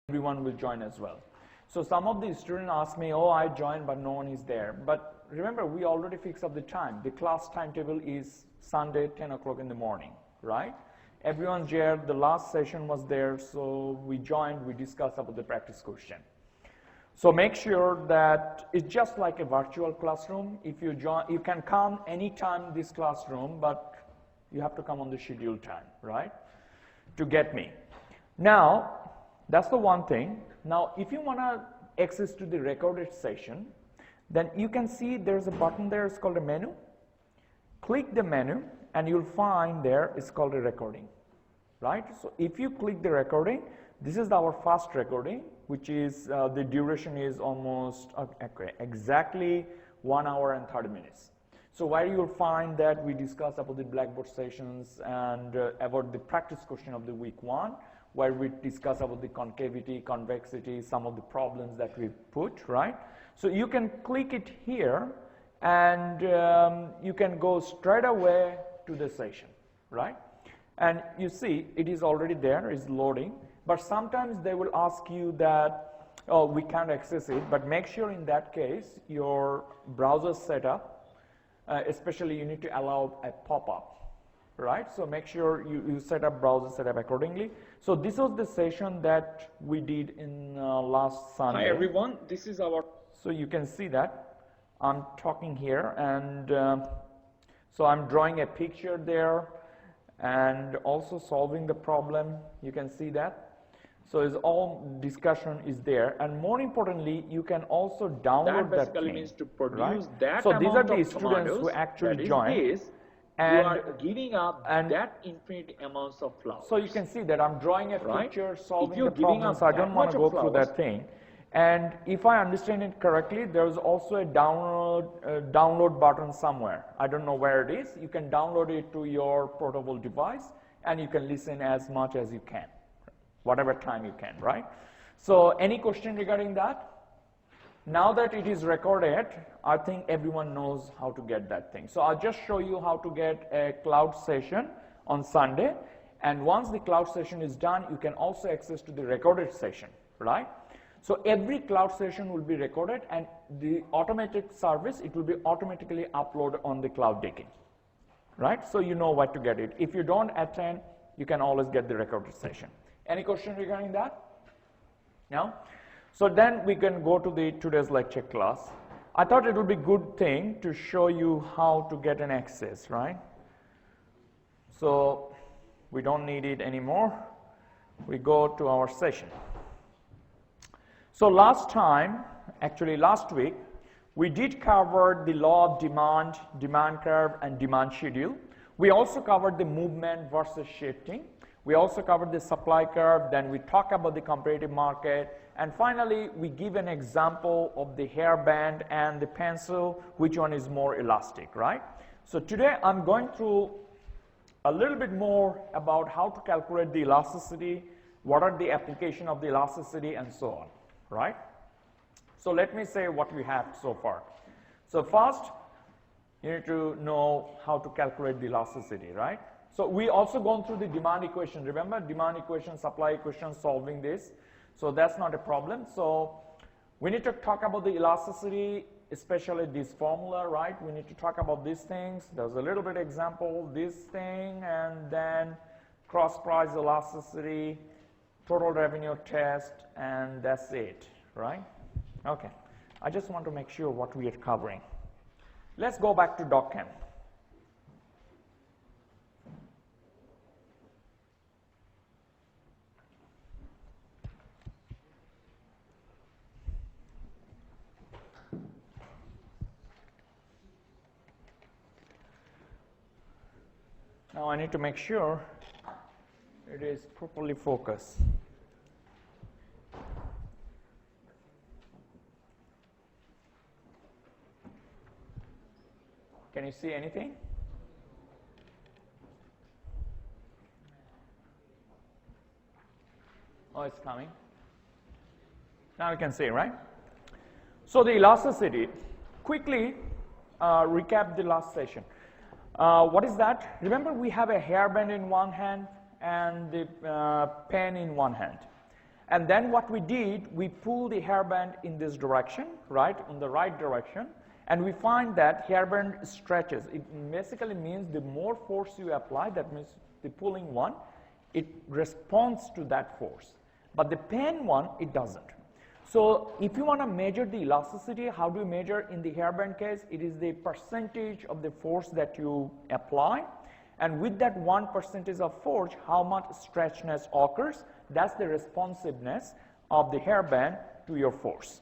everyone will join as well. So some of the students ask me, oh, I joined, but no one is there. But remember, we already fixed up the time. The class timetable is Sunday, 10 o'clock in the morning, right? Everyone's here. The last session was there, so we joined. We discussed about the practice question. So make sure that it's just like a virtual classroom. If you join, you can come anytime this classroom, but you have to come on the scheduled time, right? To get me. Now, that's the one thing. Now, if you want to access to the recorded session, then you can see there's a button there. It's called a menu. Click the menu, and you'll find there it's called a recording, right? So if you click the recording, this is our first recording, which is the duration is almost exactly 1 hour and 30 minutes. So where you'll find that we discuss about the Blackboard sessions and about the practice question of the week 1, where we discuss about the concavity, convexity, some of the problems that we put, right? So you can click it here, and you can go straight away to the session, right? And you see it is already there, it's loading, but sometimes they will ask you that, oh, we can't access it, but make sure in that case your browser setup, especially you need to allow a pop-up, right? So make sure you set up browser setup accordingly. So this was the session that we did in last Sunday. Hi everyone, this is our... So you can see that I'm talking here, and so I'm drawing a picture there and also solving the problem. You can see that. So it's all discussion is there, and more importantly, you can also download that basically thing, means to produce right? that So these are amount the of students who tomatoes, actually that is joined. this, And, you are giving up that infinite amounts of flowers. So you can see that I'm drawing a Right? picture, solving If you're the giving problem, up so I that don't want to much go of through flowers- that thing. And if I understand it correctly, there's also a download button somewhere. I don't know where it is. You can download it to your portable device, and you can listen as much as you can, whatever time you can, right? So any question regarding that? Now that it is recorded, I think everyone knows how to get that thing. So I'll just show you how to get a cloud session on Sunday. And once the cloud session is done, you can also access to the recorded session, right? So every cloud session will be recorded, and the automated service, it will be automatically uploaded on the Cloud Deakin, right? So you know what to get it. If you don't attend, you can always get the recorded session. Any question regarding that? No? So then we can go to the today's lecture class. I thought it would be a good thing to show you how to get an access, right? So we don't need it anymore. We go to our session. So last time, actually last week, we did cover the law of demand, demand curve, and demand schedule. We also covered the movement versus shifting. We also covered the supply curve, then we talk about the comparative market, and finally we give an example of the hairband and the pencil, which one is more elastic, right? So today I'm going through a little bit more about how to calculate the elasticity, what are the application of the elasticity, and so on, right? So let me say what we have so far. So first, you need to know how to calculate the elasticity, right? So we also gone through the demand equation. Remember, demand equation, supply equation, solving this. So that's not a problem. So we need to talk about the elasticity, especially this formula, right? We need to talk about these things. There's a little bit example, this thing, and then cross price elasticity, total revenue test, and that's it, right? Okay. I just want to make sure what we are covering. Let's go back to DocCam. Now I need to make sure it is properly focused. Can you see anything? Oh, it's coming. Now you can see, right? So the elasticity, quickly recap the last session. What is that? Remember, we have a hairband in one hand and the pen in one hand. And then what we did, we pull the hairband in this direction, right, in the right direction, and we find that hairband stretches. It basically means the more force you apply, that means the pulling one, it responds to that force. But the pen one, it doesn't. So if you want to measure the elasticity, how do you measure in the hairband case? It is the percentage of the force that you apply, and with that 1% of force, how much stretchiness occurs. That's the responsiveness of the hairband to your force.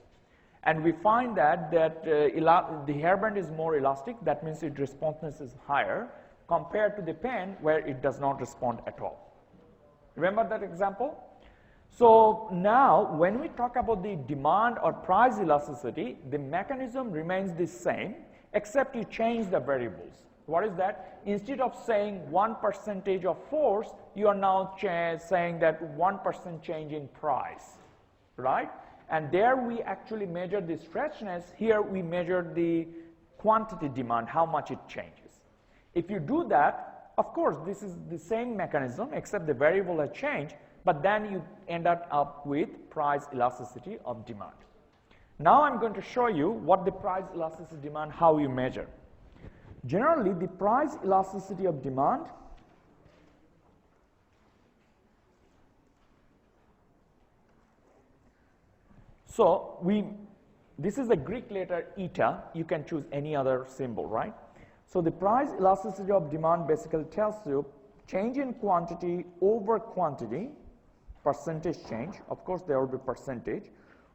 And we find that the hairband is more elastic. That means its responsiveness is higher compared to the pen, where it does not respond at all. Remember that example? So now, when we talk about the demand or price elasticity, the mechanism remains the same, except you change the variables. What is that? Instead of saying 1% of force, you are now saying that 1% change in price, right? And there we actually measure the stretchiness. Here we measure the quantity demand, how much it changes. If you do that, of course, this is the same mechanism, except the variable has changed, but then you end up with price elasticity of demand. Now I'm going to show you what the price elasticity demand, how you measure. Generally, the price elasticity of demand this is the Greek letter eta. You can choose any other symbol, right? So the price elasticity of demand basically tells you change in quantity over quantity, percentage change, of course there will be percentage,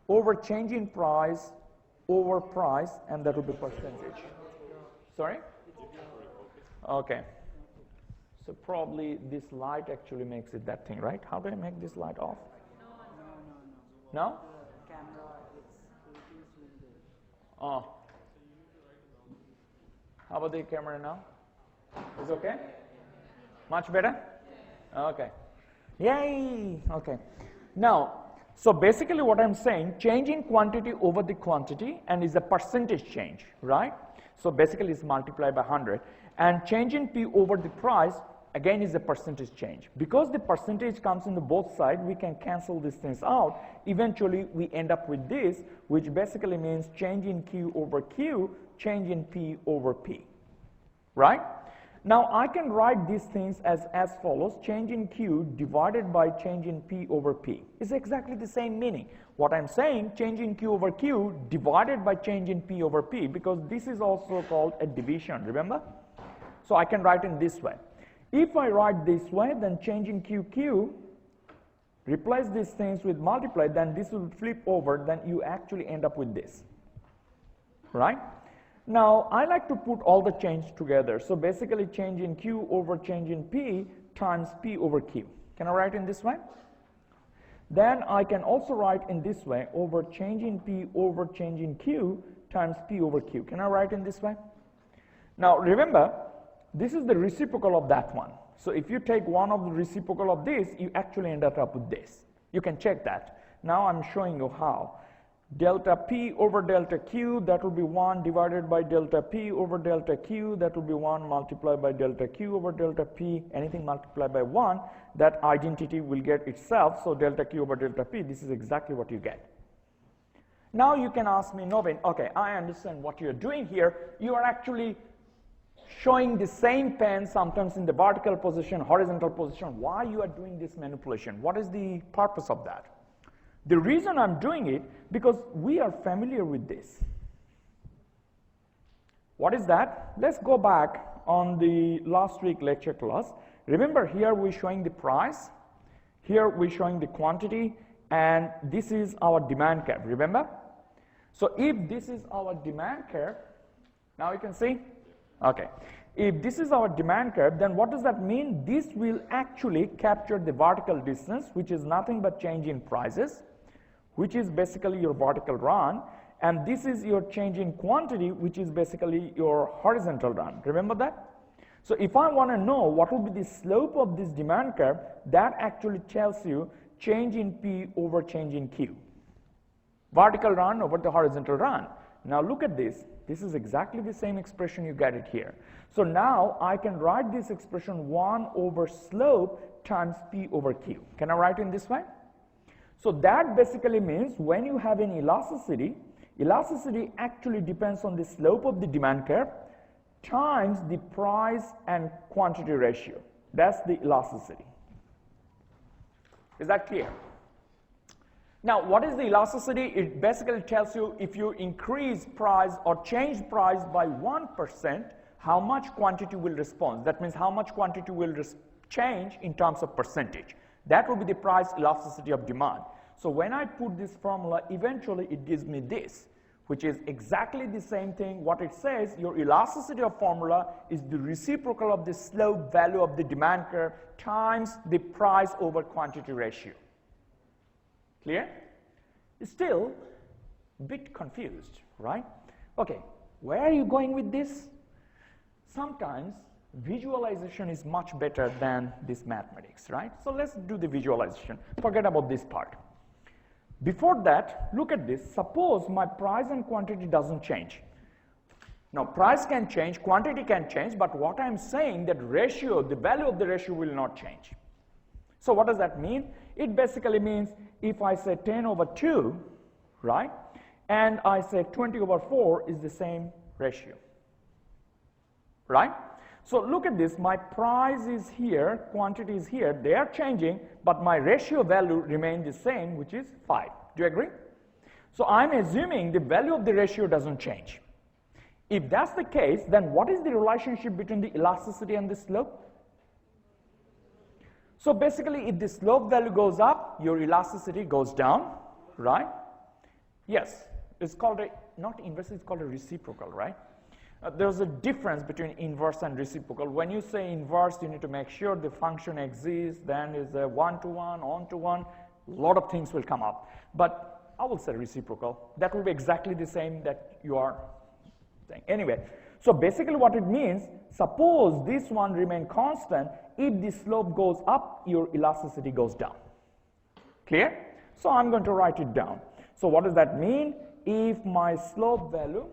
over change in price over price, and that will be percentage. Sorry? Okay. So probably this light actually makes it that thing, right? How do I make this light off? No? Oh. How about the camera now? Is it okay? Much better? Okay. Yay! Okay. Now, so basically what I'm saying, change in quantity over the quantity, and is a percentage change, right? So basically it's multiplied by 100. And change in P over the price, again, is a percentage change. Because the percentage comes in the both sides, we can cancel these things out. Eventually, we end up with this, which basically means change in Q over Q, change in P over P, right? Now, I can write these things as follows. Change in Q divided by change in P over P. It's exactly the same meaning. What I'm saying, change in Q over Q divided by change in P over P, because this is also called a division, remember? So I can write in this way. If I write this way, then change in QQ, replace these things with multiply, then this will flip over, then you actually end up with this, right? Now, I like to put all the change together. So basically, change in Q over change in P times P over Q. Can I write in this way? Then I can also write in this way, over change in P over change in Q times P over Q. Can I write in this way? Now, remember, this is the reciprocal of that one. So if you take one of the reciprocal of this, you actually end up with this. You can check that. Now I'm showing you how. Delta P over delta Q, that will be 1 divided by delta P over delta Q, that will be 1 multiplied by delta Q over delta P, anything multiplied by 1, that identity will get itself, so delta Q over delta P, this is exactly what you get. Now you can ask me, Naveen, okay, I understand what you're doing here. You are actually showing the same pen sometimes in the vertical position, horizontal position. Why you are doing this manipulation? What is the purpose of that? The reason I'm doing it, because we are familiar with this. What is that? Let's go back on the last week lecture class. Remember, here we're showing the price, here we're showing the quantity, and this is our demand curve, remember? So if this is our demand curve, now you can see? Okay. If this is our demand curve, then what does that mean? This will actually capture the vertical distance, which is nothing but change in prices, which is basically your vertical run, and this is your change in quantity, which is basically your horizontal run. Remember that? So if I want to know what will be the slope of this demand curve, that actually tells you change in P over change in Q. Vertical run over the horizontal run. Now look at this. This is exactly the same expression you get it here. So now I can write this expression 1 over slope times P over Q. Can I write in this way? So that basically means when you have an elasticity, elasticity actually depends on the slope of the demand curve times the price and quantity ratio. That's the elasticity. Is that clear? Now, what is the elasticity? It basically tells you if you increase price or change price by 1%, how much quantity will respond. That means how much quantity will change in terms of percentage. That will be the price elasticity of demand. So when I put this formula, eventually it gives me this, which is exactly the same thing. What it says, your elasticity of formula is the reciprocal of the slope value of the demand curve times the price over quantity ratio. Clear? Still a bit confused, right? Okay, where are you going with this? Sometimes visualization is much better than this mathematics, right? So let's do the visualization. Forget about this part. Before that, look at this. Suppose my price and quantity doesn't change. Now, price can change, quantity can change, but what I'm saying that ratio, the value of the ratio will not change. So what does that mean? It basically means if I say 10 over 2, right, and I say 20 over 4 is the same ratio, right? So look at this, my price is here, quantity is here, they are changing, but my ratio value remains the same, which is 5. Do you agree? So I'm assuming the value of the ratio doesn't change. If that's the case, then what is the relationship between the elasticity and the slope? So basically, if the slope value goes up, your elasticity goes down, right? Yes, it's called a, not inverse, it's called a reciprocal, right? There's a difference between inverse and reciprocal. When you say inverse, you need to make sure the function exists, then is a one-to-one, on-to-one, a lot of things will come up. But I will say reciprocal. That will be exactly the same that you are saying. Anyway, so basically what it means, suppose this one remain constant, if the slope goes up, your elasticity goes down. Clear? So I'm going to write it down. So what does that mean? If my slope value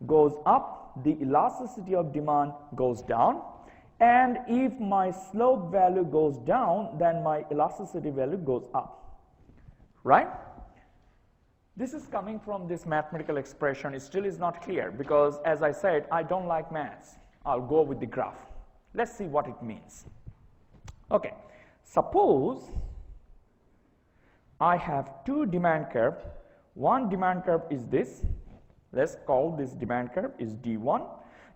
goes up, the elasticity of demand goes down, and if my slope value goes down, then my elasticity value goes up, right? This is coming from this mathematical expression. It still is not clear because, as I said, I don't like maths. I'll go with the graph. Let's see what it means. Okay, suppose I have two demand curves. One demand curve is this. Let's call this demand curve is D1.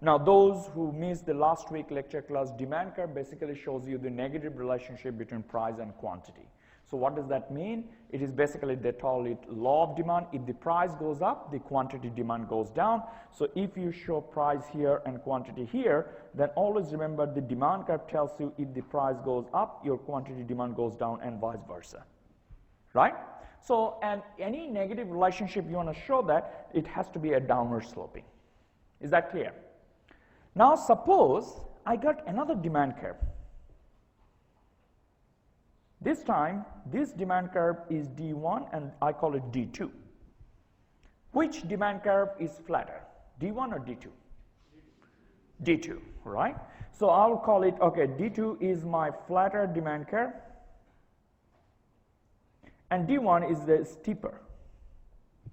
Now, those who missed the last week lecture class, demand curve basically shows you the negative relationship between price and quantity. So what does that mean? It is basically, they call it law of demand. If the price goes up, the quantity demand goes down. So if you show price here and quantity here, then always remember the demand curve tells you if the price goes up, your quantity demand goes down and vice versa, right? So, and any negative relationship you want to show that, it has to be a downward sloping. Is that clear? Now suppose I got another demand curve. This time, this demand curve is D1 and I call it D2. Which demand curve is flatter, D1 or D2? D2, right? So I'll call it, okay, D2 is my flatter demand curve, and D1 is the steeper.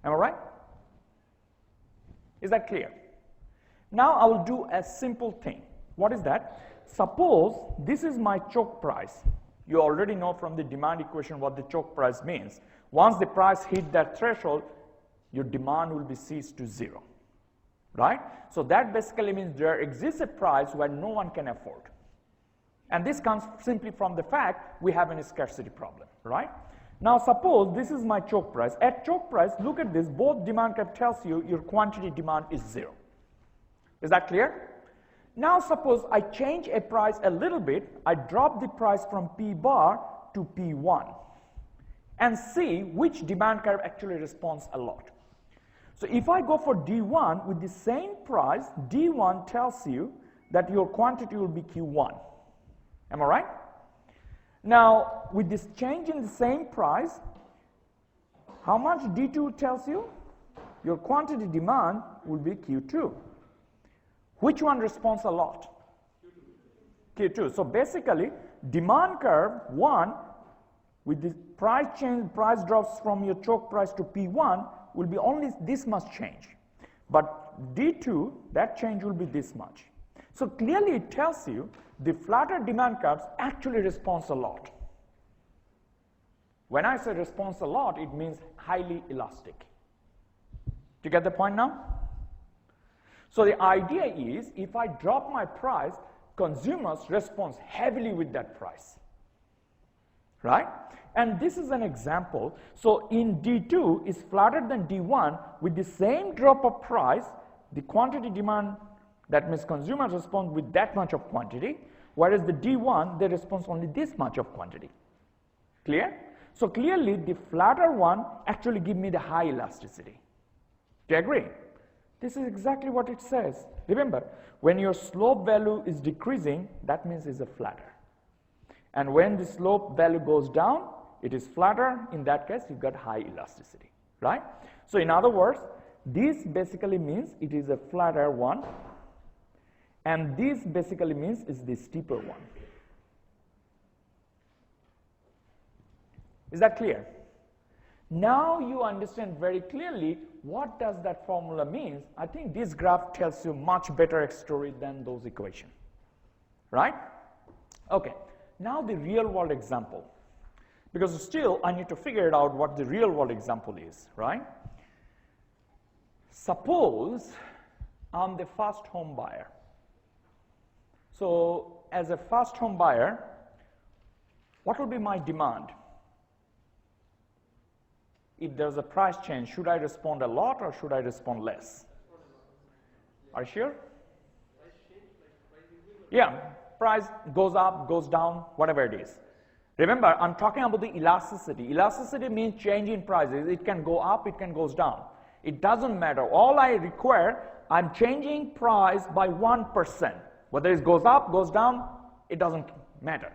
Am I right? Is that clear? Now I will do a simple thing. What is that? Suppose this is my choke price. You already know from the demand equation what the choke price means. Once the price hit that threshold, your demand will be ceased to zero, right? So that basically means there exists a price where no one can afford. And this comes simply from the fact we have a scarcity problem, right? Now suppose this is my choke price. At choke price, look at this, both demand curve tells you your quantity demand is zero. Is that clear? Now suppose I change a price a little bit, I drop the price from P bar to P1 and see which demand curve actually responds a lot. So if I go for D1 with the same price, D1 tells you that your quantity will be Q1. Am I right? Now with this change in the same price, how much D2 tells you? Your quantity demand will be Q2. Which one responds a lot? Q2. So basically, demand curve 1 with the price change, price drops from your choke price to P1 will be only this much change. But D2, that change will be this much. So clearly it tells you the flatter demand curves actually responds a lot. When I say responds a lot, it means highly elastic. Do you get the point now? So the idea is, if I drop my price, consumers respond heavily with that price, right? And this is an example. So in D2 is flatter than D1 with the same drop of price, the quantity demand, that means consumers respond with that much of quantity, whereas the D1, they respond only this much of quantity. Clear? So clearly the flatter one actually gives me the high elasticity. Do you agree? This is exactly what it says. Remember, when your slope value is decreasing, that means it's a flatter. And when the slope value goes down, it is flatter. In that case, you've got high elasticity, right? So in other words, this basically means it is a flatter one, and this basically means it's the steeper one. Is that clear? Now you understand very clearly what does that formula mean. I think this graph tells you much better story than those equations, right? Okay, now the real world example, because still I need to figure it out what the real world example is, right? Suppose I'm the first home buyer. So as a first home buyer, what will be my demand? If there's a price change, should I respond a lot or should I respond less? Are you sure? Yeah, price goes up, goes down, whatever it is. Remember, I'm talking about the elasticity. Elasticity means change in prices. It can go up, it can go down. It doesn't matter. All I require, I'm changing price by 1%. Whether it goes up, goes down, it doesn't matter,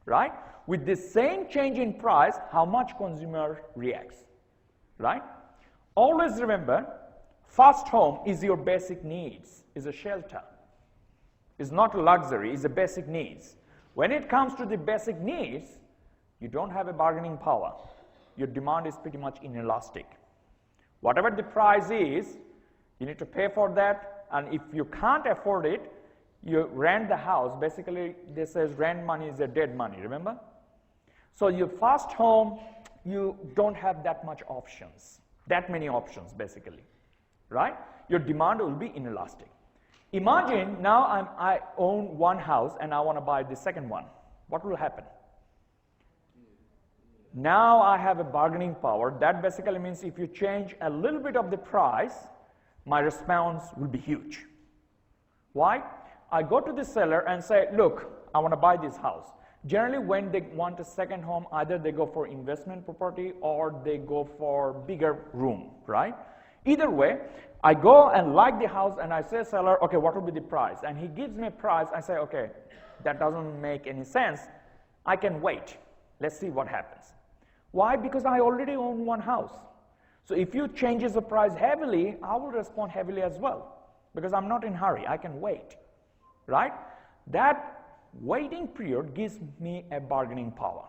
right? With the same change in price, how much consumer reacts, right? Always remember, first home is your basic needs, is a shelter. It's not a luxury, it's a basic needs. When it comes to the basic needs, you don't have a bargaining power. Your demand is pretty much inelastic. Whatever the price is, you need to pay for that, and if you can't afford it, you rent the house. Basically, this says rent money is a dead money, remember? So your first home, you don't have that much options, that many options basically, right? Your demand will be inelastic. Imagine now I own one house and I want to buy the second one. What will happen? Now I have a bargaining power. That basically means if you change a little bit of the price, my response will be huge. Why? I go to the seller and say, look, I want to buy this house. Generally, when they want a second home, either they go for investment property or they go for bigger room, right? Either way, I go and like the house and I say, seller, okay, what will be the price? And he gives me a price. I say, okay, that doesn't make any sense. I can wait. Let's see what happens. Why? Because I already own one house. So if you changes the price heavily, I will respond heavily as well because I'm not in a hurry. I can wait, right? That waiting period gives me a bargaining power,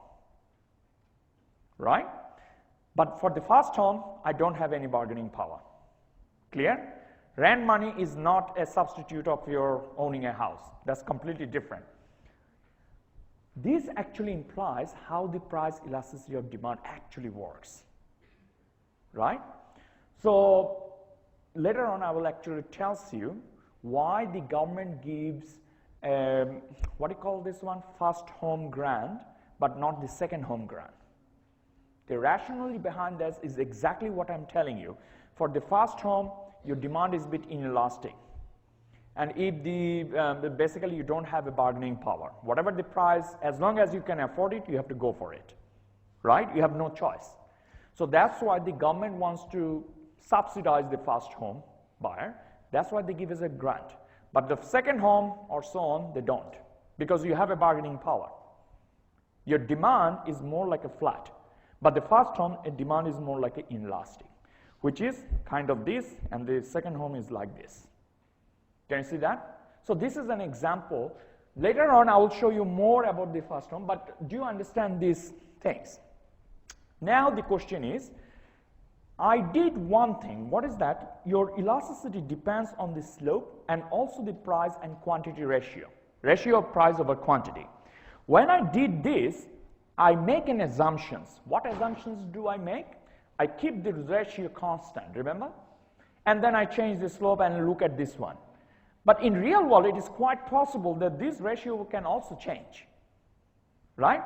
right? But for the first home, I don't have any bargaining power. Clear? Rent money is not a substitute of your owning a house. That's completely different. This actually implies how the price elasticity of demand actually works, right? So later on, I will actually tell you why the government gives what do you call this one? First home grant, but not the second home grant. The rationale behind this is exactly what I'm telling you. For the first home, your demand is a bit inelastic. And if basically you don't have a bargaining power. Whatever the price, as long as you can afford it, you have to go for it, right? You have no choice. So that's why the government wants to subsidize the first home buyer. That's why they give us a grant. But the second home or so on, they don't, because you have a bargaining power. Your demand is more like a flat. But the first home, a demand is more like an inelastic, which is kind of this, and the second home is like this. Can you see that? So this is an example. Later on, I will show you more about the first home, but do you understand these things? Now the question is, I did one thing. What is that? Your elasticity depends on the slope and also the price and quantity ratio. Ratio of price over quantity. When I did this, I make an assumptions. What assumptions do I make? I keep the ratio constant, remember? And then I change the slope and look at this one. But in real world, it is quite possible that this ratio can also change, right?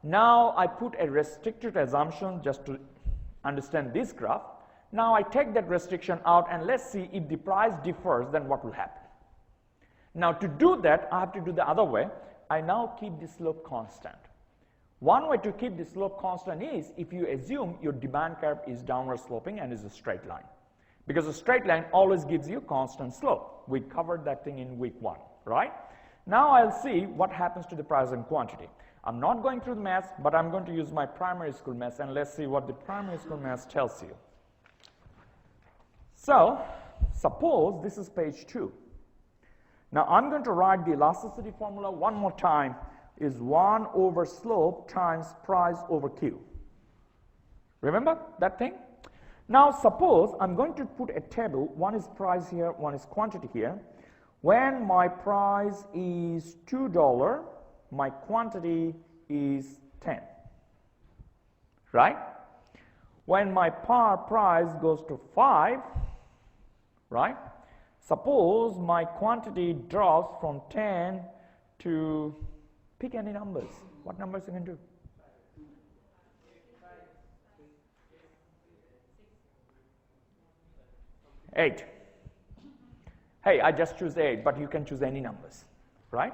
Now I put a restricted assumption just to understand this graph. Now I take that restriction out and let's see if the price differs, then what will happen. Now to do that, I have to do the other way. I now keep the slope constant. One way to keep the slope constant is if you assume your demand curve is downward sloping and is a straight line. Because a straight line always gives you constant slope. We covered that thing in week 1, right? Now I'll see what happens to the price and quantity. I'm not going through the math, but I'm going to use my primary school math, and let's see what the primary school math tells you. So, suppose this is page 2. Now I'm going to write the elasticity formula one more time. Is 1 over slope times price over Q. Remember that thing? Now suppose I'm going to put a table. One is price here, one is quantity here. When my price is $2, my quantity is 10. Right? When my price goes to 5, right? Suppose my quantity drops from 10 to, pick any numbers. What numbers you can do? 8. Hey, I just choose 8, but you can choose any numbers, right?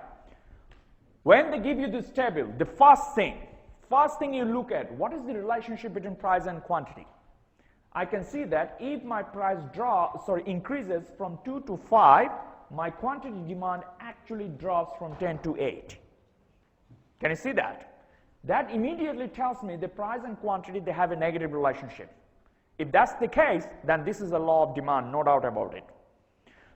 When they give you this table, the first thing you look at, what is the relationship between price and quantity? I can see that if my price increases from 2 to 5, my quantity demand actually drops from 10 to 8. Can you see that? That immediately tells me the price and quantity, they have a negative relationship. If that's the case, then this is a law of demand, no doubt about it.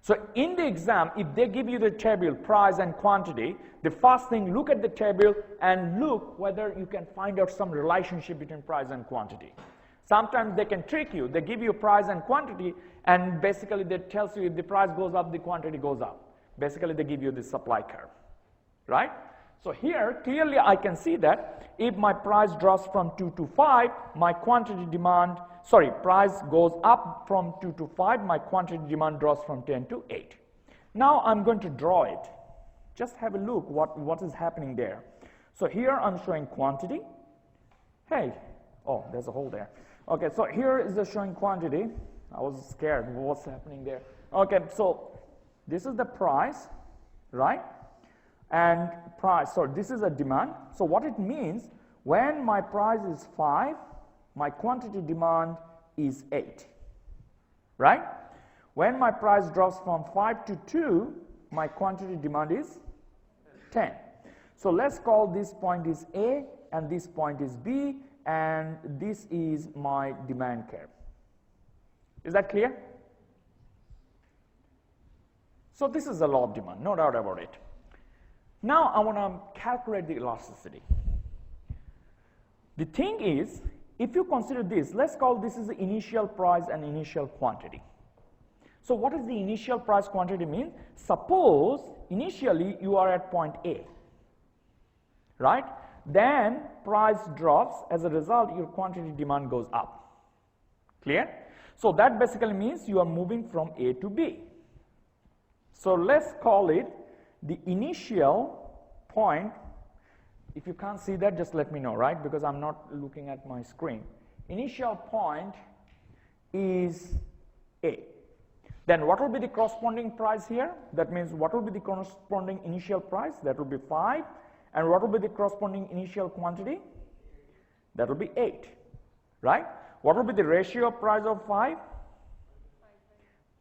So in the exam, if they give you the table, price and quantity, the first thing, look at the table and look whether you can find out some relationship between price and quantity. Sometimes they can trick you. They give you price and quantity, and basically that tells you if the price goes up, the quantity goes up. Basically, they give you the supply curve, right? So here, clearly I can see that if my price drops from 2 to 5, my price goes up from 2 to 5, my quantity demand drops from 10 to 8. Now I'm going to draw it. Just have a look what is happening there. So here I'm showing quantity. Hey, oh, there's a hole there. Okay, so here is the showing quantity. I was scared what's happening there. Okay, so this is the price, right? And price, so this is a demand. So what it means, when my price is 5, my quantity demand is 8, right? When my price drops from 5 to 2, my quantity demand is 10. So let's call this point is A and this point is B, and this is my demand curve. Is that clear? So this is the law of demand, no doubt about it. Now I want to calculate the elasticity. The thing is, if you consider this, let's call this is the initial price and initial quantity. So what does the initial price quantity mean? Suppose initially you are at point A, right? Then price drops, as a result your quantity demand goes up. Clear? So that basically means you are moving from A to B. So let's call it the initial point. If you can't see that, just let me know, right? Because I'm not looking at my screen. Initial point is A. Then what will be the corresponding price here? That means what will be the corresponding initial price? That will be 5. And what will be the corresponding initial quantity? That will be 8, right? What will be the ratio of price of 5?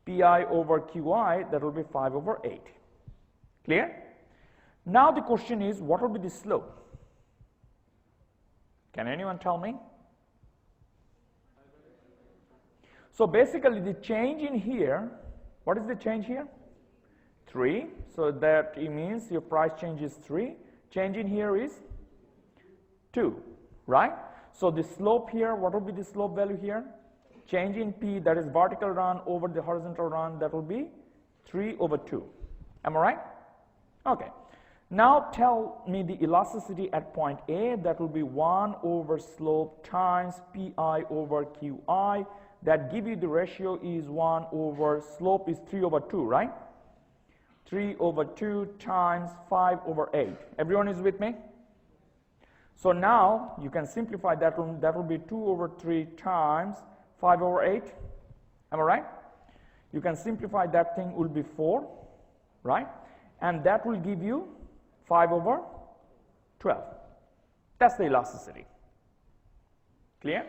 Pi over Qi, that will be 5 over 8. Clear? Now the question is, what will be the slope? Can anyone tell me? So basically the change in here, what is the change here? 3. So that it means your price change is 3. Change in here is 2, right? So the slope here, what will be the slope value here? Change in P, that is vertical run over the horizontal run, that will be 3 over 2. Am I right? Okay. Now tell me the elasticity at point A, that will be 1 over slope times Pi over Qi. That give you the ratio is 1 over slope is 3 over 2, right? 3 over 2 times 5 over 8. Everyone is with me? So now you can simplify that one. That will be 2 over 3 times 5 over 8. Am I right? You can simplify that thing, will be 4, right? And that will give you 5 over 12. That's the elasticity. Clear?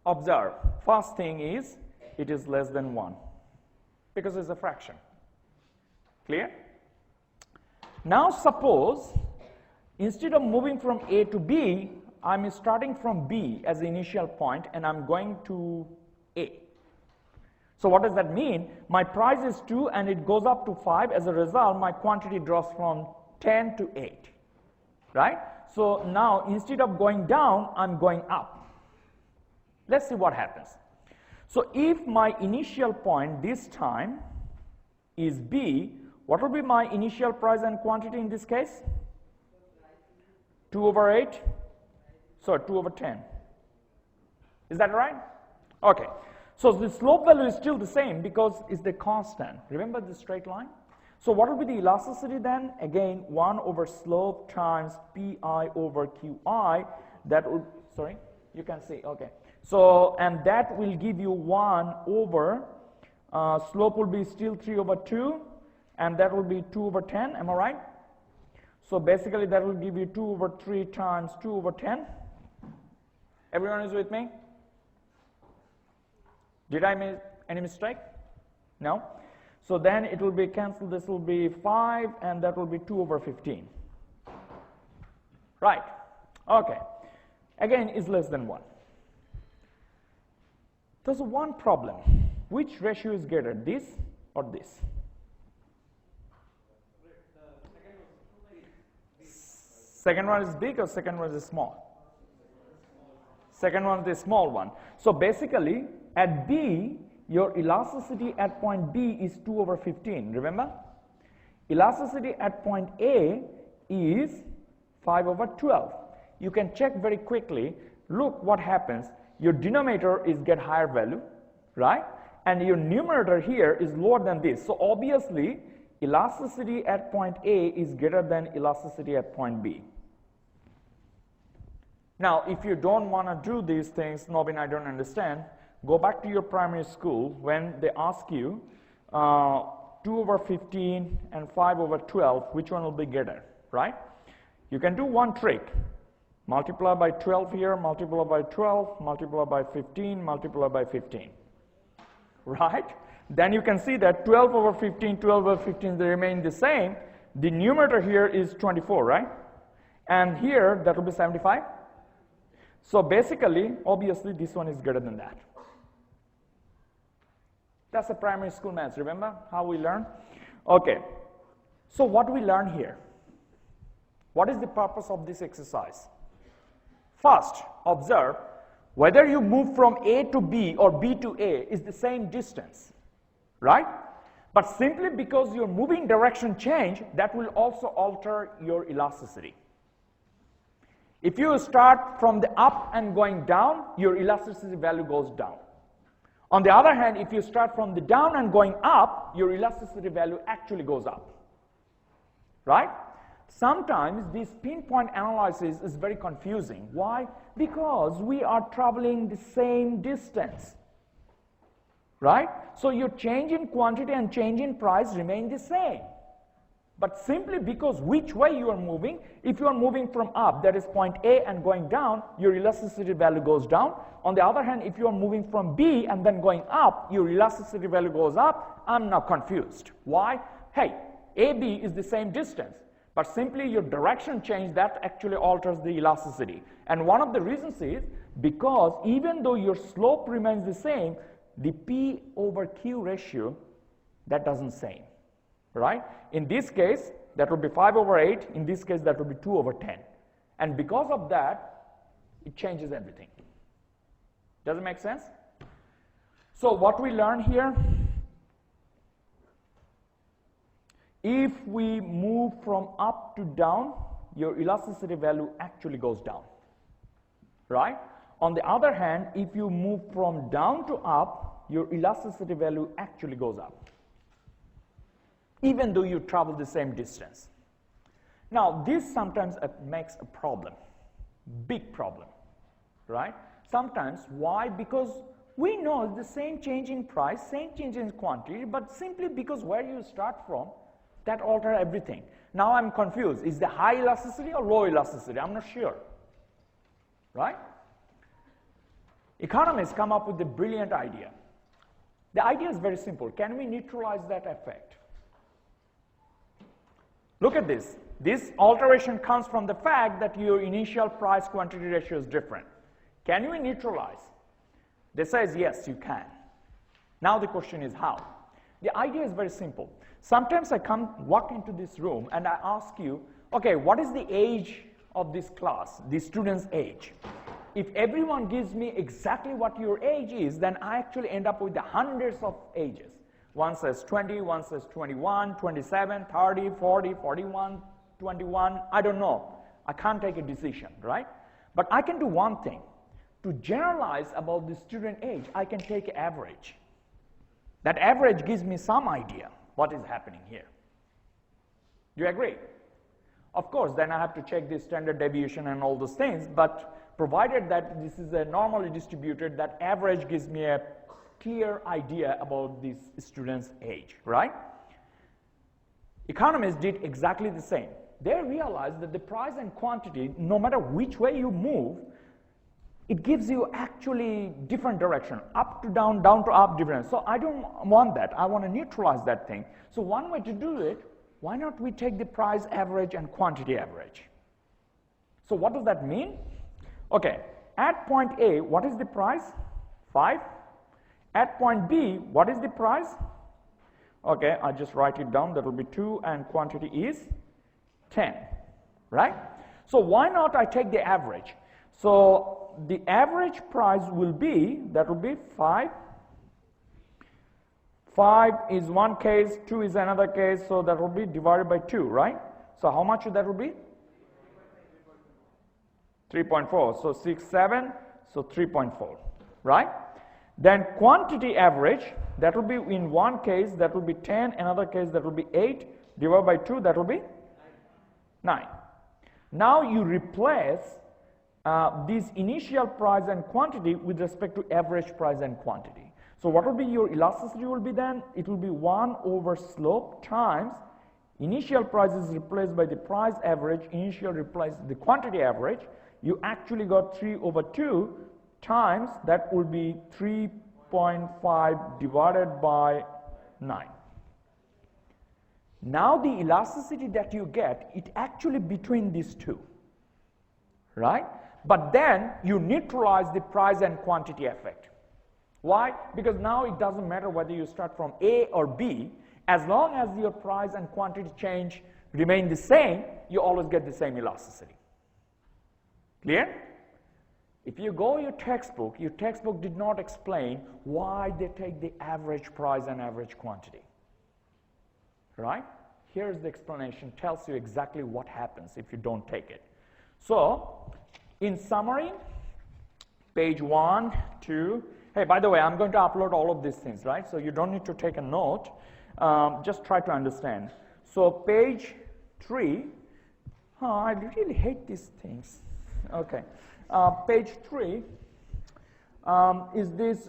Observe. First thing is it is less than 1 because it's a fraction. Clear? Now suppose instead of moving from A to B, I'm starting from B as the initial point and I'm going to A. So what does that mean? My price is 2 and it goes up to 5. As a result, my quantity drops from 10 to 8. Right? So now instead of going down, I'm going up. Let's see what happens. So if my initial point this time is B, what will be my initial price and quantity in this case? 2 over 8? So 2 over 10. Is that right? Okay. So the slope value is still the same because it's the constant. Remember the straight line? So what will be the elasticity then? Again, 1 over slope times Pi over Qi. That would, sorry, you can see, okay. So, and that will give you 1 over, slope will be still 3 over 2, and that will be 2 over 10, am I right? So basically that will give you 2 over 3 times 2 over 10. Everyone is with me? Did I make any mistake? No? So then it will be cancelled, this will be 5, and that will be 2 over 15. Right. Okay. Again, is less than 1. There's one problem. Which ratio is greater, this or this? Second one is big or second one is small? Second one is the small one. So basically, at B, your elasticity at point B is 2 over 15, remember? Elasticity at point A is 5 over 12. You can check very quickly. Look what happens. Your denominator is get higher value, right? And your numerator here is lower than this. So obviously, elasticity at point A is greater than elasticity at point B. Now, if you don't want to do these things, Nobin, I don't understand, go back to your primary school when they ask you 2 over 15 and 5 over 12, which one will be greater, right? You can do one trick. Multiply by 12 here, multiply by 12, multiply by 15, multiply by 15. Right? Then you can see that 12 over 15, 12 over 15, they remain the same. The numerator here is 24, right? And here, that will be 75. So basically, obviously, this one is greater than that. That's the primary school maths. Remember how we learn? Okay. So what do we learn here? What is the purpose of this exercise? First, observe whether you move from A to B or B to A is the same distance, right? But simply because your moving direction change, that will also alter your elasticity. If you start from the up and going down, your elasticity value goes down. On the other hand, if you start from the down and going up, your elasticity value actually goes up, right? Sometimes this pinpoint analysis is very confusing. Why? Because we are traveling the same distance, right? So your change in quantity and change in price remain the same. But simply because which way you are moving, if you are moving from up, that is point A, and going down, your elasticity value goes down. On the other hand, if you are moving from B and then going up, your elasticity value goes up. I'm now confused. Why? Hey, AB is the same distance, but simply your direction change, that actually alters the elasticity. And one of the reasons is because even though your slope remains the same, the P over Q ratio, that doesn't same. Right? In this case, that would be 5 over 8. In this case, that would be 2 over 10. And because of that, it changes everything. Does it make sense? So what we learn here, if we move from up to down, your elasticity value actually goes down, right? On the other hand, if you move from down to up, your elasticity value actually goes up, even though you travel the same distance. Now, this sometimes makes a problem, big problem, right? Sometimes, why? Because we know the same change in price, same change in quantity, but simply because where you start from, that alters everything. Now I'm confused. Is the high elasticity or low elasticity? I'm not sure, right? Economists come up with a brilliant idea. The idea is very simple. Can we neutralize that effect? Look at this. This alteration comes from the fact that your initial price-quantity ratio is different. Can you neutralize? They say yes, you can. Now the question is how? The idea is very simple. Sometimes I walk into this room and I ask you, okay, what is the age of this class, the student's age? If everyone gives me exactly what your age is, then I actually end up with the hundreds of ages. One says 20, one says 21, 27, 30, 40, 41, 21, I don't know. I can't take a decision, right? But I can do one thing. To generalize about the student age, I can take average. That average gives me some idea what is happening here. Do you agree? Of course, then I have to check the standard deviation and all those things, but provided that this is a normally distributed, that average gives me a clear idea about this student's age, right? Economists did exactly the same. They realized that the price and quantity, no matter which way you move, it gives you actually different direction, up to down, down to up difference. So I don't want that. I want to neutralize that thing. So one way to do it, why not we take the price average and quantity average? So what does that mean? Okay, at point A, what is the price? 5. At point B, what is the price? Okay, I just write it down. That will be 2, and quantity is 10, right? So why not I take the average? So the average price will be, that will be 5. 5 is one case, 2 is another case, so that will be divided by 2, right? So how much that will be? 3.4. So 6, 7, so 3.4, right? Then quantity average, that will be in one case, that will be 10, another case, that will be 8, divided by 2, that will be 9. Now you replace this initial price and quantity with respect to average price and quantity. So what will be your elasticity will be then? It will be 1 over slope times initial price is replaced by the price average, initial replaced the quantity average. You actually got 3 over 2 times, that will be 3.5 divided by 9. Now the elasticity that you get, it actually between these two, right? But then you neutralize the price and quantity effect. Why? Because now it doesn't matter whether you start from A or B, as long as your price and quantity change remain the same, you always get the same elasticity. Clear? If you go your textbook did not explain why they take the average price and average quantity. Right? Here's the explanation, tells you exactly what happens if you don't take it. So, in summary, page 1, 2, hey, by the way, I'm going to upload all of these things, right? So you don't need to take a note, just try to understand. So page 3, I really hate these things. Okay, page 3 is this,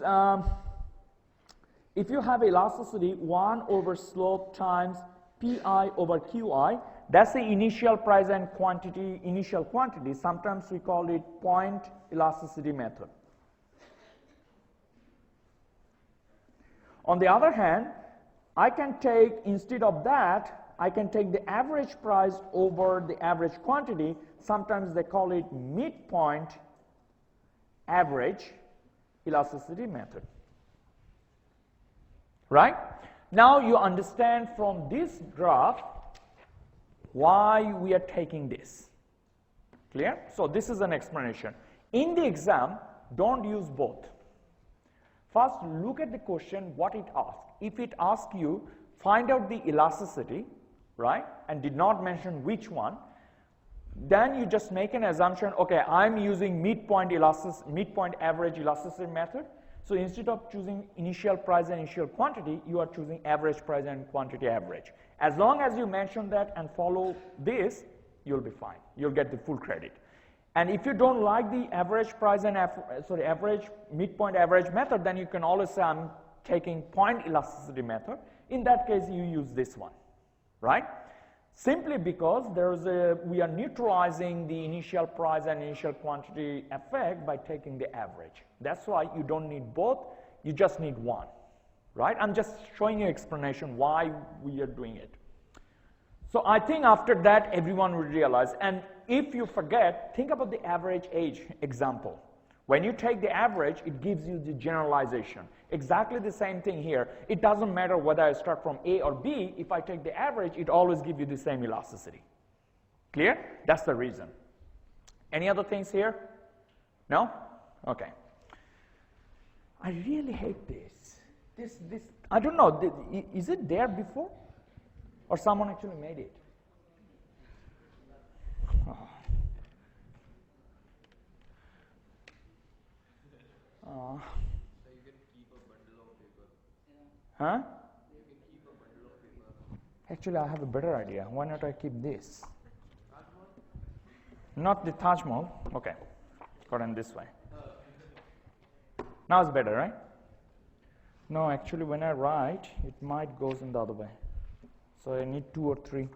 if you have elasticity 1 over slope times Pi over Qi, that's the initial price and quantity, initial quantity. Sometimes we call it point elasticity method. On the other hand, I can take, instead of that, I can take the average price over the average quantity. Sometimes they call it midpoint average elasticity method. Right? Now you understand from this graph why we are taking this. Clear? So this is an explanation. In the exam, don't use both. First, look at the question, what it asks. If it asks you, find out the elasticity, right, and did not mention which one, then you just make an assumption, okay, I'm using midpoint average elasticity method. So instead of choosing initial price and initial quantity, you are choosing average price and quantity average. As long as you mention that and follow this, you'll be fine. You'll get the full credit. And if you don't like the average price and midpoint average method, then you can always say I'm taking point elasticity method. In that case, you use this one, right? Simply because we are neutralizing the initial price and initial quantity effect by taking the average. That's why you don't need both, you just need one, right? I'm just showing you explanation why we are doing it. So I think after that, everyone will realize, and if you forget, think about the average age example. When you take the average, it gives you the generalization. Exactly the same thing here. It doesn't matter whether I start from A or B. If I take the average, it always gives you the same elasticity. Clear? That's the reason. Any other things here? No? Okay. I really hate this. This. I don't know. Is it there before? Or someone actually made it? Oh. So you can keep a bundle of paper. Huh? You can keep a bundle of paper. Actually, I have a better idea. Why not I keep this? Taj Mahal? Not the Taj Mahal. Okay. Got in this way. Now it's better, right? No, actually, when I write, it might goes in the other way. So I need 2 or 3.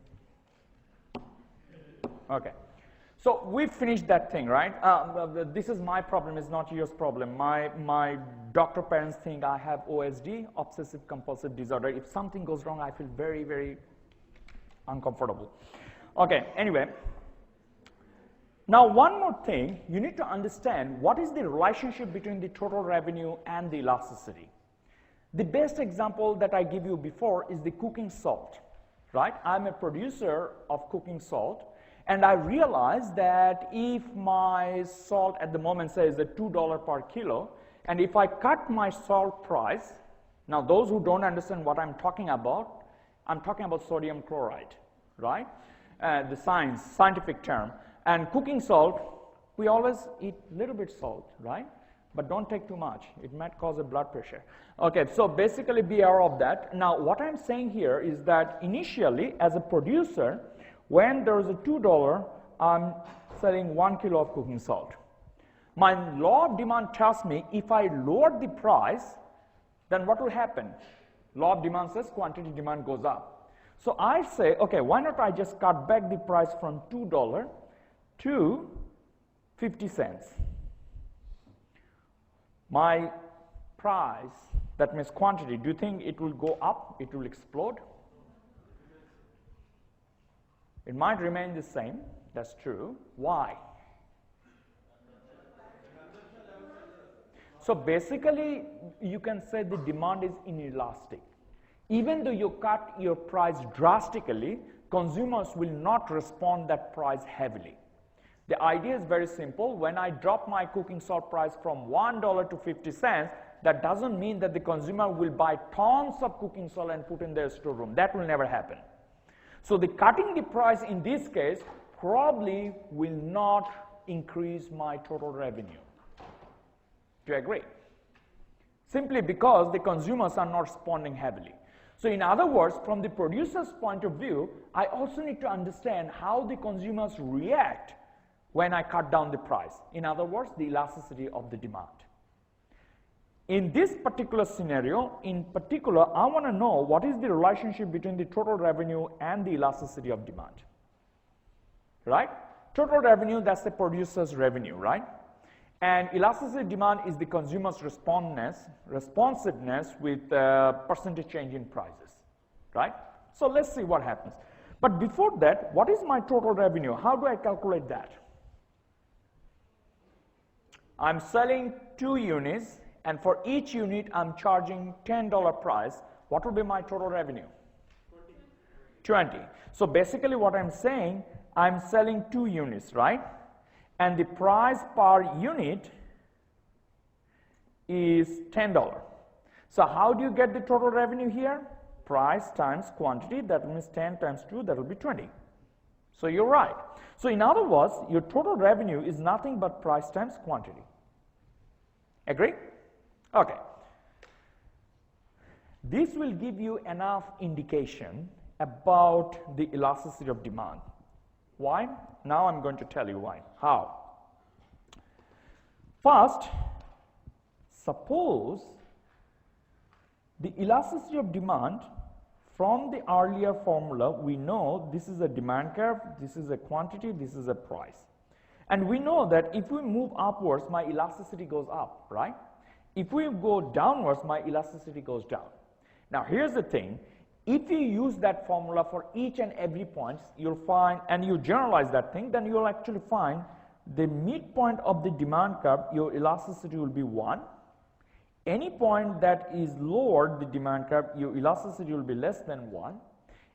Okay. So we finished that thing, right? This is my problem, it's not yours problem. My doctor parents think I have OSD, obsessive compulsive disorder. If something goes wrong, I feel very, very uncomfortable. Okay, anyway. Now one more thing, you need to understand what is the relationship between the total revenue and the elasticity. The best example that I give you before is the cooking salt, right? I'm a producer of cooking salt. And I realized that if my salt at the moment says at $2 per kilo, and if I cut my salt price, now those who don't understand what I'm talking about sodium chloride, right? The scientific term. And cooking salt, we always eat a little bit salt, right? But don't take too much. It might cause a blood pressure. Okay, so basically be aware of that. Now, what I'm saying here is that initially, as a producer, when there is a $2, I'm selling 1 kilo of cooking salt. My law of demand tells me if I lower the price, then what will happen? Law of demand says quantity demand goes up. So I say, okay, why not I just cut back the price from $2 to 50 cents. My price, that means quantity, do you think it will go up? It will explode? It might remain the same, that's true. Why? So basically, you can say the demand is inelastic. Even though you cut your price drastically, consumers will not respond that price heavily. The idea is very simple. When I drop my cooking salt price from $1 to 50 cents, that doesn't mean that the consumer will buy tons of cooking salt and put in their storeroom. That will never happen. So the cutting the price in this case probably will not increase my total revenue. Do you agree? Simply because the consumers are not responding heavily. So in other words, from the producer's point of view, I also need to understand how the consumers react when I cut down the price. In other words, the elasticity of the demand. In this particular scenario, in particular, I want to know what is the relationship between the total revenue and the elasticity of demand. Right? Total revenue, that's the producer's revenue, right? And elasticity demand is the consumer's responsiveness with percentage change in prices, right? So let's see what happens. But before that, what is my total revenue? How do I calculate that? I'm selling 2 units, and for each unit I'm charging $10 price. What will be my total revenue? 20. So basically what I'm saying, I'm selling 2 units, right? and the price per unit is $10. So how do you get the total revenue here? Price times quantity, that means 10 times 2, that will be 20. So you're right. So in other words, your total revenue is nothing but price times quantity. Agree? Okay. This will give you enough indication about the elasticity of demand. Why? Now I'm going to tell you why. How? First, suppose the elasticity of demand, from the earlier formula, we know this is a demand curve, this is a quantity, this is a price. And we know that if we move upwards, my elasticity goes up, right? If we go downwards, my elasticity goes down. Now here's the thing, if you use that formula for each and every point, you'll find, and you generalize that thing, then you'll actually find the midpoint of the demand curve, your elasticity will be 1. Any point that is lower the demand curve, your elasticity will be less than 1.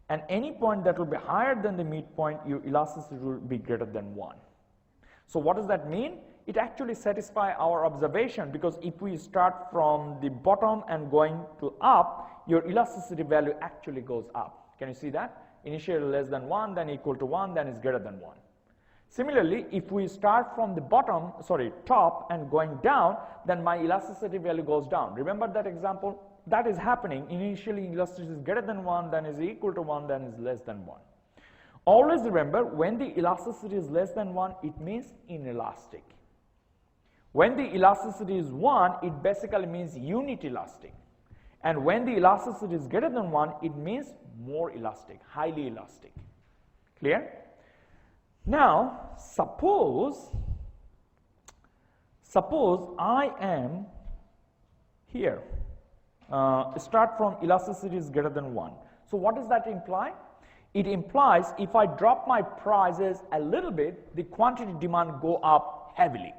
And any point that will be higher than the midpoint, your elasticity will be greater than 1. So what does that mean? It actually satisfies our observation, because if we start from the bottom and going to up, your elasticity value actually goes up. Can you see that? Initially less than 1, then equal to 1, then is greater than 1. Similarly, if we start from the top and going down, then my elasticity value goes down. Remember that example? That is happening. Initially elasticity is greater than 1, then is equal to 1, then is less than 1. Always remember, when the elasticity is less than 1, it means inelastic. When the elasticity is 1, it basically means unit elastic. And when the elasticity is greater than 1, it means more elastic, highly elastic. Clear? Now, suppose I am here. Start from elasticity is greater than 1. So what does that imply? It implies if I drop my prices a little bit, the quantity demand go up heavily.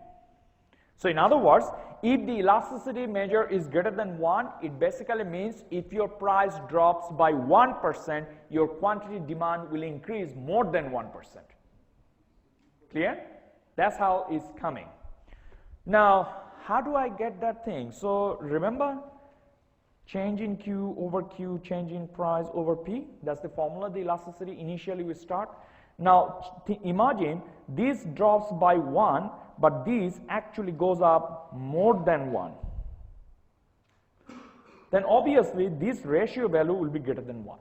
So in other words, if the elasticity measure is greater than 1, it basically means if your price drops by 1%, your quantity demand will increase more than 1%. Clear? That's how it's coming. Now, how do I get that thing? So remember, change in Q over Q, change in price over P. That's the formula, the elasticity. Initially we start. Now imagine this drops by 1, but this actually goes up more than 1. Then obviously this ratio value will be greater than 1.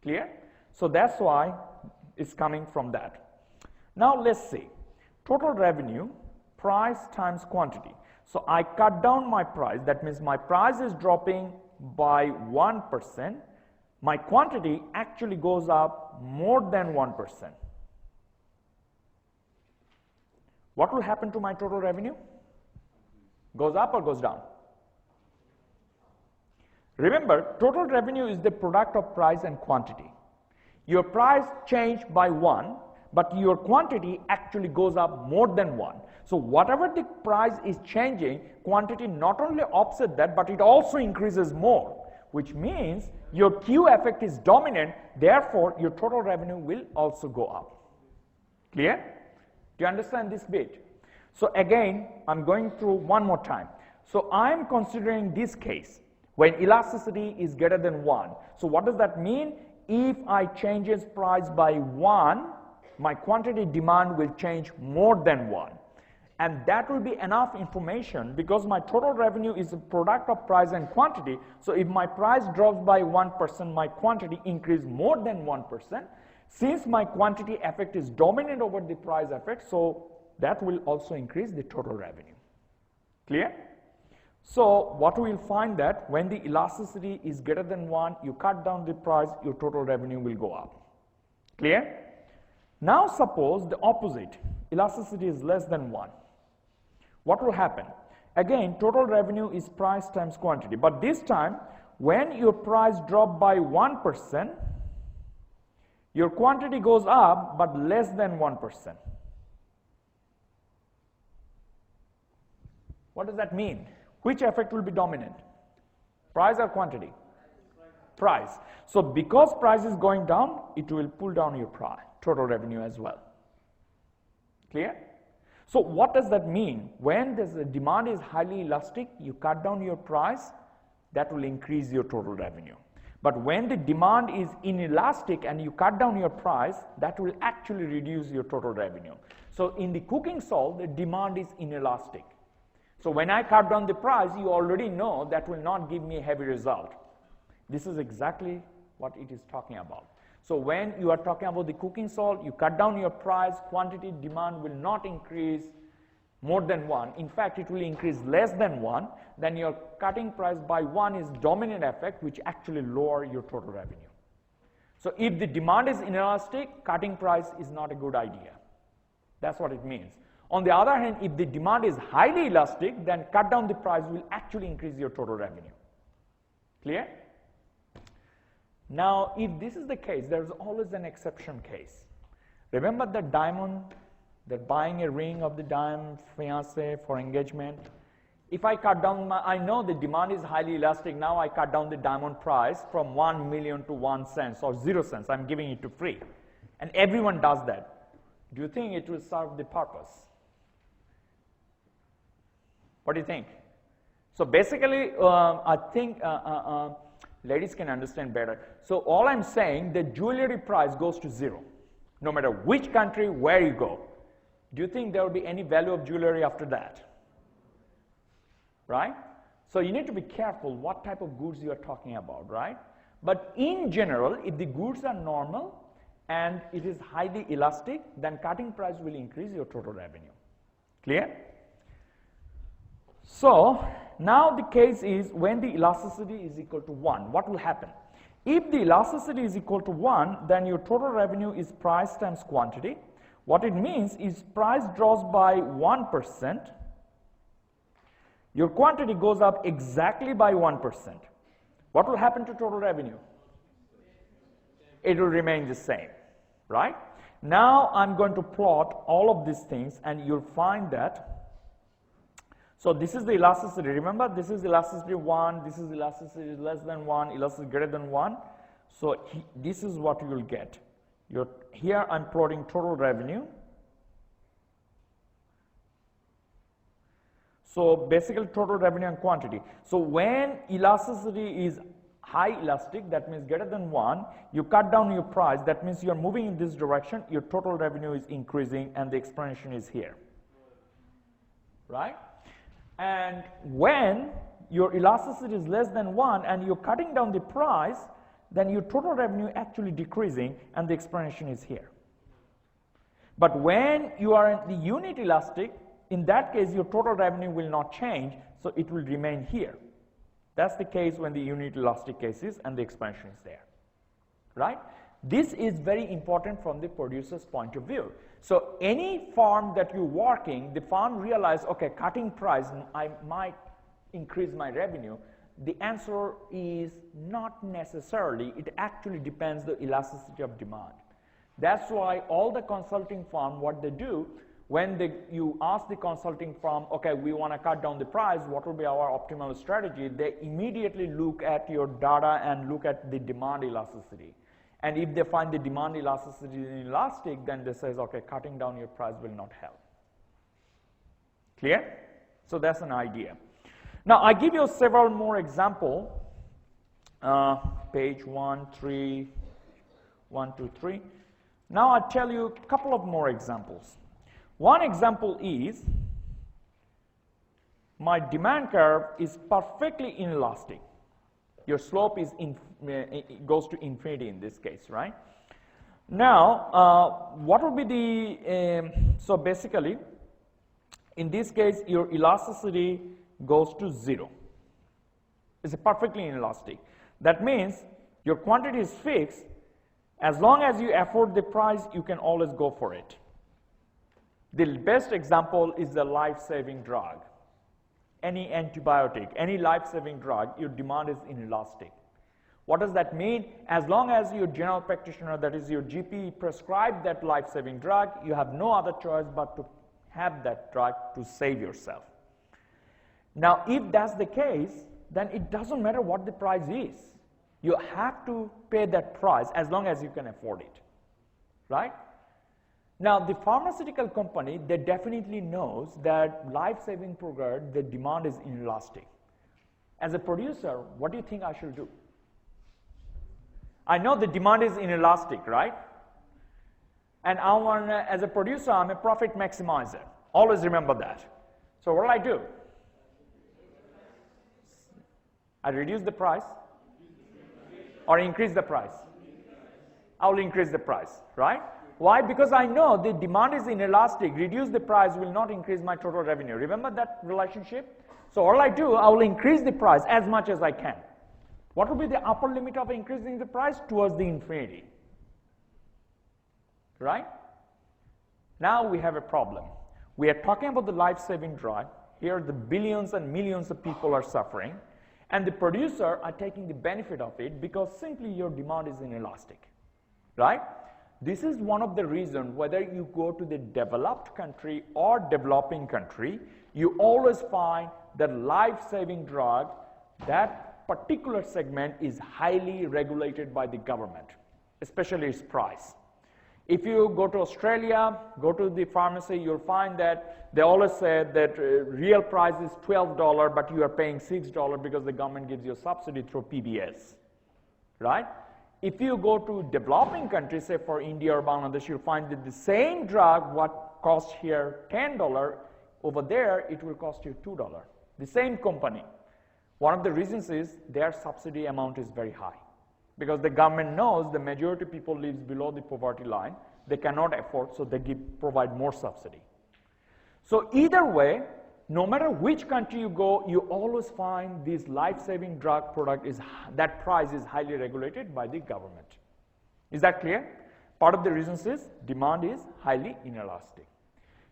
Clear? So that's why it's coming from that. Now let's see, total revenue, price times quantity. So I cut down my price, that means my price is dropping by 1%. My quantity actually goes up more than 1%. What will happen to my total revenue? Goes up or goes down? Remember, total revenue is the product of price and quantity. Your price changed by 1, but your quantity actually goes up more than 1. So whatever the price is changing, quantity not only offsets that, but it also increases more, which means your Q effect is dominant, therefore your total revenue will also go up. Clear? Do you understand this bit? So again, I'm going through one more time. So I'm considering this case when elasticity is greater than 1. So what does that mean? If I changes price by 1, my quantity demand will change more than 1. And that will be enough information, because my total revenue is a product of price and quantity. So if my price drops by 1%, my quantity increases more than 1%. Since my quantity effect is dominant over the price effect, so that will also increase the total revenue. Clear? So what we will find that when the elasticity is greater than 1, you cut down the price, your total revenue will go up. Clear? Now suppose the opposite, elasticity is less than 1. What will happen? Again, total revenue is price times quantity, but this time when your price drop by 1%, your quantity goes up but less than 1%. What does that mean? Which effect will be dominant? Price or quantity? Price. So because price is going down, it will pull down your price, total revenue as well. Clear? So what does that mean? When the demand is highly elastic, you cut down your price, that will increase your total revenue. But when the demand is inelastic and you cut down your price, that will actually reduce your total revenue. So in the cooking salt, the demand is inelastic. So when I cut down the price, you already know that will not give me a heavy result. This is exactly what it is talking about. So when you are talking about the cooking salt, you cut down your price, quantity, demand will not increase more than 1. In fact, it will increase less than 1. Then your cutting price by 1 is dominant effect, which actually lower your total revenue. So if the demand is inelastic, cutting price is not a good idea. That's what it means. On the other hand, if the demand is highly elastic, then cut down the price will actually increase your total revenue. Clear? Now, if this is the case, there is always an exception case. Remember that diamond, that buying a ring of the diamond, fiancé for engagement. If I cut down I know the demand is highly elastic, now I cut down the diamond price from 1 million to 1 cent or 0 cents, I'm giving it to free. And everyone does that. Do you think it will serve the purpose? What do you think? So basically, I think ladies can understand better. So all I'm saying, the jewelry price goes to 0, no matter which country, where you go. Do you think there will be any value of jewelry after that? Right? So you need to be careful what type of goods you are talking about, right? But in general, if the goods are normal and it is highly elastic, then cutting price will increase your total revenue. Clear? So now the case is when the elasticity is equal to 1, what will happen? If the elasticity is equal to 1, then your total revenue is price times quantity. What it means is price drops by 1%. Your quantity goes up exactly by 1%. What will happen to total revenue? It will remain the same, right? Now I'm going to plot all of these things and you'll find that. So this is the elasticity. Remember, this is elasticity 1, this is elasticity less than 1, elasticity greater than 1. So this is what you will get. Here I'm plotting total revenue. So basically total revenue and quantity. So when elasticity is high elastic, that means greater than 1, you cut down your price, that means you are moving in this direction, your total revenue is increasing and the explanation is here. Right? And when your elasticity is less than 1 and you're cutting down the price, then your total revenue actually decreasing and the explanation is here. But when you are in the unit elastic, in that case your total revenue will not change, so it will remain here. That's the case when the unit elastic case is and the expansion is there. Right? This is very important from the producer's point of view. So any farm that you're working, the farm realize, okay, cutting price, I might increase my revenue. The answer is not necessarily. It actually depends the elasticity of demand. That's why all the consulting firm, what they do, when you ask the consulting firm, okay, we want to cut down the price, what will be our optimal strategy? They immediately look at your data and look at the demand elasticity. And if they find the demand elasticity is inelastic, then they say, okay, cutting down your price will not help. Clear? So that's an idea. Now, I give you several more examples. Page 1, 3, 1, 2, 3. Now, I'll tell you a couple of more examples. One example is, my demand curve is perfectly inelastic. Your slope is goes to infinity in this case, right? Now, what will be the, so basically, in this case, your elasticity goes to 0. It's perfectly inelastic. That means your quantity is fixed. As long as you afford the price, you can always go for it. The best example is the life-saving drug. Any antibiotic, any life-saving drug, your demand is inelastic. What does that mean? As long as your general practitioner, that is your GP, prescribed that life-saving drug, you have no other choice but to have that drug to save yourself. Now, if that's the case, then it doesn't matter what the price is. You have to pay that price as long as you can afford it, right? Now, the pharmaceutical company, they definitely knows that life-saving product, the demand is inelastic. As a producer, what do you think I should do? I know the demand is inelastic, right? And as a producer, I'm a profit maximizer. Always remember that. So what will I do? I reduce the price or increase the price? I will increase the price, right? Why? Because I know the demand is inelastic. Reduce the price will not increase my total revenue. Remember that relationship? So all I do, I will increase the price as much as I can. What will be the upper limit of increasing the price? Towards the infinity. Right? Now we have a problem. We are talking about the life-saving drug. Here the billions and millions of people are suffering, and the producer are taking the benefit of it because simply your demand is inelastic. Right? This is one of the reasons whether you go to the developed country or developing country, you always find that life-saving drug, that particular segment is highly regulated by the government, especially its price. If you go to Australia, go to the pharmacy, you'll find that they always say that real price is $12, but you are paying $6 because the government gives you a subsidy through PBS, right? If you go to developing countries, say for India or Bangladesh, you'll find that the same drug, what costs here $10, over there it will cost you $2. The same company. One of the reasons is their subsidy amount is very high. Because the government knows the majority of people lives below the poverty line, they cannot afford, so they provide more subsidy. So either way, no matter which country you go, you always find this life-saving drug product that price is highly regulated by the government. Is that clear? Part of the reasons is demand is highly inelastic.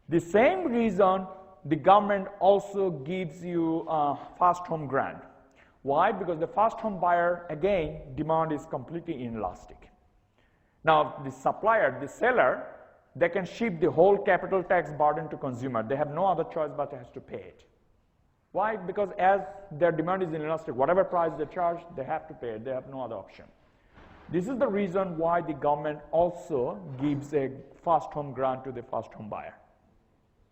The same reason the government also gives you a fast home grant. Why? Because the fast home buyer, again, demand is completely inelastic. Now, the supplier, the seller, they can shift the whole capital tax burden to consumer. They have no other choice but has to pay it. Why? Because as their demand is inelastic, whatever price they charge, they have to pay it. They have no other option. This is the reason why the government also gives a fast home grant to the fast home buyer.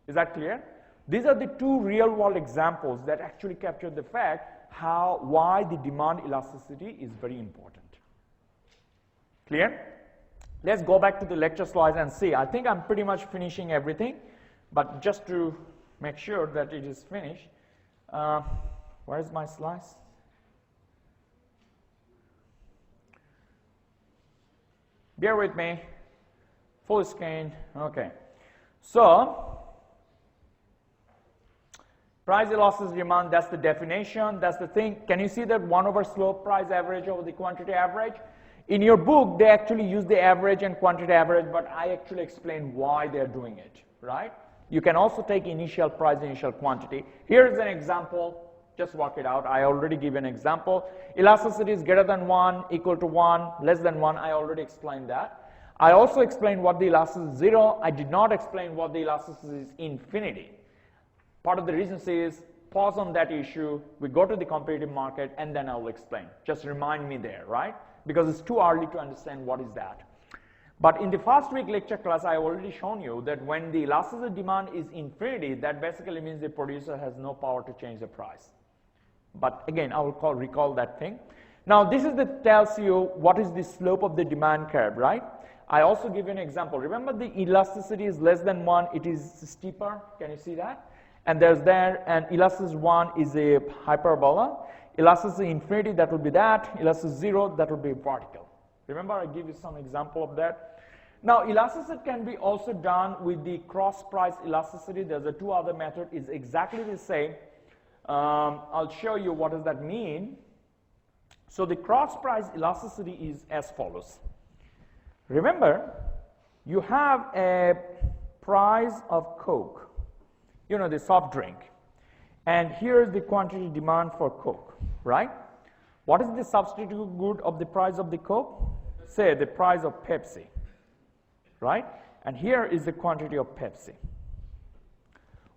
Is that clear? These are the two real-world examples that actually capture the fact why the demand elasticity is very important. Clear? Let's go back to the lecture slides and see. I think I'm pretty much finishing everything, but just to make sure that it is finished, where is my slides? Bear with me. Full screen. Okay. So, price elasticity demand, that's the definition, that's the thing. Can you see that 1 over slope price average over the quantity average? In your book, they actually use the average and quantity average, but I actually explain why they're doing it, right? You can also take initial price, initial quantity. Here's an example, just work it out. I already give an example. Elasticity is greater than 1, equal to 1, less than 1, I already explained that. I also explained what the elasticity is 0. I did not explain what the elasticity is infinity. Part of the reason is, pause on that issue, we go to the competitive market, and then I will explain. Just remind me there, right? Because it's too early to understand what is that. But in the first week lecture class, I already shown you that when the elasticity demand is infinity, that basically means the producer has no power to change the price. But again, I will recall that thing. Now, this is that tells you what is the slope of the demand curve, right? I also give you an example. Remember, the elasticity is less than 1, it is steeper. Can you see that? And there's there, and elasticity 1 is a hyperbola. Elasticity infinity, that will be that. Elasticity 0, that will be vertical. Remember, I give you some example of that. Now, elasticity can be also done with the cross price elasticity. There's a 2 other method, is exactly the same. I'll show you what does that mean. So the cross price elasticity is as follows. Remember, you have a price of Coke, you know, the soft drink. And here is the quantity demand for Coke, right? What is the substitute good of the price of the Coke? Say the price of Pepsi, right? And here is the quantity of Pepsi.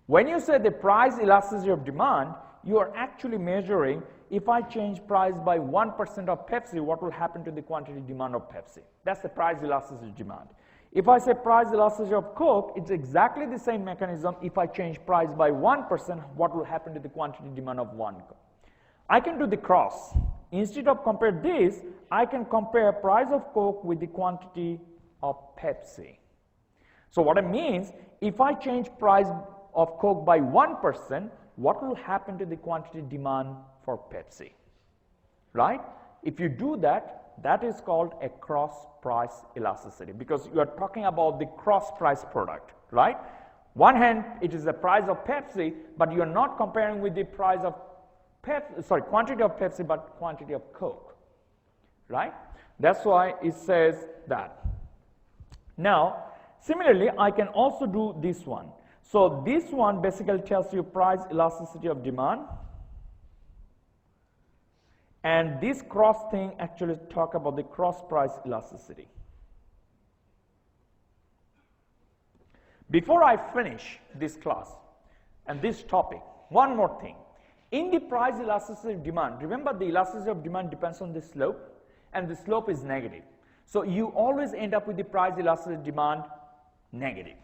When you say the price elasticity of demand, you are actually measuring if I change price by 1% of Pepsi, what will happen to the quantity demand of Pepsi? That's the price elasticity demand. If I say price elasticity of Coke, it's exactly the same mechanism. If I change price by 1%, what will happen to the quantity demand of one Coke? I can do the cross. Instead of compare this, I can compare price of Coke with the quantity of Pepsi. So what it means, if I change price of Coke by 1%, what will happen to the quantity demand for Pepsi? Right? If you do that, that is called a cross price elasticity, because you are talking about the cross price product, right? One hand, it is the price of Pepsi, but you are not comparing with the price of quantity of Pepsi, but quantity of Coke, right? That's why it says that. Now, similarly, I can also do this one. So this one basically tells you price elasticity of demand. And this cross thing actually talk about the cross price elasticity. Before I finish this class and this topic, one more thing. In the price elasticity of demand, remember the elasticity of demand depends on the slope, and the slope is negative. So you always end up with the price elasticity of demand negative,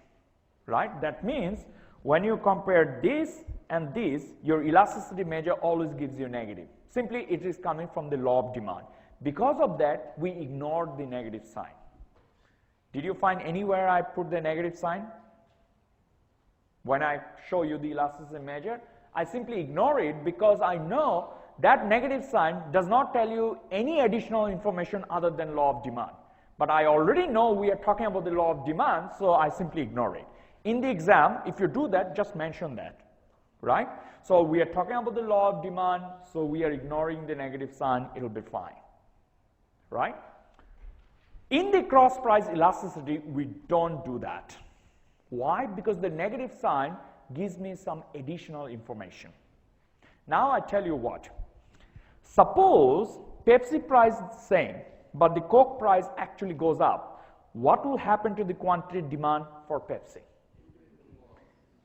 right? That means when you compare this and this, your elasticity measure always gives you negative. Simply, it is coming from the law of demand. Because of that, we ignored the negative sign. Did you find anywhere I put the negative sign? When I show you the elasticity measure, I simply ignore it because I know that negative sign does not tell you any additional information other than law of demand. But I already know we are talking about the law of demand, so I simply ignore it. In the exam, if you do that, just mention that, right? So we are talking about the law of demand, so we are ignoring the negative sign, it will be fine, right? In the cross price elasticity, we don't do that. Why? Because the negative sign gives me some additional information. Now I tell you what. Suppose Pepsi price is the same, but the Coke price actually goes up. What will happen to the quantity demand for Pepsi?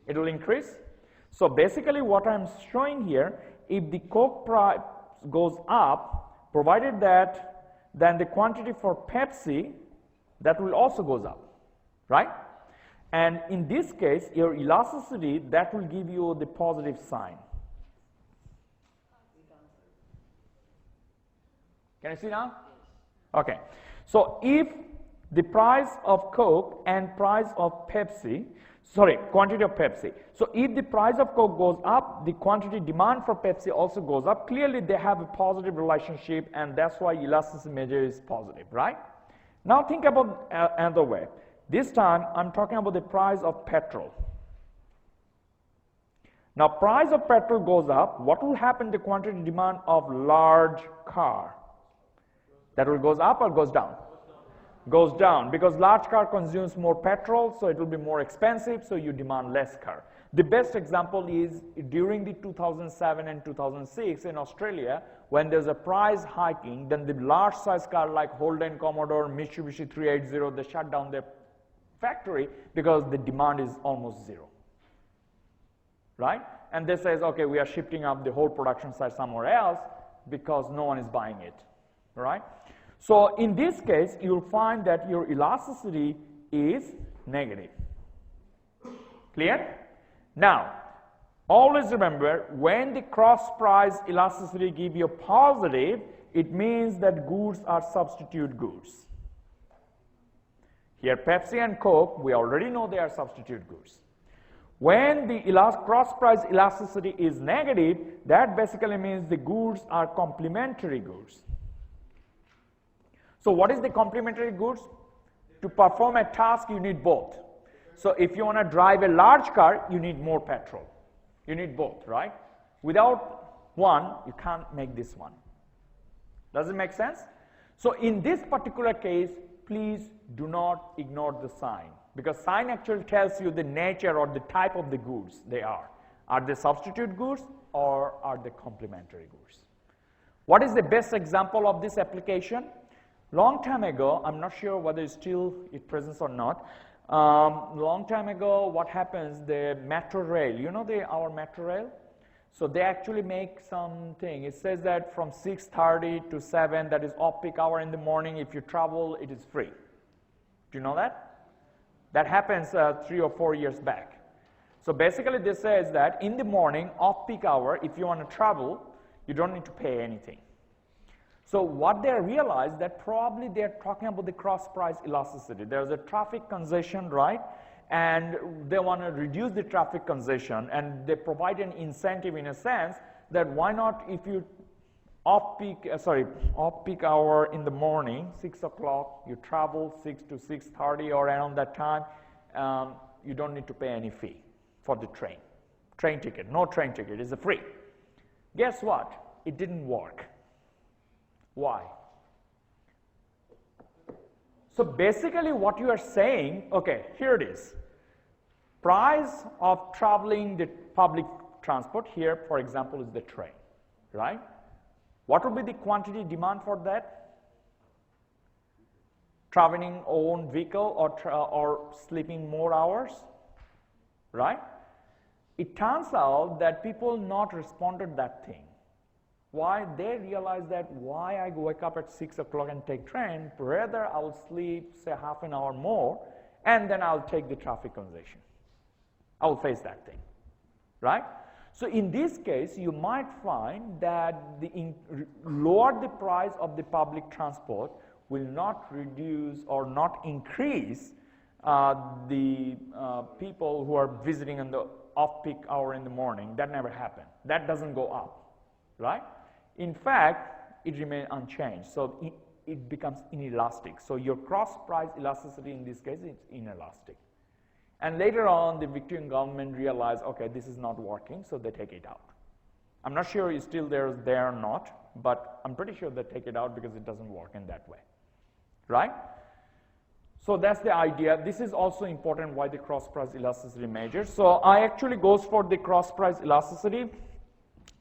It will increase. So basically what I'm showing here, if the Coke price goes up, provided that then the quantity for Pepsi, that will also goes up, right? And in this case, your elasticity, that will give you the positive sign. Can you see now? Okay. So if the price of Coke and price of Pepsi, quantity of Pepsi. So if the price of Coke goes up, the quantity demand for Pepsi also goes up. Clearly, they have a positive relationship, and that's why elasticity measure is positive, right? Now think about another way. This time, I'm talking about the price of petrol. Now, price of petrol goes up. What will happen to the quantity demand of large car? That will goes up or goes down? Goes down, because large car consumes more petrol, so it will be more expensive, so you demand less car. The best example is during the 2007 and 2006 in Australia, when there's a price hiking, then the large size car like Holden, Commodore, Mitsubishi 380, they shut down their factory because the demand is almost zero, right? And they says, okay, we are shifting up the whole production site somewhere else because no one is buying it, right? So in this case, you'll find that your elasticity is negative. Clear? Now, always remember, when the cross price elasticity give you positive, it means that goods are substitute goods. Here, Pepsi and Coke, we already know they are substitute goods. When the cross price elasticity is negative, that basically means the goods are complementary goods. So what is the complementary goods? To perform a task, you need both. So if you want to drive a large car, you need more petrol. You need both, right? Without one, you can't make this one. Does it make sense? So in this particular case, please do not ignore the sign, because sign actually tells you the nature or the type of the goods they are. Are they substitute goods or are they complementary goods? What is the best example of this application? Long time ago, I'm not sure whether it's still it presents or not. Long time ago, what happens, the metro rail, you know our metro rail? So they actually make something. It says that from 6:30 to 7, that is off-peak hour in the morning, if you travel, it is free. Do you know that? That happens 3 or 4 years back. So basically this says that in the morning, off-peak hour, if you want to travel, you don't need to pay anything. So what they realized that probably they're talking about the cross-price elasticity. There's a traffic congestion, right? And they want to reduce the traffic congestion, and they provide an incentive in a sense that why not, if you off-peak hour in the morning, 6 o'clock, you travel 6 to 6:30 or around that time, you don't need to pay any fee for the train ticket. No train ticket, it's free. Guess what? It didn't work. Why? So basically what you are saying, okay, here it is. Price of traveling the public transport here, for example, is the train, right? What would be the quantity demand for that? Traveling own vehicle or sleeping more hours, right? It turns out that people not responded that thing. Why? They realize that why I wake up at 6 o'clock and take train, rather I'll sleep, say, half an hour more, and then I'll take the traffic congestion. I'll face that thing, right? So in this case, you might find that lower the price of the public transport will not reduce or not increase the people who are visiting in the off-peak hour in the morning. That never happened. That doesn't go up, right? In fact, it remains unchanged. So it becomes inelastic. So your cross-price elasticity in this case is inelastic. And later on, the Victorian government realized, okay, this is not working, so they take it out. I'm not sure it's still there or not, but I'm pretty sure they take it out because it doesn't work in that way, right? So that's the idea. This is also important why the cross-price elasticity measures. So I actually goes for the cross-price elasticity.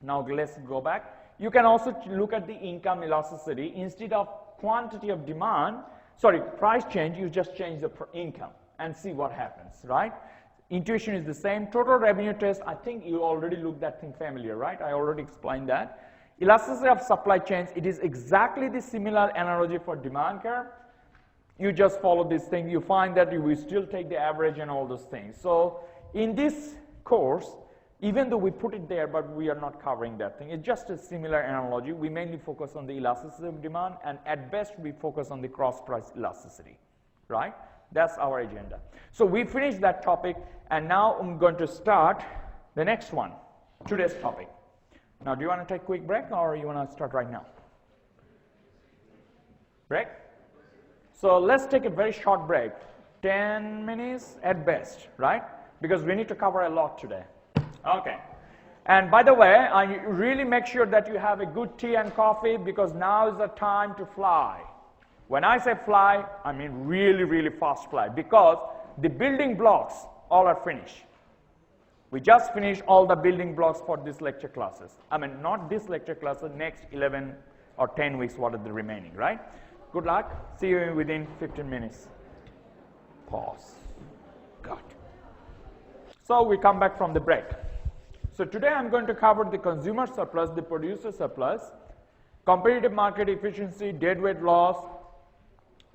Now let's go back. You can also look at the income elasticity. Instead of quantity of demand, price change, you just change the income and see what happens, right? Intuition is the same. Total revenue test, I think you already looked that thing familiar, right? I already explained that. Elasticity of supply chains, it is exactly the similar analogy for demand curve. You just follow this thing. You find that you will still take the average and all those things. So in this course, even though we put it there, but we are not covering that thing. It's just a similar analogy. We mainly focus on the elasticity of demand, and at best we focus on the cross-price elasticity, right? That's our agenda. So we finished that topic, and now I'm going to start the next one, today's topic. Now, do you want to take a quick break, or you want to start right now? Break? So let's take a very short break, 10 minutes at best, right? Because we need to cover a lot today. Okay. And by the way, I really make sure that you have a good tea and coffee, because now is the time to fly. When I say fly, I mean really, really fast fly, because the building blocks all are finished. We just finished all the building blocks for this lecture classes. I mean, not this lecture class, the next 11 or 10 weeks, what are the remaining, right? Good luck. See you within 15 minutes. Pause. Good. So we come back from the break. So today I'm going to cover the consumer surplus, the producer surplus, competitive market efficiency, deadweight loss,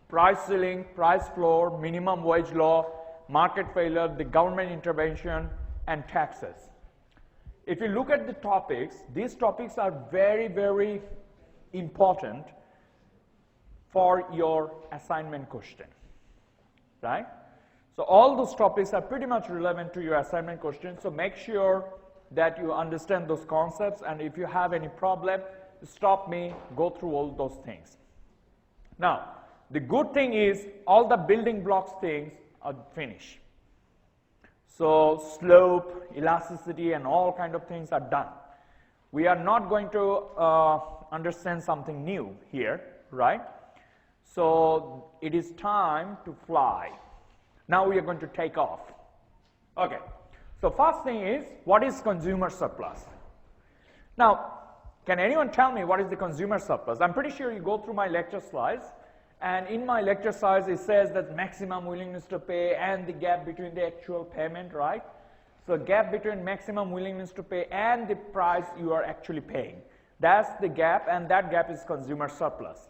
price ceiling, price floor, minimum wage law, market failure, the government intervention, and taxes. If you look at the topics, these topics are very, very important for your assignment question, right? So all those topics are pretty much relevant to your assignment question, so make sure that you understand those concepts, and if you have any problem, stop me, go through all those things. Now, the good thing is all the building blocks things are finished. So slope, elasticity, and all kind of things are done. We are not going to understand something new here, right? So it is time to fly. Now we are going to take off. Okay. So first thing is, what is consumer surplus? Now, can anyone tell me what is the consumer surplus? I'm pretty sure you go through my lecture slides, and in my lecture slides it says that maximum willingness to pay and the gap between the actual payment, right? So gap between maximum willingness to pay and the price you are actually paying. That's the gap, and that gap is consumer surplus.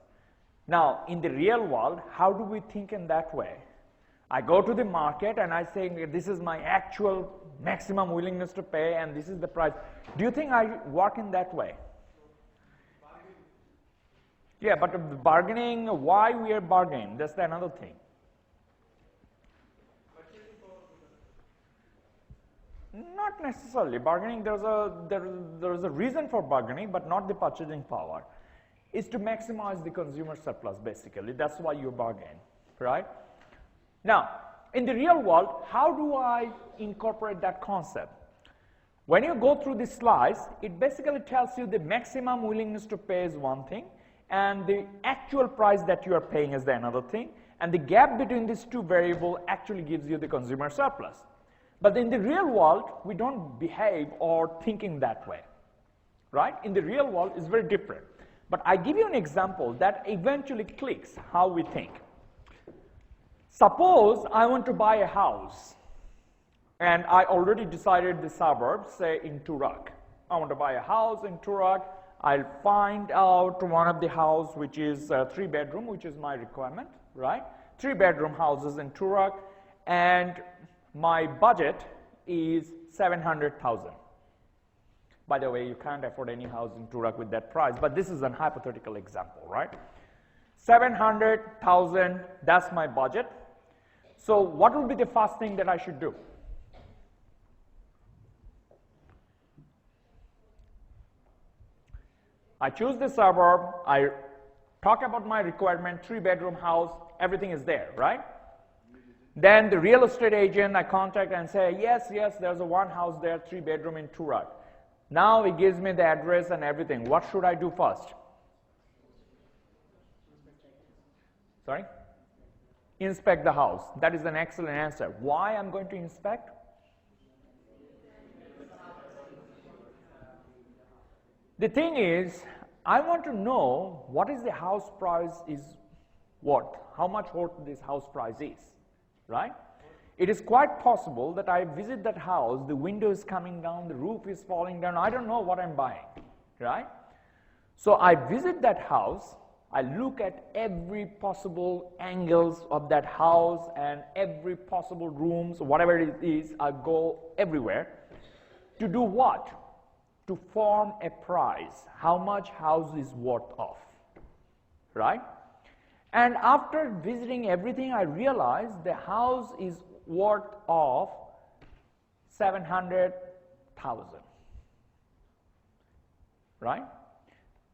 Now, in the real world, how do we think in that way? I go to the market and I say, this is my actual maximum willingness to pay and this is the price. Do you think I work in that way? Yeah, but bargaining, why we are bargaining, that's another thing. Not necessarily. Bargaining, there is a reason for bargaining, but not the purchasing power. It's to maximize the consumer surplus, basically. That's why you bargain, right? Now, in the real world, how do I incorporate that concept? When you go through this slides, it basically tells you the maximum willingness to pay is one thing, and the actual price that you are paying is the another thing, and the gap between these two variables actually gives you the consumer surplus. But in the real world, we don't behave or thinking that way, right? In the real world, it's very different. But I give you an example that eventually clicks how we think. Suppose I want to buy a house, and I already decided the suburbs, say in Turak. I want to buy a house in Turak. I'll find out one of the house which is a 3-bedroom, which is my requirement, right? 3-bedroom houses in Turak, and my budget is 700,000. By the way, you can't afford any house in Turak with that price, but this is an hypothetical example, right? 700,000, that's my budget. So what would be the first thing that I should do? I choose the suburb, I talk about my requirement, 3-bedroom house, everything is there, right? Then the real estate agent I contact and say, yes, there's a one house there, 3-bedroom in Turak. Now he gives me the address and everything. What should I do first? Sorry? Inspect the house. That is an excellent answer. Why I'm going to inspect? The thing is, I want to know what is the house price is worth, how much worth this house price is, right? It is quite possible that I visit that house, the window is coming down, the roof is falling down, I don't know what I'm buying, right? So I visit that house, I look at every possible angles of that house and every possible rooms, whatever it is, I go everywhere. To do what? To form a price, how much house is worth of, right? And after visiting everything, I realized the house is worth of 700,000, right?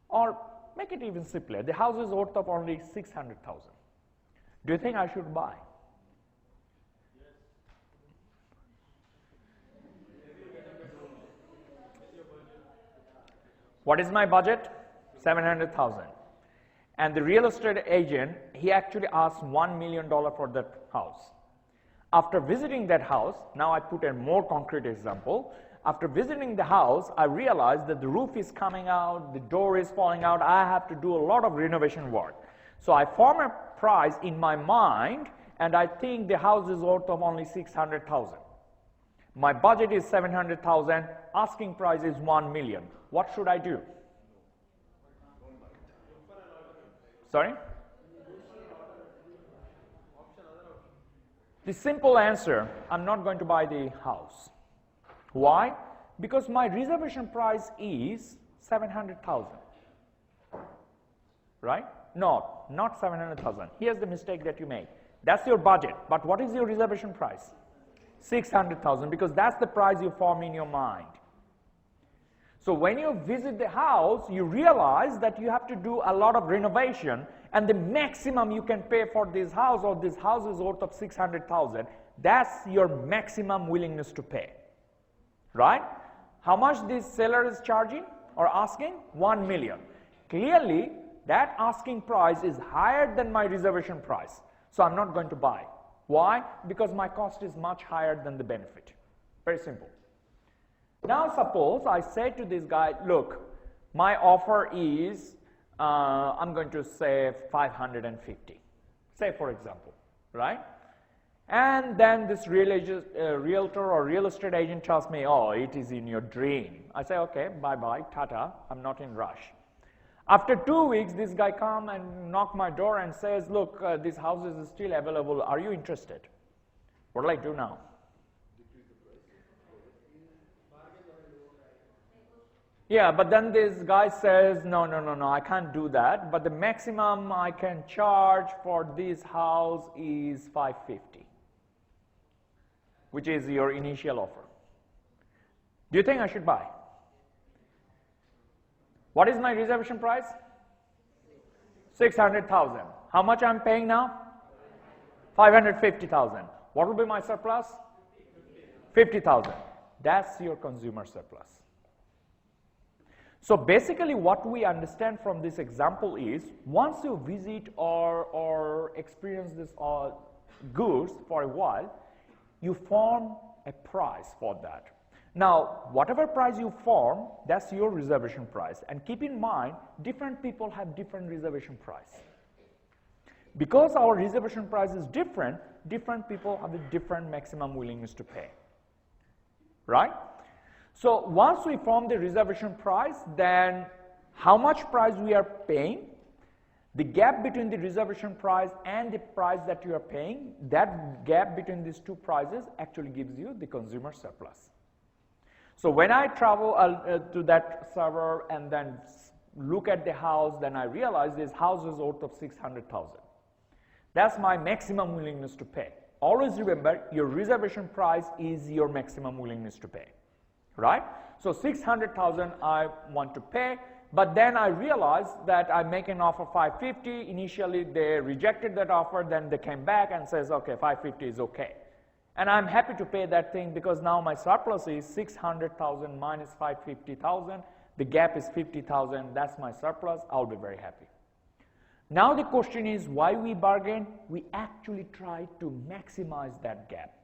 Or make it even simpler, the house is worth of only 600,000. Do you think I should buy? What is my budget? 700,000. And the real estate agent, he actually asked $1 million for that house. After visiting that house, now I put a more concrete example. After visiting the house, I realized that the roof is coming out, the door is falling out, I have to do a lot of renovation work. So I form a price in my mind, and I think the house is worth of only 600,000. My budget is 700,000, asking price is 1 million. What should I do? Sorry? The simple answer, I'm not going to buy the house. Why? Because my reservation price is 700,000. Right? No, not 700,000. Here's the mistake that you make. That's your budget, but what is your reservation price? 600,000, because that's the price you form in your mind. So when you visit the house, you realize that you have to do a lot of renovation, and the maximum you can pay for this house, or this house is worth of 600,000, that's your maximum willingness to pay, right? How much this seller is charging or asking? 1 million. Clearly, that asking price is higher than my reservation price, so I'm not going to buy. Why? Because my cost is much higher than the benefit. Very simple. Now suppose I say to this guy, look, my offer is, I'm going to say 550, say for example, right? And then this realtor or real estate agent tells me, oh, it is in your dream. I say, okay, bye-bye, tata, I'm not in rush. After 2 weeks, this guy comes and knock my door and says, look, this house is still available, are you interested? What will I do now? Yeah, but then this guy says, no, I can't do that. But the maximum I can charge for this house is 550, which is your initial offer. Do you think I should buy? What is my reservation price? 600,000. How much I'm paying now? 550,000. What will be my surplus? 50,000. That's your consumer surplus. So basically what we understand from this example is, once you visit or experience this goods for a while, you form a price for that. Now, whatever price you form, that's your reservation price. And keep in mind, different people have different reservation price. Because our reservation price is different, different people have a different maximum willingness to pay. Right? So once we form the reservation price, then how much price we are paying, the gap between the reservation price and the price that you are paying, that gap between these two prices actually gives you the consumer surplus. So when I travel to that server and then look at the house, then I realize this house is worth of 600,000. That's my maximum willingness to pay. Always remember, your reservation price is your maximum willingness to pay. Right? So 600,000 I want to pay, but then I realized that I make an offer 550. Initially they rejected that offer, then they came back and says, okay, 550 is okay. And I'm happy to pay that thing because now my surplus is 600,000 minus 550,000. The gap is 50,000. That's my surplus. I'll be very happy. Now the question is, why we bargain? We actually try to maximize that gap.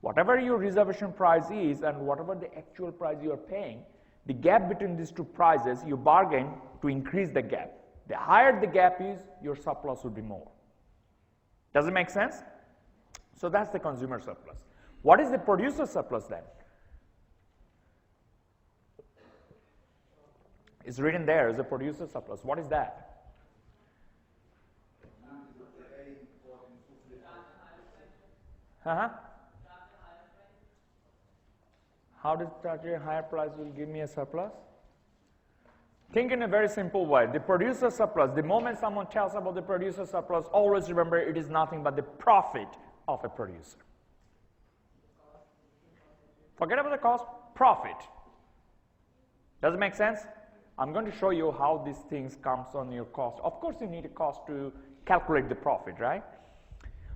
Whatever your reservation price is and whatever the actual price you are paying, the gap between these two prices, you bargain to increase the gap. The higher the gap is, your surplus would be more. Does it make sense? So that's the consumer surplus. What is the producer surplus then? It's written there as a producer surplus. What is that? How does charging a higher price will give me a surplus? Think in a very simple way. The producer surplus, the moment someone tells about the producer surplus, always remember it is nothing but the profit of a producer. Forget about the cost, profit. Does it make sense? I'm going to show you how these things comes on your cost. Of course, you need a cost to calculate the profit, right?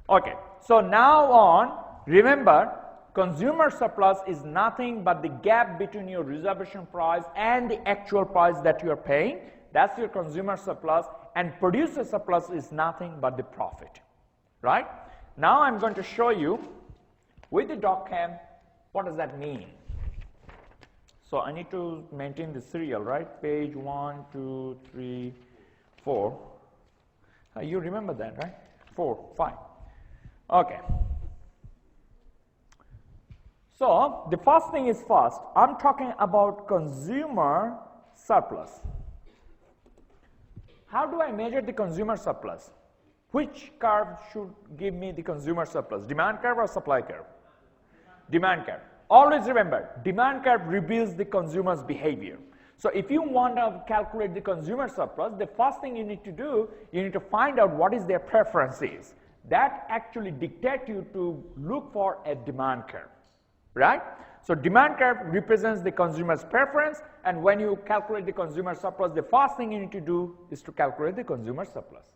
Okay, so now on, remember, consumer surplus is nothing but the gap between your reservation price and the actual price that you are paying. That's your consumer surplus. And producer surplus is nothing but the profit, right? Now I'm going to show you with the DocCam, what does that mean? So I need to maintain the serial, right? Page 1, 2, 3, 4. You remember that, right? 4, 5. Okay. So the first thing is first, I'm talking about consumer surplus. How do I measure the consumer surplus? Which curve should give me the consumer surplus? Demand curve or supply curve? Demand curve. Always remember, demand curve reveals the consumer's behavior. So if you want to calculate the consumer surplus, the first thing you need to do, you need to find out what is their preferences. That actually dictates you to look for a demand curve, right? So demand curve represents the consumer's preference, and when you calculate the consumer surplus, the first thing you need to do is to calculate the consumer surplus.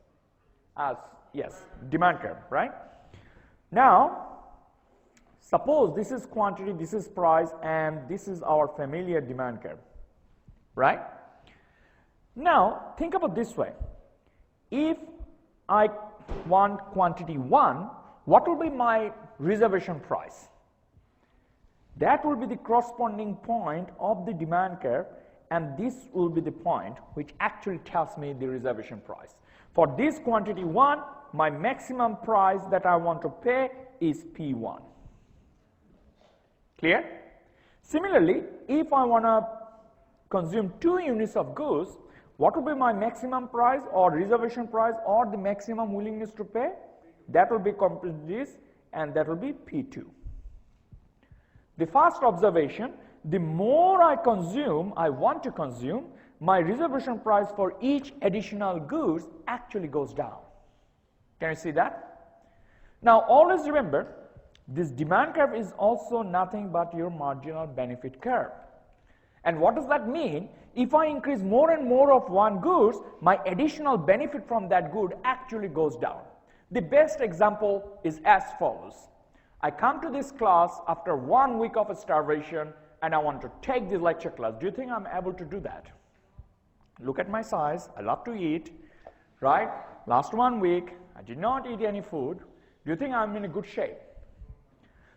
Yes, demand curve, right? Now, suppose this is quantity, this is price, and this is our familiar demand curve, right? Now, think about this way. If I want quantity 1, what will be my reservation price? That will be the corresponding point of the demand curve, and this will be the point which actually tells me the reservation price. For this quantity 1, my maximum price that I want to pay is P1. Clear? Similarly, if I want to consume 2 units of goods, what will be my maximum price or reservation price or the maximum willingness to pay? That will be this, and that will be P2. The first observation, the more I want to consume, my reservation price for each additional goods actually goes down. Can you see that? Now always remember, this demand curve is also nothing but your marginal benefit curve. And what does that mean? If I increase more and more of one goods, my additional benefit from that good actually goes down. The best example is as follows. I come to this class after 1 week of starvation and I want to take this lecture class. Do you think I'm able to do that? Look at my size. I love to eat, right? Last 1 week, I did not eat any food. Do you think I'm in a good shape?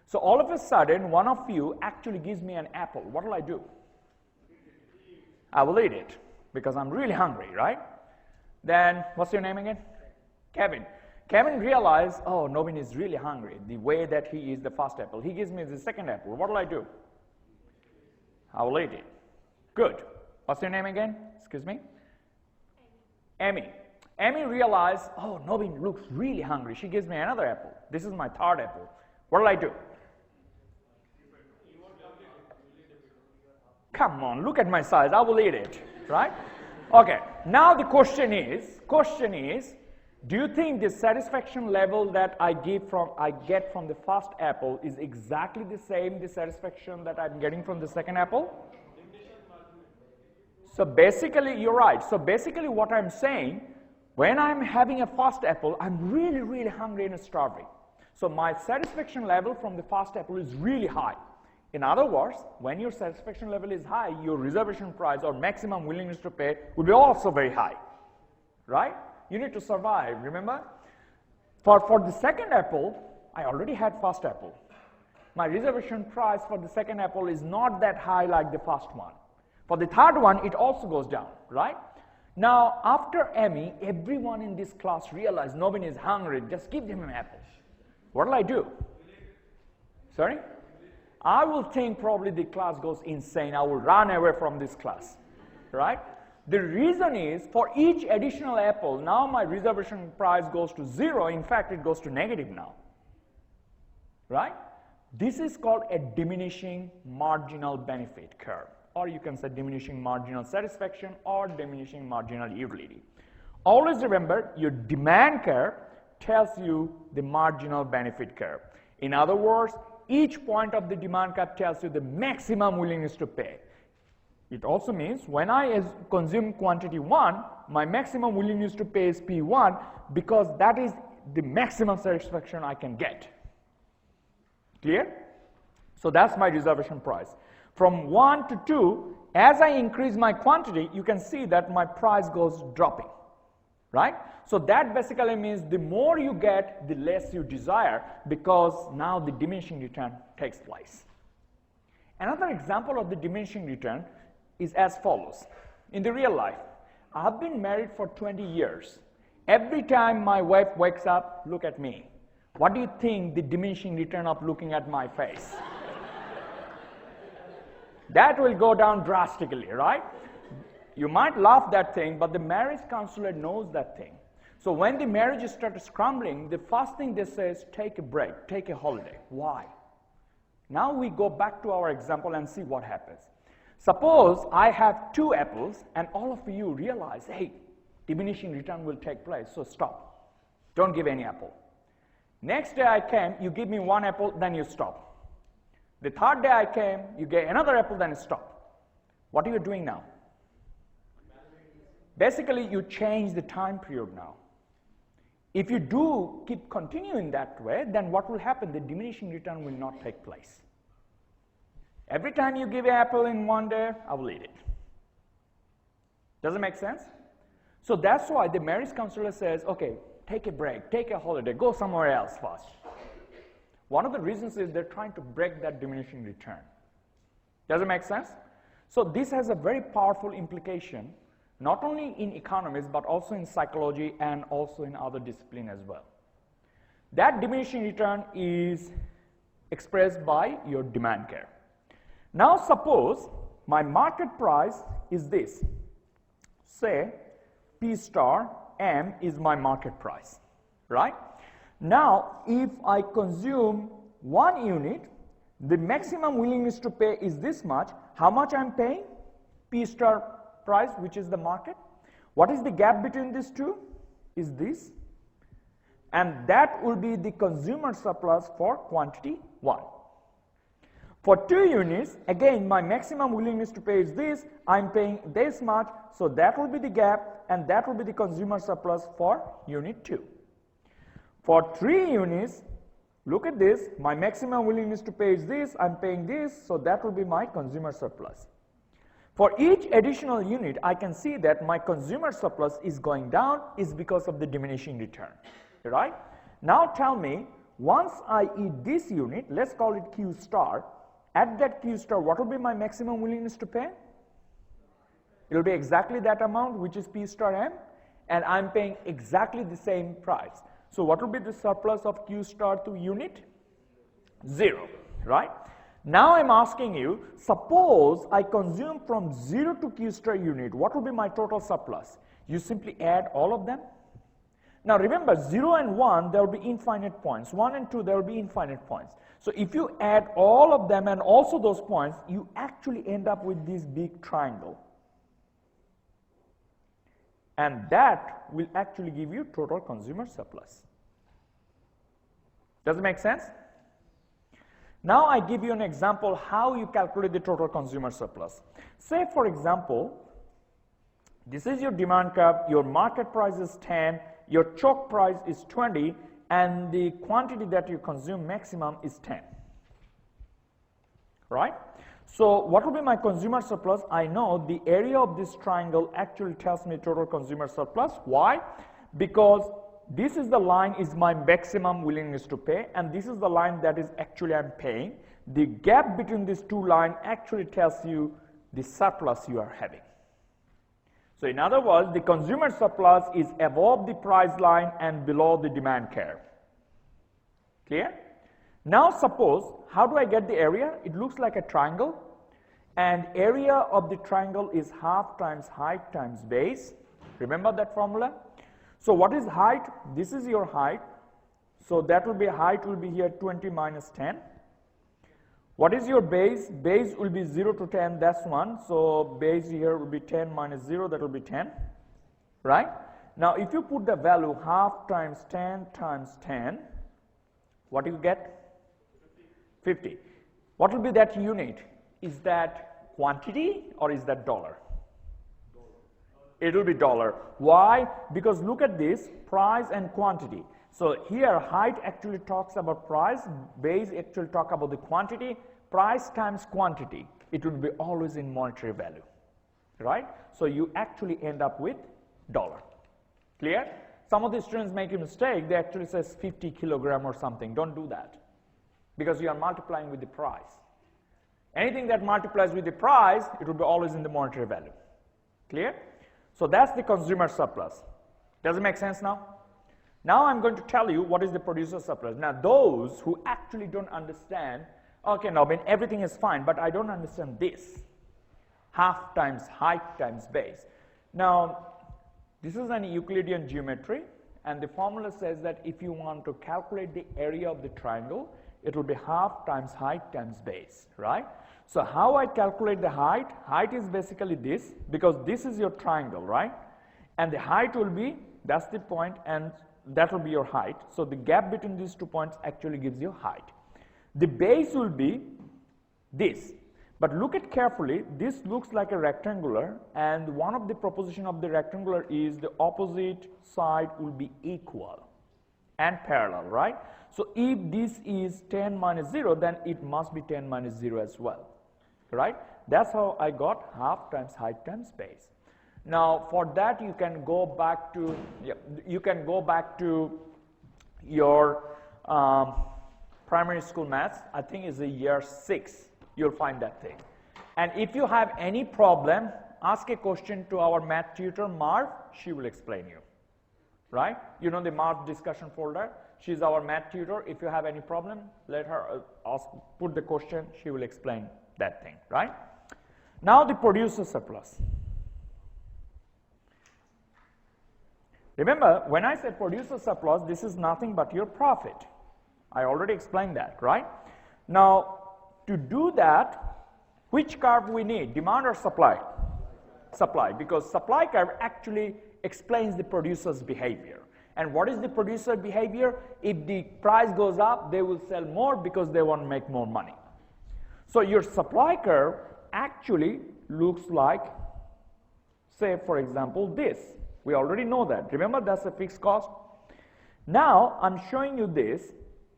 So all of a sudden, one of you actually gives me an apple. What will I do? I will eat it because I'm really hungry, right? Then, what's your name again? Kevin. Kevin realized, oh, Nobin is really hungry, the way that he is the first apple. He gives me the second apple. What will I do? I will eat it. Good. What's your name again? Excuse me? Amy. Amy realized, oh, Nobin looks really hungry. She gives me another apple. This is my third apple. What will I do? Come on, look at my size. I will eat it, right? Okay. Now the question is, do you think the satisfaction level that I get from the first apple is exactly the same, the satisfaction that I'm getting from the second apple? So basically, you're right. So basically what I'm saying, when I'm having a first apple, I'm really, really hungry and starving. So my satisfaction level from the first apple is really high. In other words, when your satisfaction level is high, your reservation price or maximum willingness to pay will be also very high, right? You need to survive, remember? For the second apple, I already had first apple. My reservation price for the second apple is not that high like the first one. For the third one, it also goes down, right? Now, after Amy, everyone in this class realized Nobin is hungry, just give him an apple. What will I do? Sorry? I will think probably the class goes insane. I will run away from this class, right? The reason is, for each additional apple, now my reservation price goes to 0. In fact, it goes to negative now, right? This is called a diminishing marginal benefit curve, or you can say diminishing marginal satisfaction or diminishing marginal utility. Always remember, your demand curve tells you the marginal benefit curve. In other words, each point of the demand curve tells you the maximum willingness to pay. It also means when I consume quantity 1, my maximum willingness to pay is P1 because that is the maximum satisfaction I can get. Clear? So that's my reservation price. From 1 to 2, as I increase my quantity, you can see that my price goes dropping, right? So that basically means the more you get, the less you desire because now the diminishing return takes place. Another example of the diminishing return is as follows. In the real life, I've been married for 20 years. Every time my wife wakes up, look at me. What do you think the diminishing return of looking at my face? That will go down drastically, right? You might laugh that thing, but the marriage counselor knows that thing. So when the marriage starts scrambling, the first thing they say is take a break, take a holiday. Why? Now we go back to our example and see what happens. Suppose I have 2 apples and all of you realize, hey, diminishing return will take place, so stop. Don't give any apple. Next day I came, you give me 1 apple, then you stop. The third day I came, you get another apple, then you stop. What are you doing now? Basically, you change the time period now. If you do keep continuing that way, then what will happen? The diminishing return will not take place. Every time you give an apple in 1 day, I will eat it. Does it make sense? So that's why the marriage counselor says, okay, take a break, take a holiday, go somewhere else first. One of the reasons is they're trying to break that diminishing return. Does it make sense? So this has a very powerful implication, not only in economics, but also in psychology and also in other disciplines as well. That diminishing return is expressed by your demand curve. Now suppose my market price is this. Say P star M is my market price, right? Now, if I consume 1 unit, the maximum willingness to pay is this much. How much I'm paying? P star price, which is the market. What is the gap between these two? Is this. And that will be the consumer surplus for quantity 1. For 2 units, again, my maximum willingness to pay is this. I'm paying this much, so that will be the gap, and that will be the consumer surplus for unit 2. For 3 units, look at this. My maximum willingness to pay is this. I'm paying this, so that will be my consumer surplus. For each additional unit, I can see that my consumer surplus is going down is because of the diminishing return, right? Now tell me, once I eat this unit, let's call it Q star, at that Q star, what will be my maximum willingness to pay? It will be exactly that amount, which is P star M, and I'm paying exactly the same price. So what will be the surplus of Q star to unit? 0, right? Now I'm asking you, suppose I consume from 0 to Q star unit, what will be my total surplus? You simply add all of them. Now remember, 0 and 1, there will be infinite points. 1 and 2, there will be infinite points. So if you add all of them and also those points, you actually end up with this big triangle. And that will actually give you total consumer surplus. Does it make sense? Now I give you an example how you calculate the total consumer surplus. Say for example, this is your demand curve, your market price is 10, your choke price is 20, and the quantity that you consume maximum is 10. Right? So what will be my consumer surplus? I know the area of this triangle actually tells me total consumer surplus. Why? Because this is the line is my maximum willingness to pay, and this is the line that is actually I'm paying. The gap between these two lines actually tells you the surplus you are having. So in other words, the consumer surplus is above the price line and below the demand curve. Clear? Now suppose, how do I get the area? It looks like a triangle, and area of the triangle is half times height times base. Remember that formula? So what is height? This is your height. So that will be height will be here 20 minus 10. What is your base? Base will be 0 to 10, that's 1. So base here will be 10 minus 0, that will be 10. Right? Now if you put the value half times 10 times 10, what do you get? 50. What will be that unit? Is that quantity or is that dollar? It will be dollar. Why? Because look at this, price and quantity. So here height actually talks about price, base actually talk about the quantity, price times quantity. It will be always in monetary value, right? So you actually end up with dollar. Clear? Some of the students make a mistake, they actually says 50 kilogram or something. Don't do that, because you are multiplying with the price. Anything that multiplies with the price, it will be always in the monetary value. Clear? So that's the consumer surplus. Does it make sense now? Now I'm going to tell you what is the producer surplus. Now those who actually don't understand, okay, now when everything is fine, but I don't understand this. Half times height times base. Now this is an Euclidean geometry, and the formula says that if you want to calculate the area of the triangle, it will be half times height times base, right? So how I calculate the height? Height is basically this, because this is your triangle, right? And the height will be, that's the point, and that will be your height. So the gap between these 2 points actually gives you height. The base will be this. But look at carefully, this looks like a rectangular, and one of the proposition of the rectangular is the opposite side will be equal and parallel, right? So if this is 10 minus 0, then it must be 10 minus 0 as well, right? That's how I got half times height times base. Now for that you can go back to your primary school maths. I think it's a year 6. You'll find that thing. And if you have any problem, ask a question to our math tutor Marv. She will explain you. Right? You know the Marv discussion folder. She's our math tutor. If you have any problem, let her put the question. She will explain that thing. Right? Now the producer surplus. Remember, when I say producer surplus, this is nothing but your profit. I already explained that, right? Now, to do that, which curve we need, demand or supply? Supply, because supply curve actually explains the producer's behavior. And what is the producer behavior? If the price goes up, they will sell more because they want to make more money. So your supply curve actually looks like, say for example, this. We already know that. Remember, that's a fixed cost. Now I'm showing you this.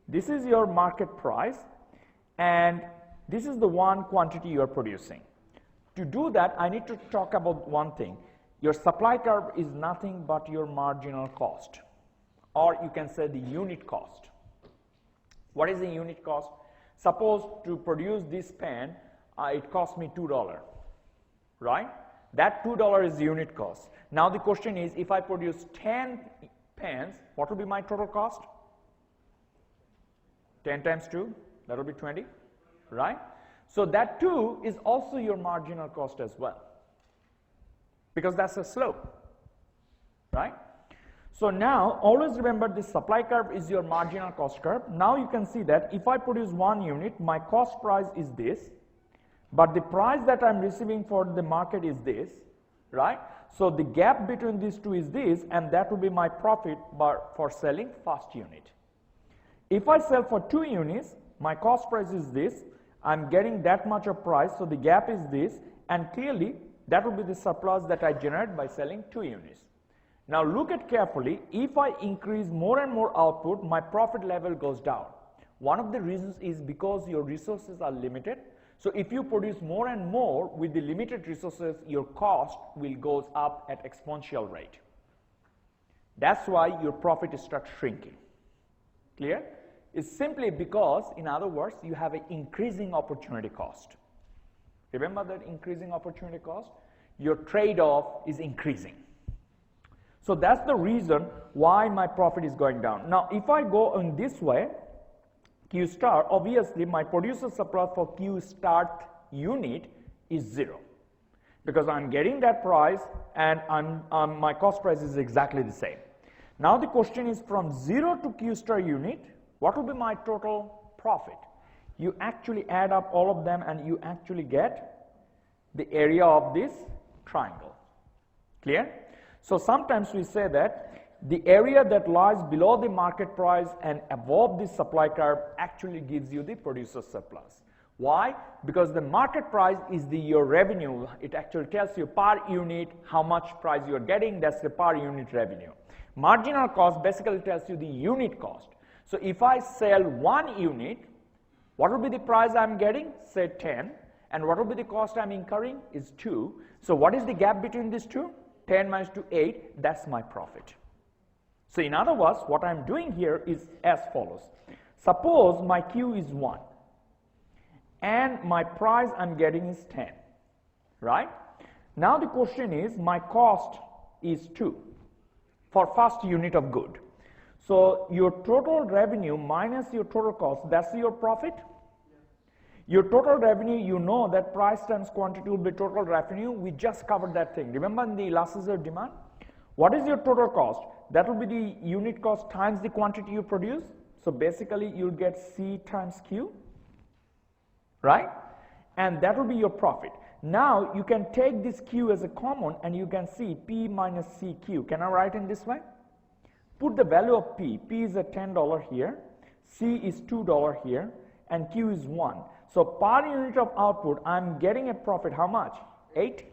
This is your market price, and this is the one quantity you are producing. To do that, I need to talk about one thing. Your supply curve is nothing but your marginal cost, or you can say the unit cost. What is the unit cost? Suppose to produce this pen, it cost me $2, right? That $2 is the unit cost. Now the question is, if I produce 10 pens, what will be my total cost? 10 times 2, that will be 20, right? So that 2 is also your marginal cost as well, because that's a slope, right? So now, always remember this supply curve is your marginal cost curve. Now you can see that if I produce 1 unit, my cost price is this, but the price that I'm receiving for the market is this, right? So the gap between these two is this, and that will be my profit for selling first unit. If I sell for 2 units, my cost price is this, I'm getting that much of price, so the gap is this, and clearly that will be the surplus that I generate by selling 2 units. Now look at carefully, if I increase more and more output, my profit level goes down. One of the reasons is because your resources are limited. So if you produce more and more with the limited resources, your cost will go up at exponential rate. That's why your profit starts shrinking. Clear? It's simply because, in other words, you have an increasing opportunity cost. Remember that increasing opportunity cost? Your trade-off is increasing. So that's the reason why my profit is going down. Now, if I go in this way, Q star, obviously my producer surplus for Q start unit is 0, because I'm getting that price and my cost price is exactly the same. Now the question is, from 0 to Q star unit, what will be my total profit? You actually add up all of them and you actually get the area of this triangle. Clear? So sometimes we say that the area that lies below the market price and above the supply curve actually gives you the producer surplus. Why? Because the market price is your revenue. It actually tells you per unit how much price you are getting. That's the per unit revenue. Marginal cost basically tells you the unit cost. So if I sell 1 unit, what will be the price I'm getting? Say 10. And what will be the cost I'm incurring? Is 2. So what is the gap between these two? 10 minus 2, 8, that's my profit. So in other words, what I'm doing here is as follows. Suppose my Q is 1 and my price I'm getting is 10, right? Now the question is, my cost is 2 for first unit of good. So your total revenue minus your total cost, that's your profit. Your total revenue, you know that price times quantity will be total revenue. We just covered that thing. Remember in the elasticity of demand? What is your total cost? That will be the unit cost times the quantity you produce. So basically you'll get C times Q, right? And that will be your profit. Now you can take this Q as a common and you can see P minus CQ. Can I write in this way? Put the value of P. P is at $10 here, C is $2 here, and Q is 1. So per unit of output, I'm getting a profit, how much? 8.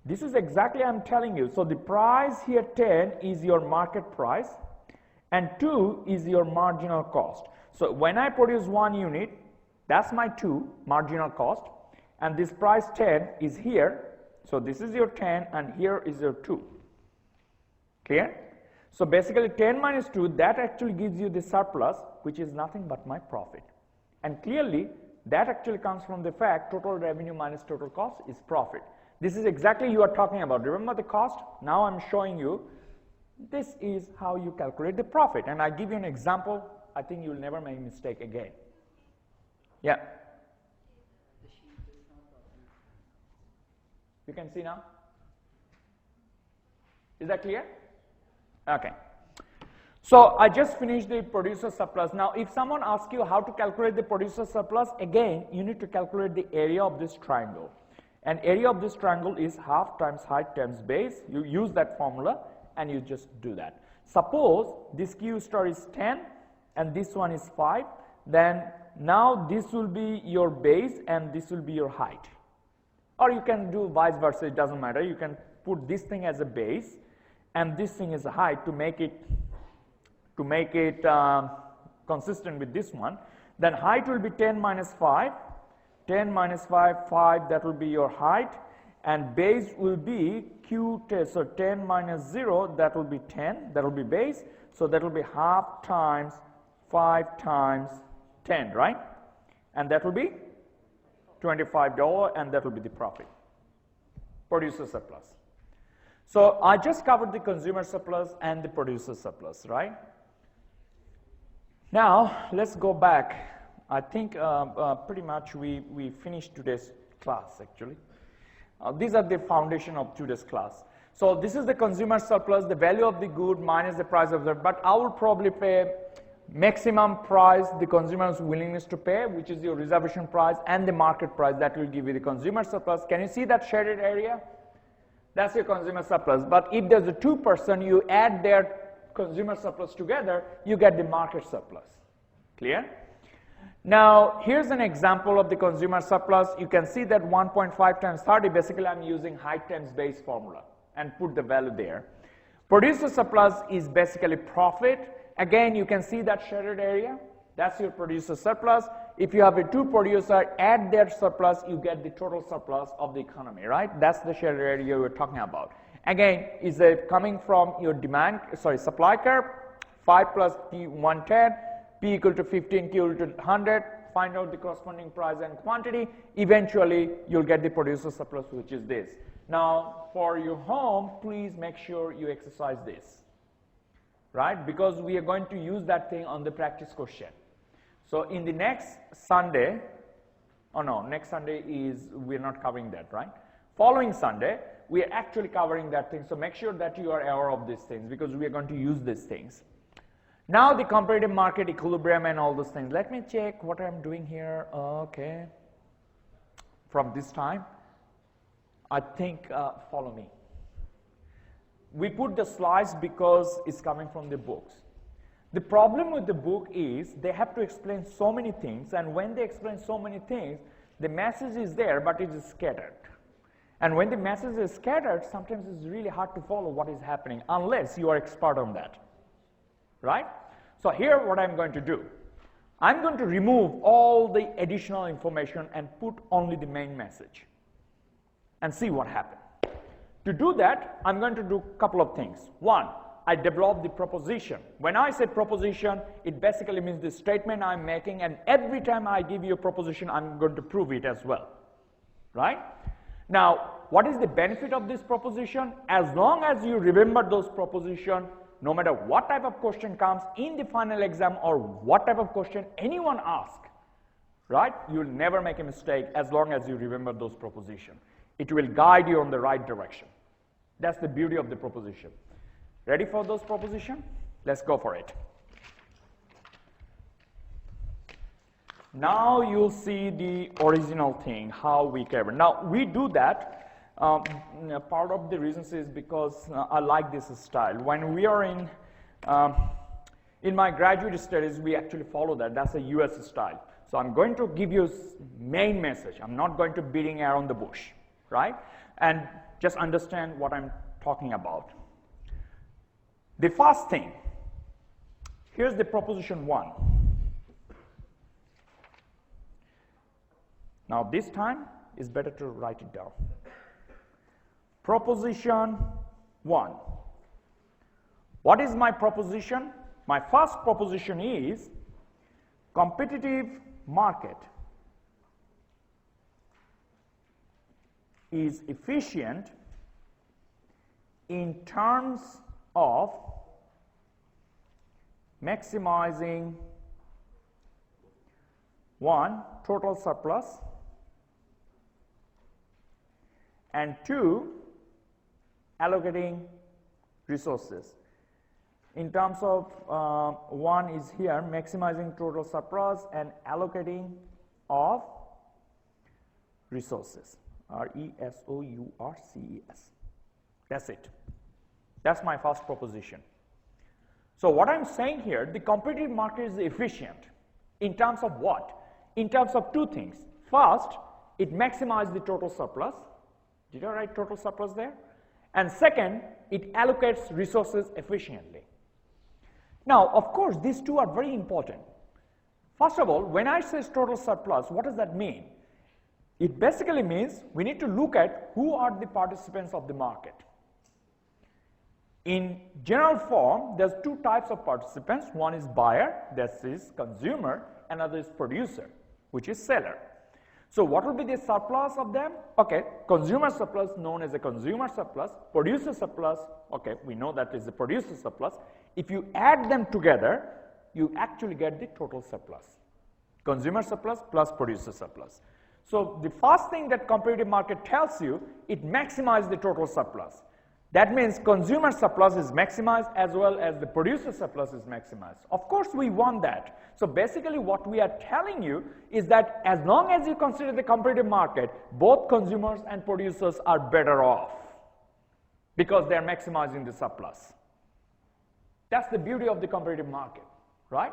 This is exactly I'm telling you. So the price here 10 is your market price and 2 is your marginal cost. So when I produce 1 unit, that's my 2 marginal cost, and this price 10 is here. So this is your 10 and here is your 2. Clear? So basically 10 minus 2, that actually gives you the surplus, which is nothing but my profit. And clearly, that actually comes from the fact total revenue minus total cost is profit. This is exactly you are talking about. Remember the cost? Now I'm showing you this is how you calculate the profit. And I give you an example. I think you'll never make a mistake again. Yeah. You can see now? Is that clear? Okay. So I just finished the producer surplus. Now, if someone asks you how to calculate the producer surplus, again, you need to calculate the area of this triangle. And area of this triangle is half times height times base. You use that formula and you just do that. Suppose this Q star is 10 and this one is 5, then now this will be your base and this will be your height. Or you can do vice versa, it doesn't matter. You can put this thing as a base and this thing as a height to make it consistent with this one. Then height will be 10 minus 5, 10 minus 5, 5, that will be your height, and base will be Q, so 10 minus 0, that will be 10, that will be base, so that will be half times 5 times 10, right? And that will be $25, and that will be the profit, producer surplus. So I just covered the consumer surplus and the producer surplus, right? Now, let's go back. I think pretty much we finished today's class, actually. These are the foundation of today's class. So this is the consumer surplus, the value of the good minus the price of the, but I will probably pay maximum price, the consumer's willingness to pay, which is your reservation price, and the market price. That will give you the consumer surplus. Can you see that shaded area? That's your consumer surplus. But if there's a 2%, you add their consumer surplus together, you get the market surplus. Clear? Now, here's an example of the consumer surplus. You can see that 1.5 times 30, basically I'm using height times base formula and put the value there. Producer surplus is basically profit. Again, you can see that shaded area. That's your producer surplus. If you have a 2 producer, add their surplus, you get the total surplus of the economy, right? That's the shaded area we're talking about. Again, is it coming from your supply curve, 5 plus P 110, P equal to 15, Q equal to 100, find out the corresponding price and quantity. Eventually, you'll get the producer surplus, which is this. Now, for your home, please make sure you exercise this, right? Because we are going to use that thing on the practice question. So in the next Sunday, next Sunday is, we're not covering that, right? Following Sunday, we are actually covering that thing. So make sure that you are aware of these things because we are going to use these things. Now the competitive market equilibrium and all those things. Let me check what I'm doing here. Okay. From this time, I think, follow me. We put the slides because it's coming from the books. The problem with the book is they have to explain so many things, and when they explain so many things, the message is there, but it is scattered. And when the message is scattered, sometimes it's really hard to follow what is happening unless you are expert on that, right? So here what I'm going to do, I'm going to remove all the additional information and put only the main message and see what happens. To do that, I'm going to do a couple of things. One, I develop the proposition. When I say proposition, it basically means the statement I'm making, and every time I give you a proposition, I'm going to prove it as well, right? Now, what is the benefit of this proposition? As long as you remember those propositions, no matter what type of question comes in the final exam or what type of question anyone asks, right? You'll never make a mistake as long as you remember those propositions. It will guide you on the right direction. That's the beauty of the proposition. Ready for those propositions? Let's go for it. Now you'll see the original thing, how we cover. Now we do that. Part of the reasons is because I like this style. When we are in my graduate studies, we actually follow that. That's a US style. So I'm going to give you main message. I'm not going to beating around the bush, right? And just understand what I'm talking about. The first thing, here's the proposition 1. Now this time, it's better to write it down. Proposition 1. What is my proposition? My first proposition is competitive market is efficient in terms of maximizing 1, total surplus, and 2, allocating resources. in terms of one is here, maximizing total surplus and allocating of resources, R-E-S-O-U-R-C-E-S. That's it. That's my first proposition. So what I'm saying here, the competitive market is efficient in terms of what? In terms of two things. First, it maximizes the total surplus. Did I write total surplus there? And second, it allocates resources efficiently. Now, of course, these two are very important. First of all, when I say total surplus, what does that mean? It basically means we need to look at who are the participants of the market. In general form, there's two types of participants. One is buyer, that is consumer, another is producer, which is seller. So what will be the surplus of them? Okay, consumer surplus known as a consumer surplus, producer surplus, okay, we know that is the producer surplus. If you add them together, you actually get the total surplus. Consumer surplus plus producer surplus. So the first thing that competitive market tells you, it maximizes the total surplus. That means consumer surplus is maximized as well as the producer surplus is maximized. Of course, we want that. So basically what we are telling you is that as long as you consider the competitive market, both consumers and producers are better off because they are maximizing the surplus. That's the beauty of the competitive market, right?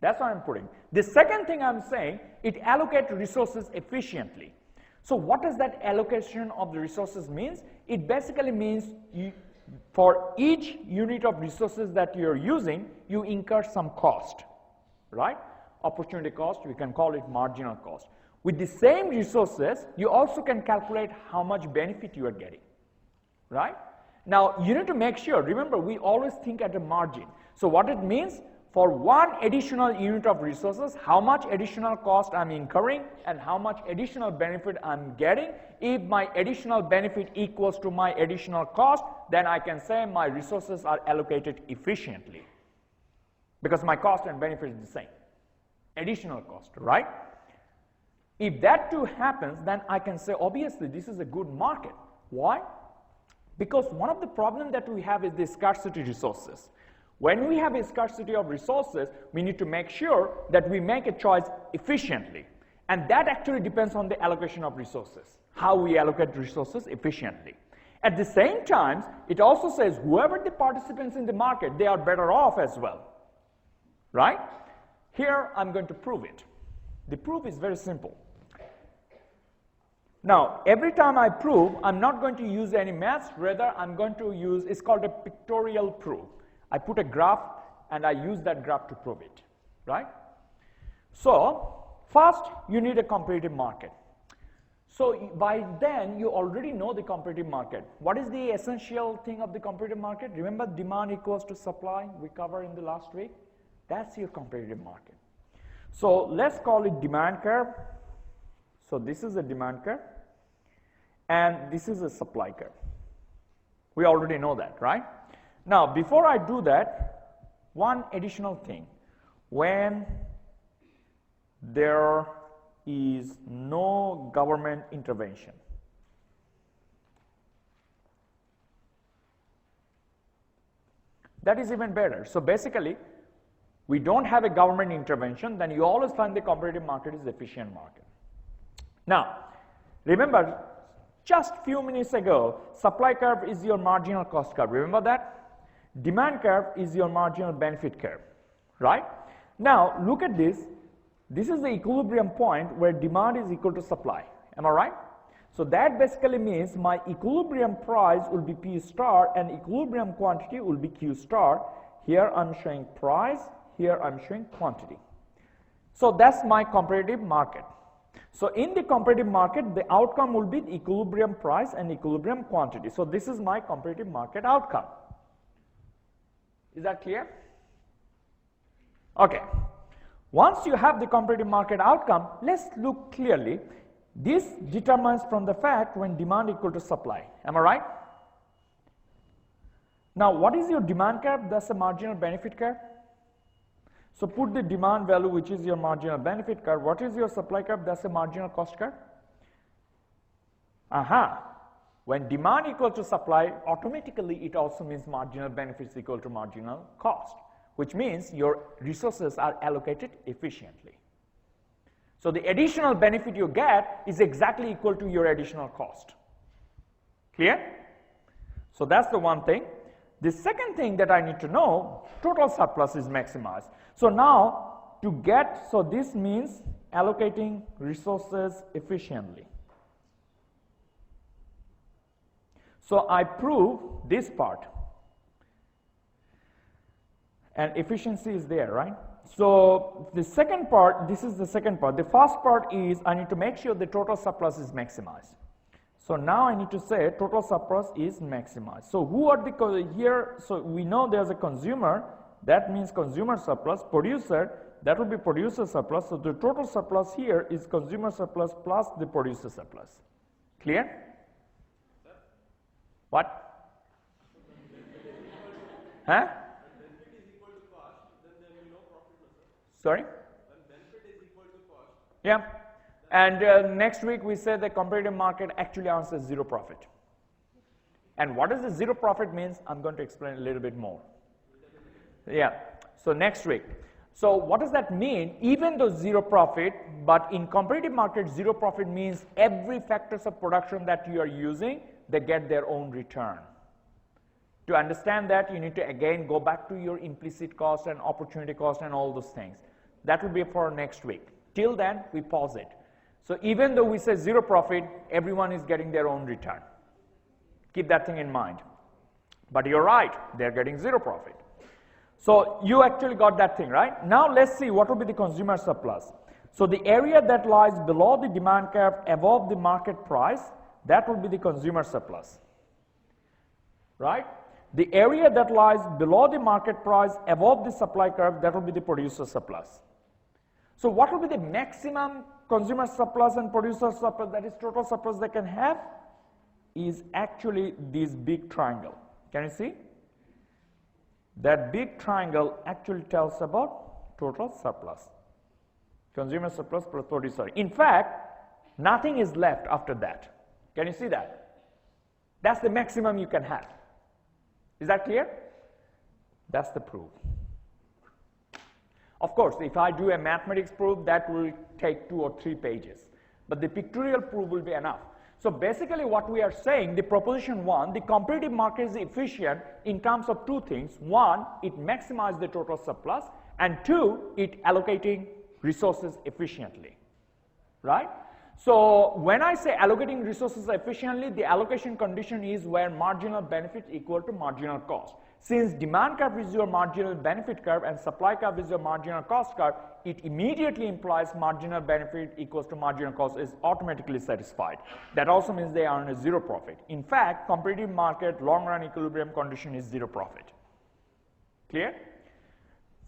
That's what I'm putting. The second thing I'm saying, it allocates resources efficiently. So what does that allocation of the resources means? It basically means for each unit of resources that you're using, you incur some cost, right? Opportunity cost, we can call it marginal cost. With the same resources, you also can calculate how much benefit you are getting, right? Now, you need to make sure, remember, we always think at a margin. So what it means, for one additional unit of resources, how much additional cost I'm incurring and how much additional benefit I'm getting. If my additional benefit equals to my additional cost, then I can say my resources are allocated efficiently because my cost and benefit is the same. Additional cost, right? If that too happens, then I can say obviously this is a good market. Why? Because one of the problems that we have is the scarcity resources. When we have a scarcity of resources, we need to make sure that we make a choice efficiently. And that actually depends on the allocation of resources, how we allocate resources efficiently. At the same time, it also says whoever the participants in the market, they are better off as well, right? Here, I'm going to prove it. The proof is very simple. Now, every time I prove, I'm not going to use any maths, rather I'm going to use, it's called a pictorial proof. I put a graph and I use that graph to prove it, right? So, first you need a competitive market. So, by then you already know the competitive market. What is the essential thing of the competitive market? Remember, demand equals to supply, we covered in the last week? That's your competitive market. So, let's call it demand curve. So, this is a demand curve and this is a supply curve. We already know that, right? Now, before I do that, one additional thing. When there is no government intervention, that is even better. So basically, we don't have a government intervention, then you always find the competitive market is efficient market. Now, remember, just few minutes ago, supply curve is your marginal cost curve. Remember that? Demand curve is your marginal benefit curve, right? Now, look at this. This is the equilibrium point where demand is equal to supply. Am I right? So that basically means my equilibrium price will be P star and equilibrium quantity will be Q star. Here I'm showing price, here I'm showing quantity. So that's my competitive market. So in the competitive market, the outcome will be the equilibrium price and equilibrium quantity. So this is my competitive market outcome. Is that clear? Okay. Once you have the competitive market outcome, let's look clearly. This determines from the fact when demand equal to supply. Am I right? Now, what is your demand curve? That's a marginal benefit curve. So put the demand value, which is your marginal benefit curve. What is your supply curve? That's a marginal cost curve. Aha. When demand equal to supply, automatically it also means marginal benefits equal to marginal cost, which means your resources are allocated efficiently. So the additional benefit you get is exactly equal to your additional cost. Clear? So that's the one thing. The second thing that I need to know, total surplus is maximized. So now to get, so this means allocating resources efficiently. So I prove this part, and efficiency is there, right? So the second part, this is the second part. The first part is I need to make sure the total surplus is maximized. So now I need to say total surplus is maximized. So who are the here? So we know there's a consumer, that means consumer surplus. Producer, that will be producer surplus. So the total surplus here is consumer surplus plus the producer surplus. Clear? What? Huh? Sorry? Yeah. And next week we say the competitive market actually answers zero profit. And what does the zero profit means? I'm going to explain a little bit more. Yeah. So next week. So what does that mean? Even though zero profit, but in competitive market, zero profit means every factors of production that you are using, they get their own return. To understand that, you need to again go back to your implicit cost and opportunity cost and all those things. That will be for next week. Till then, we pause it. So even though we say zero profit, everyone is getting their own return. Keep that thing in mind. But you're right, they're getting zero profit. So you actually got that thing, right? Now let's see what will be the consumer surplus. So the area that lies below the demand curve above the market price, that will be the consumer surplus, right? The area that lies below the market price above the supply curve, that will be the producer surplus. So what will be the maximum consumer surplus and producer surplus, that is total surplus they can have, is actually this big triangle. Can you see? That big triangle actually tells about total surplus. Consumer surplus plus producer. In fact, nothing is left after that. Can you see that? That's the maximum you can have. Is that clear? That's the proof. Of course, if I do a mathematics proof, that will take 2 or 3 pages. But the pictorial proof will be enough. So basically what we are saying, the proposition 1, the competitive market is efficient in terms of 2 things. 1, it maximizes the total surplus, and 2, it allocating resources efficiently, right? So when I say allocating resources efficiently, the allocation condition is where marginal benefit equal to marginal cost. Since demand curve is your marginal benefit curve and supply curve is your marginal cost curve, it immediately implies marginal benefit equals to marginal cost is automatically satisfied. That also means they earn a zero profit. In fact, competitive market long run equilibrium condition is zero profit. Clear?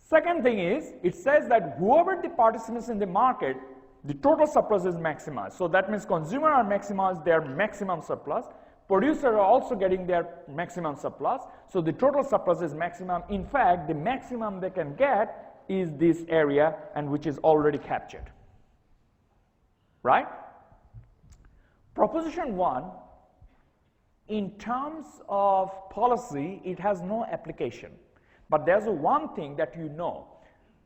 Second thing is, it says that whoever the participants in the market, the total surplus is maximized. So that means consumer are maximized their maximum surplus. Producers are also getting their maximum surplus. So the total surplus is maximum. In fact, the maximum they can get is this area, and which is already captured. Right? Proposition 1, in terms of policy, it has no application. But there's one thing that you know.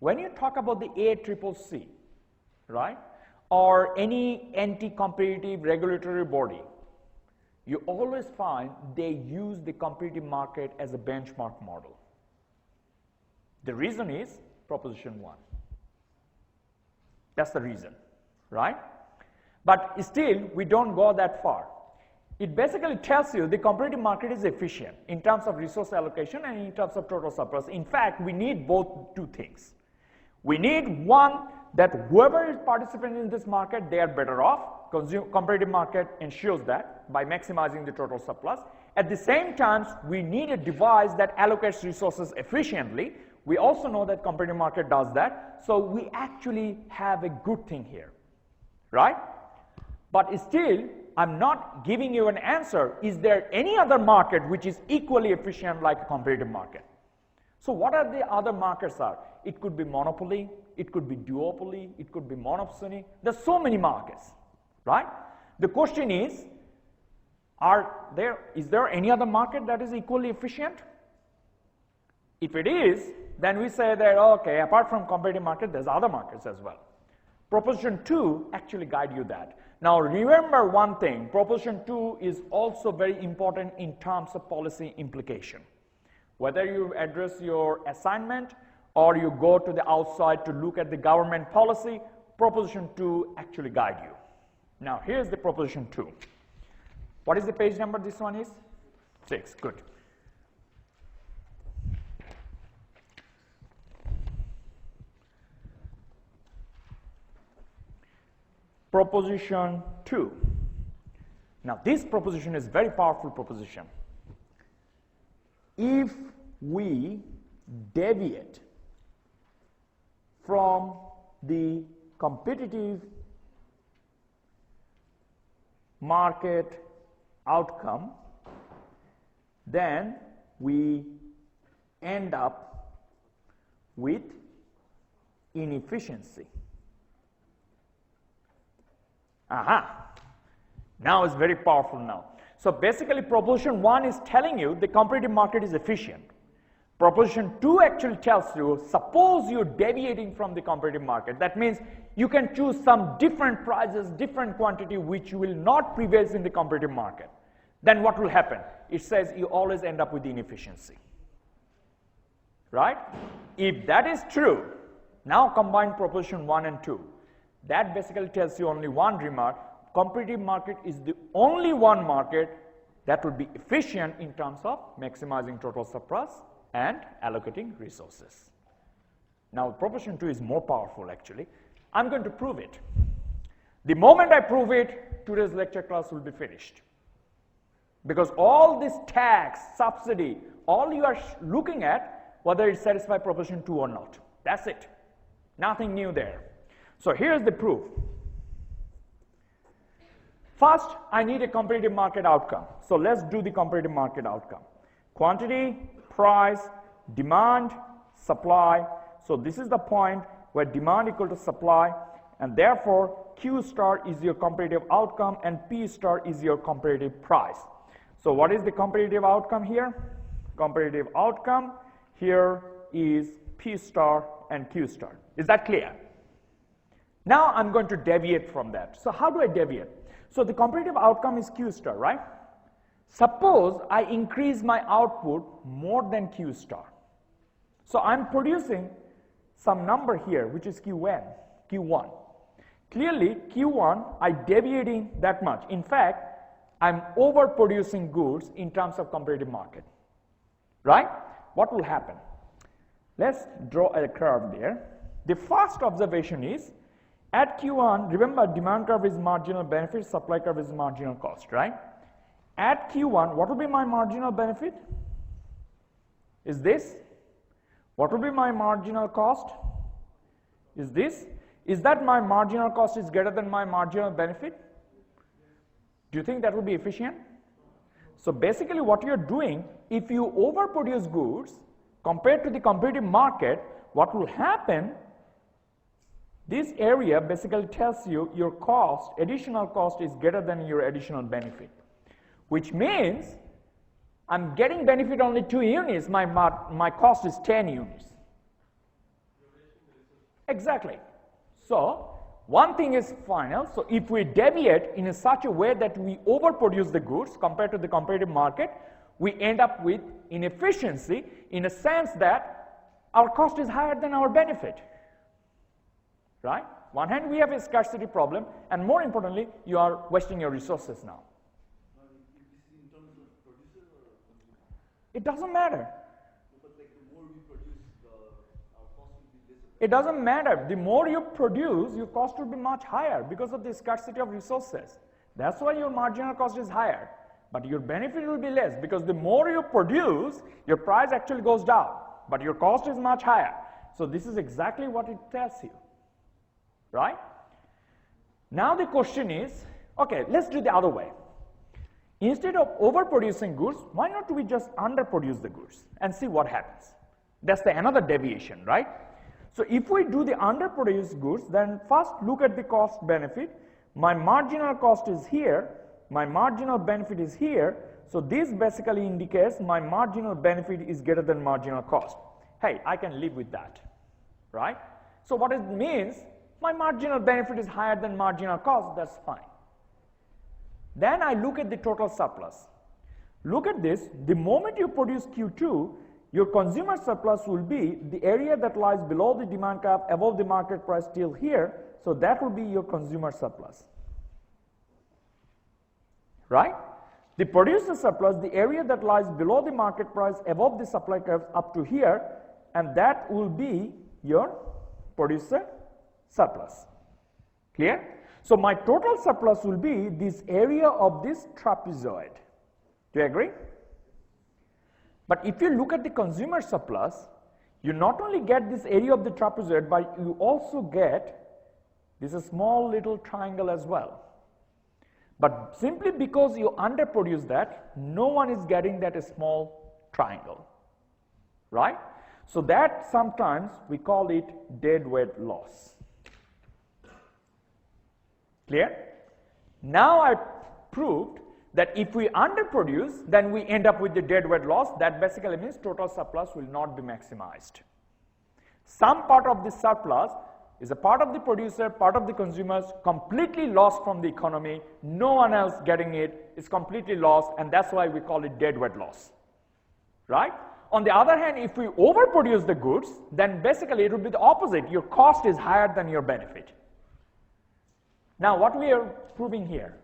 When you talk about the ACCC, right, or any anti-competitive regulatory body, you always find they use the competitive market as a benchmark model. The reason is proposition 1. That's the reason, right? But still, we don't go that far. It basically tells you the competitive market is efficient in terms of resource allocation and in terms of total surplus. In fact, we need both 2 things. We need one, that whoever is participating in this market, they are better off. Competitive market ensures that by maximizing the total surplus. At the same time, we need a device that allocates resources efficiently. We also know that competitive market does that. So we actually have a good thing here, right? But still, I'm not giving you an answer. Is there any other market which is equally efficient like a competitive market? So what are the other markets are? It could be monopoly, it could be duopoly, it could be monopsony. There's so many markets, right? The question is, Is there any other market that is equally efficient? If it is, then we say that, okay, apart from competitive market, there's other markets as well. Proposition 2 actually guide you that. Now remember one thing, Proposition 2 is also very important in terms of policy implication. Whether you address your assignment or you go to the outside to look at the government policy, Proposition 2 actually guide you. Now here's the Proposition 2. What is the page number this one is? 6, good. Proposition 2. Now this proposition is very powerful proposition. If we deviate from the competitive market outcome, then we end up with inefficiency. Now it's very powerful now. So basically Proposition 1 is telling you the competitive market is efficient. Proposition 2 actually tells you, suppose you're deviating from the competitive market. That means you can choose some different prices, different quantity which will not prevail in the competitive market. Then what will happen? It says you always end up with inefficiency. Right? If that is true, now combine Proposition 1 and 2. That basically tells you only one remark. Competitive market is the only one market that would be efficient in terms of maximizing total surplus and allocating resources. Now Proposition 2 is more powerful actually. I'm going to prove it. The moment I prove it, today's lecture class will be finished. Because all this tax, subsidy, all you are looking at, whether it satisfies Proposition 2 or not. That's it. Nothing new there. So here's the proof. First, I need a competitive market outcome. So let's do the competitive market outcome. Quantity, price, demand, supply. So this is the point where demand equal to supply, and therefore Q star is your competitive outcome and P star is your competitive price. So what is the competitive outcome here? Competitive outcome here is P star and Q star. Is that clear? Now I'm going to deviate from that. So how do I deviate? So the competitive outcome is Q star, right? Suppose I increase my output more than Q star. So I'm producing some number here, which is Q1. Clearly, Q1, I'm deviating that much. In fact, I'm overproducing goods in terms of competitive market, right? What will happen? Let's draw a curve there. The first observation is, at Q1, remember demand curve is marginal benefit, supply curve is marginal cost, right? At Q1, what will be my marginal benefit? Is this? What will be my marginal cost? Is this? Is that my marginal cost is greater than my marginal benefit? Do you think that would be efficient? So basically what you're doing, if you overproduce goods compared to the competitive market, what will happen? This area basically tells you your cost, additional cost is greater than your additional benefit, which means I'm getting benefit only 2 units, my cost is 10 units. Exactly. So one thing is final. So if we deviate in such a way that we overproduce the goods compared to the competitive market, we end up with inefficiency in a sense that our cost is higher than our benefit. Right? One hand, we have a scarcity problem, and more importantly, you are wasting your resources now. It doesn't matter. It doesn't matter. The more you produce, your cost will be much higher because of the scarcity of resources. That's why your marginal cost is higher. But your benefit will be less because the more you produce, your price actually goes down. But your cost is much higher. So this is exactly what it tells you. Right? Now the question is, okay, let's do the other way. Instead of overproducing goods, why not we just underproduce the goods and see what happens? That's another deviation, right? So if we do the underproduced goods, then first look at the cost benefit. My marginal cost is here, my marginal benefit is here, so this basically indicates my marginal benefit is greater than marginal cost. Hey, I can live with that, right? So what it means, my marginal benefit is higher than marginal cost, that's fine. Then I look at the total surplus. Look at this, the moment you produce Q2, your consumer surplus will be the area that lies below the demand curve, above the market price till here, so that will be your consumer surplus. Right? The producer surplus, the area that lies below the market price, above the supply curve up to here, and that will be your producer surplus. Clear? So my total surplus will be this area of this trapezoid. Do you agree? But if you look at the consumer surplus, you not only get this area of the trapezoid, but you also get this small little triangle as well. But simply because you underproduce that, no one is getting that small triangle, right? So that sometimes we call it deadweight loss. Clear? Now I proved that if we underproduce, then we end up with the deadweight loss. That basically means total surplus will not be maximized. Some part of the surplus is a part of the producer, part of the consumers, completely lost from the economy, no one else getting it, it's completely lost, and that's why we call it deadweight loss, right? On the other hand, if we overproduce the goods, then basically it will be the opposite. Your cost is higher than your benefit. Now what we are proving here,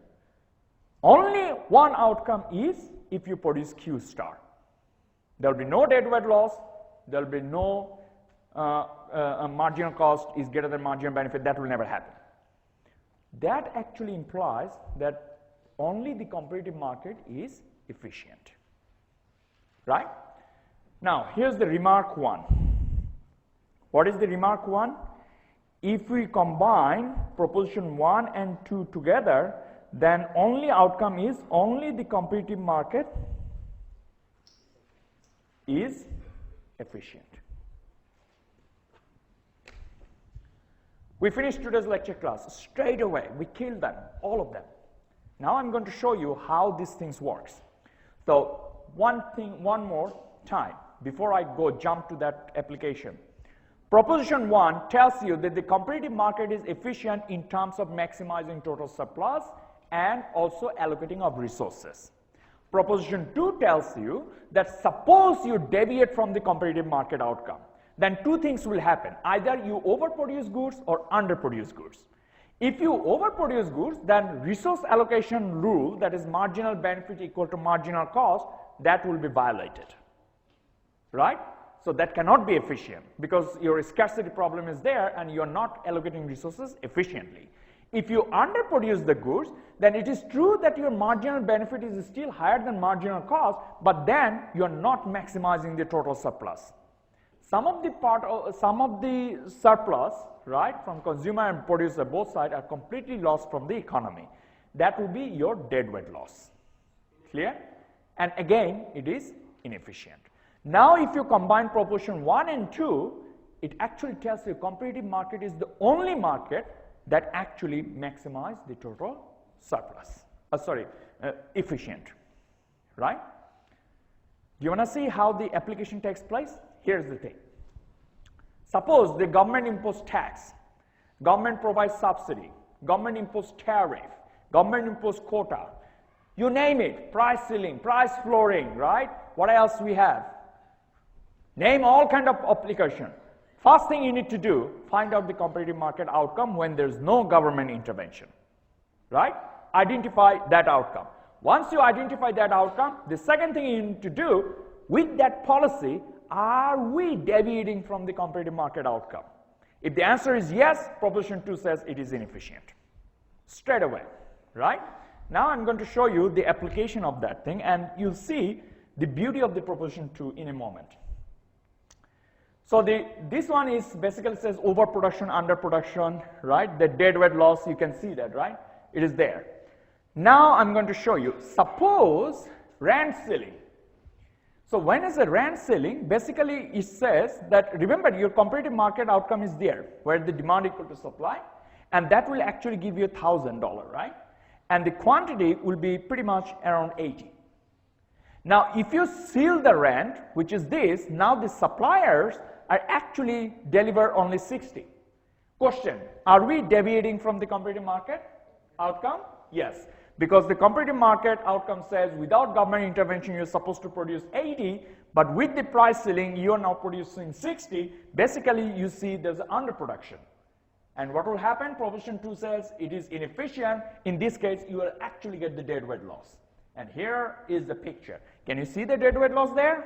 only one outcome is if you produce Q star. There will be no deadweight loss, there will be no marginal cost is greater than marginal benefit. That will never happen. That actually implies that only the competitive market is efficient, right? Now here's the remark 1. What is the remark 1? If we combine proposition 1 and 2 together, then only outcome is only the competitive market is efficient. We finished today's lecture class. Straight away, we killed them, all of them. Now I'm going to show you how these things works. So one more time, before I go jump to that application. Proposition 1 tells you that the competitive market is efficient in terms of maximizing total surplus and also allocating of resources. Proposition 2 tells you that suppose you deviate from the competitive market outcome, then two things will happen. Either you overproduce goods or underproduce goods. If you overproduce goods, then resource allocation rule, that is marginal benefit equal to marginal cost, that will be violated, right? So that cannot be efficient because your scarcity problem is there and you are not allocating resources efficiently. If you underproduce the goods, then it is true that your marginal benefit is still higher than marginal cost, but then you are not maximizing the total surplus. Some of the surplus, right, from consumer and producer, both sides are completely lost from the economy. That will be your deadweight loss. Clear? And again, it is inefficient. Now, if you combine proposition 1 and 2, it actually tells you competitive market is the only market that actually maximize the total surplus. Efficient, right? Do you want to see how the application takes place? Here's the thing. Suppose the government imposed tax, government provides subsidy, government imposed tariff, government imposed quota, you name it, price ceiling, price flooring, right? What else we have? Name all kind of application. First thing you need to do, find out the competitive market outcome when there's no government intervention, right? Identify that outcome. Once you identify that outcome, the second thing you need to do, with that policy, are we deviating from the competitive market outcome? If the answer is yes, proposition 2 says it is inefficient. Straight away, right? Now I'm going to show you the application of that thing and you'll see the beauty of the proposition 2 in a moment. So this one is basically says overproduction, underproduction, right? The deadweight loss, you can see that, right? It is there. Now I'm going to show you, suppose rent ceiling. So when is a rent ceiling, basically it says that, remember your competitive market outcome is there, where the demand equal to supply, and that will actually give you $1,000, right? and the quantity will be pretty much around 80. Now, if you seal the rent, which is this, now the suppliers are actually deliver only 60. Question, are we deviating from the competitive market outcome? Yes, because the competitive market outcome says without government intervention, you're supposed to produce 80, but with the price ceiling, you're now producing 60. Basically, you see there's underproduction. And what will happen? Proposition 2 says it is inefficient. In this case, you will actually get the deadweight loss. And here is the picture. Can you see the deadweight loss there?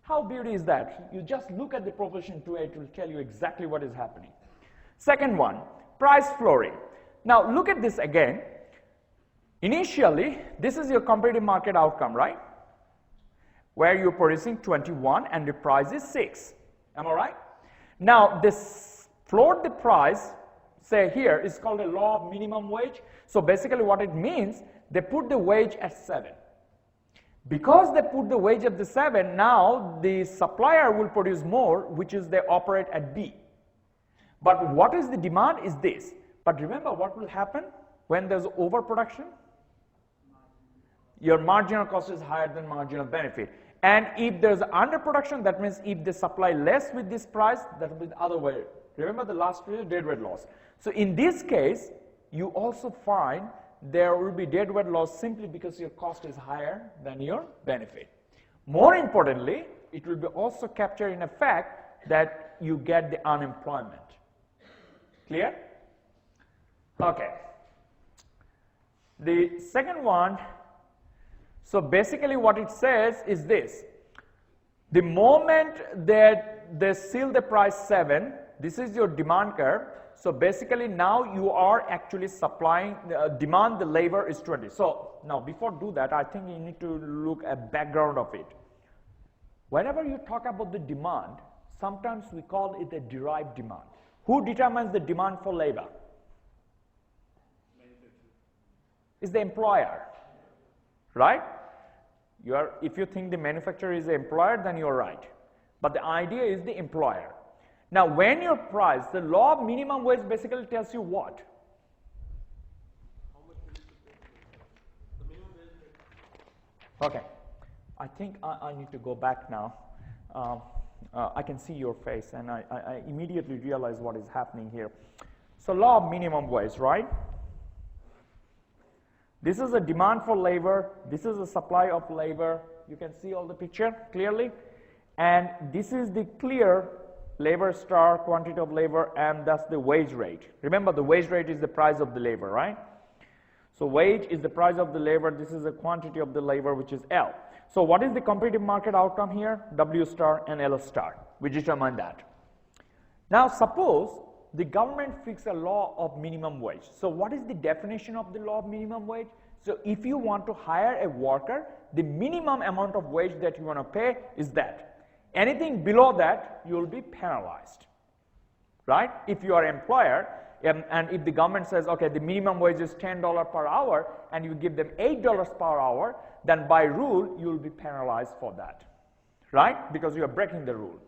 How beautiful is that? You just look at the proposition 2, it will tell you exactly what is happening. Second one, price flooring. Now look at this again. Initially, this is your competitive market outcome, right? Where you're producing 21 and the price is 6. Am I right? Now this floored the price, say here, is called a law of minimum wage. So basically what it means, they put the wage at 7. Because they put the wage at the 7, now the supplier will produce more, which is they operate at B. But what is the demand is this. But remember what will happen when there's overproduction? Your marginal cost is higher than marginal benefit. And if there's underproduction, that means if they supply less with this price, that will be the other way. Remember the last period, deadweight loss. So in this case, you also find there will be deadweight loss simply because your cost is higher than your benefit. More importantly, it will be also captured in a fact that you get the unemployment. Clear? Okay. The second one, so basically what it says is this. The moment that they seal the price 7, this is your demand curve. So basically now you are actually supplying, demand the labor is 20. So now before do that, I think you need to look at background of it. Whenever you talk about the demand, sometimes we call it a derived demand. Who determines the demand for labor? It's the employer, right? If you think the manufacturer is the employer, then you're right. But the idea is the employer. Now, when your price, the law of minimum wage basically tells you what? How much you need to pay? The minimum wage. Okay. I think I need to go back now. I can see your face, and I immediately realize what is happening here. So, law of minimum wage, right? This is a demand for labor. This is a supply of labor. You can see all the picture clearly. And this is the clear labor star, quantity of labor, and that's the wage rate. Remember, the wage rate is the price of the labor, right? So wage is the price of the labor. This is the quantity of the labor, which is L. So what is the competitive market outcome here? W star and L star. We determine that. Now suppose the government fixes a law of minimum wage. So what is the definition of the law of minimum wage? So if you want to hire a worker, the minimum amount of wage that you want to pay is that. Anything below that, you will be penalized, right? If you are an employer, and if the government says, okay, the minimum wage is $10 per hour, and you give them $8 per hour, then by rule, you will be penalized for that, right? Because you are breaking the rule.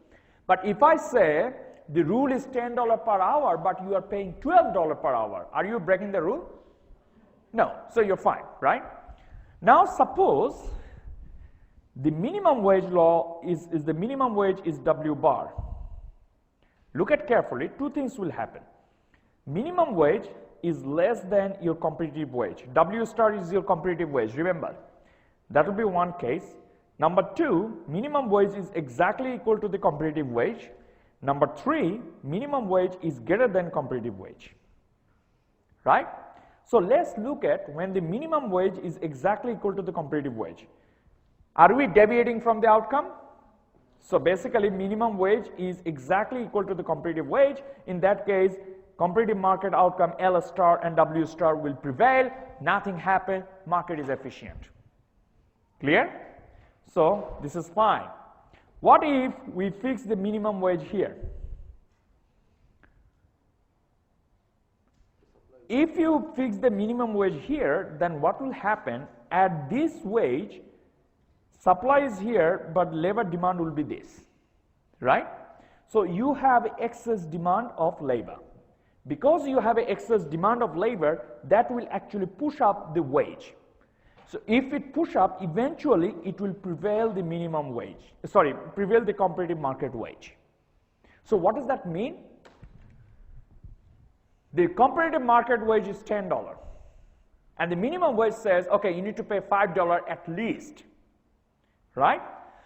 But if I say the rule is $10 per hour, but you are paying $12 per hour, are you breaking the rule? No, so you're fine, right? Now suppose the minimum wage law is the minimum wage is W bar. Look at carefully, two things will happen. Minimum wage is less than your competitive wage. W star is your competitive wage, remember. That will be one case. Number 2, minimum wage is exactly equal to the competitive wage. Number 3, minimum wage is greater than competitive wage, right? So let's look at when the minimum wage is exactly equal to the competitive wage. Are we deviating from the outcome? So basically minimum wage is exactly equal to the competitive wage. In that case, competitive market outcome L star and W star will prevail. Nothing happened, market is efficient. Clear? So this is fine. What if we fix the minimum wage here? If you fix the minimum wage here, then what will happen? At this wage, supply is here, but labor demand will be this, right? So you have excess demand of labor. Because you have an excess demand of labor, that will actually push up the wage. So if it push up, eventually it will prevail the minimum wage, prevail the competitive market wage. So what does that mean? The competitive market wage is $10, and the minimum wage says, okay, you need to pay $5 at least, right?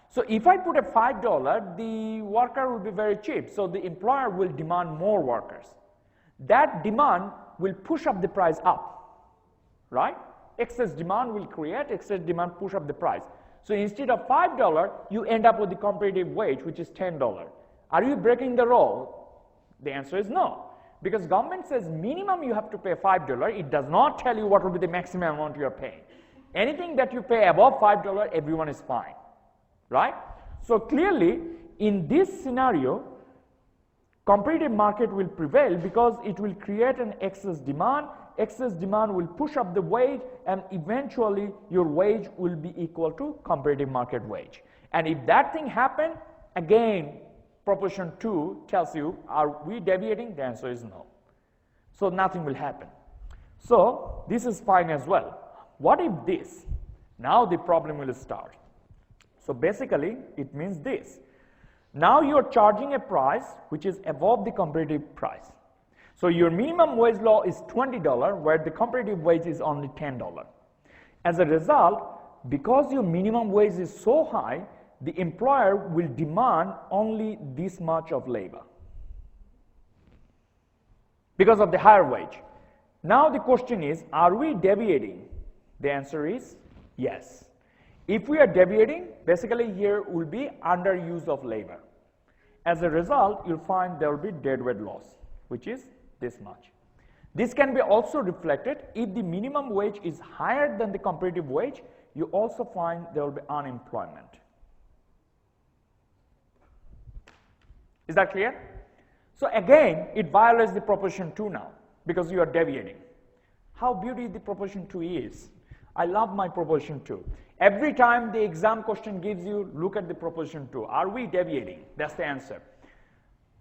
So if I put a $5, the worker will be very cheap, so the employer will demand more workers. That demand will push up the price up, right? Excess demand will create, excess demand push up the price. So instead of $5, you end up with the competitive wage, which is $10. Are you breaking the law? The answer is no. Because government says minimum you have to pay $5, it does not tell you what will be the maximum amount you are paying. Anything that you pay above $5, everyone is fine, right? So clearly, in this scenario, competitive market will prevail because it will create an excess demand. Excess demand will push up the wage, and eventually your wage will be equal to competitive market wage. And if that thing happens, again, proposition 2 tells you, are we deviating? The answer is no. So nothing will happen. So this is fine as well. What if this? Now the problem will start. So basically, it means this. Now you are charging a price which is above the competitive price. So your minimum wage law is $20, where the competitive wage is only $10. As a result, because your minimum wage is so high, the employer will demand only this much of labor because of the higher wage. Now the question is, are we deviating? The answer is yes. If we are deviating, basically here will be underuse of labor. As a result, you'll find there will be deadweight loss, which is this much. This can be also reflected if the minimum wage is higher than the competitive wage, you also find there will be unemployment. Is that clear? So again, it violates the proposition 2 now because you are deviating. How beautiful the proposition 2 is. I love my proposition 2. Every time the exam question gives you, look at the proposition 2. Are we deviating? That's the answer.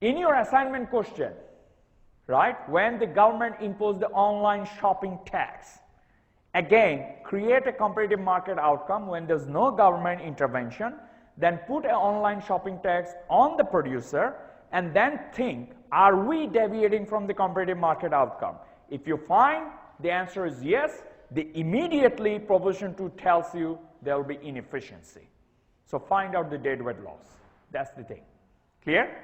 In your assignment question, right, when the government imposed the online shopping tax, again, create a competitive market outcome when there's no government intervention, then put an online shopping tax on the producer, and then think, are we deviating from the competitive market outcome? If you find the answer is yes, the immediately proposition 2 tells you there will be inefficiency. So find out the deadweight loss. That's the thing. Clear?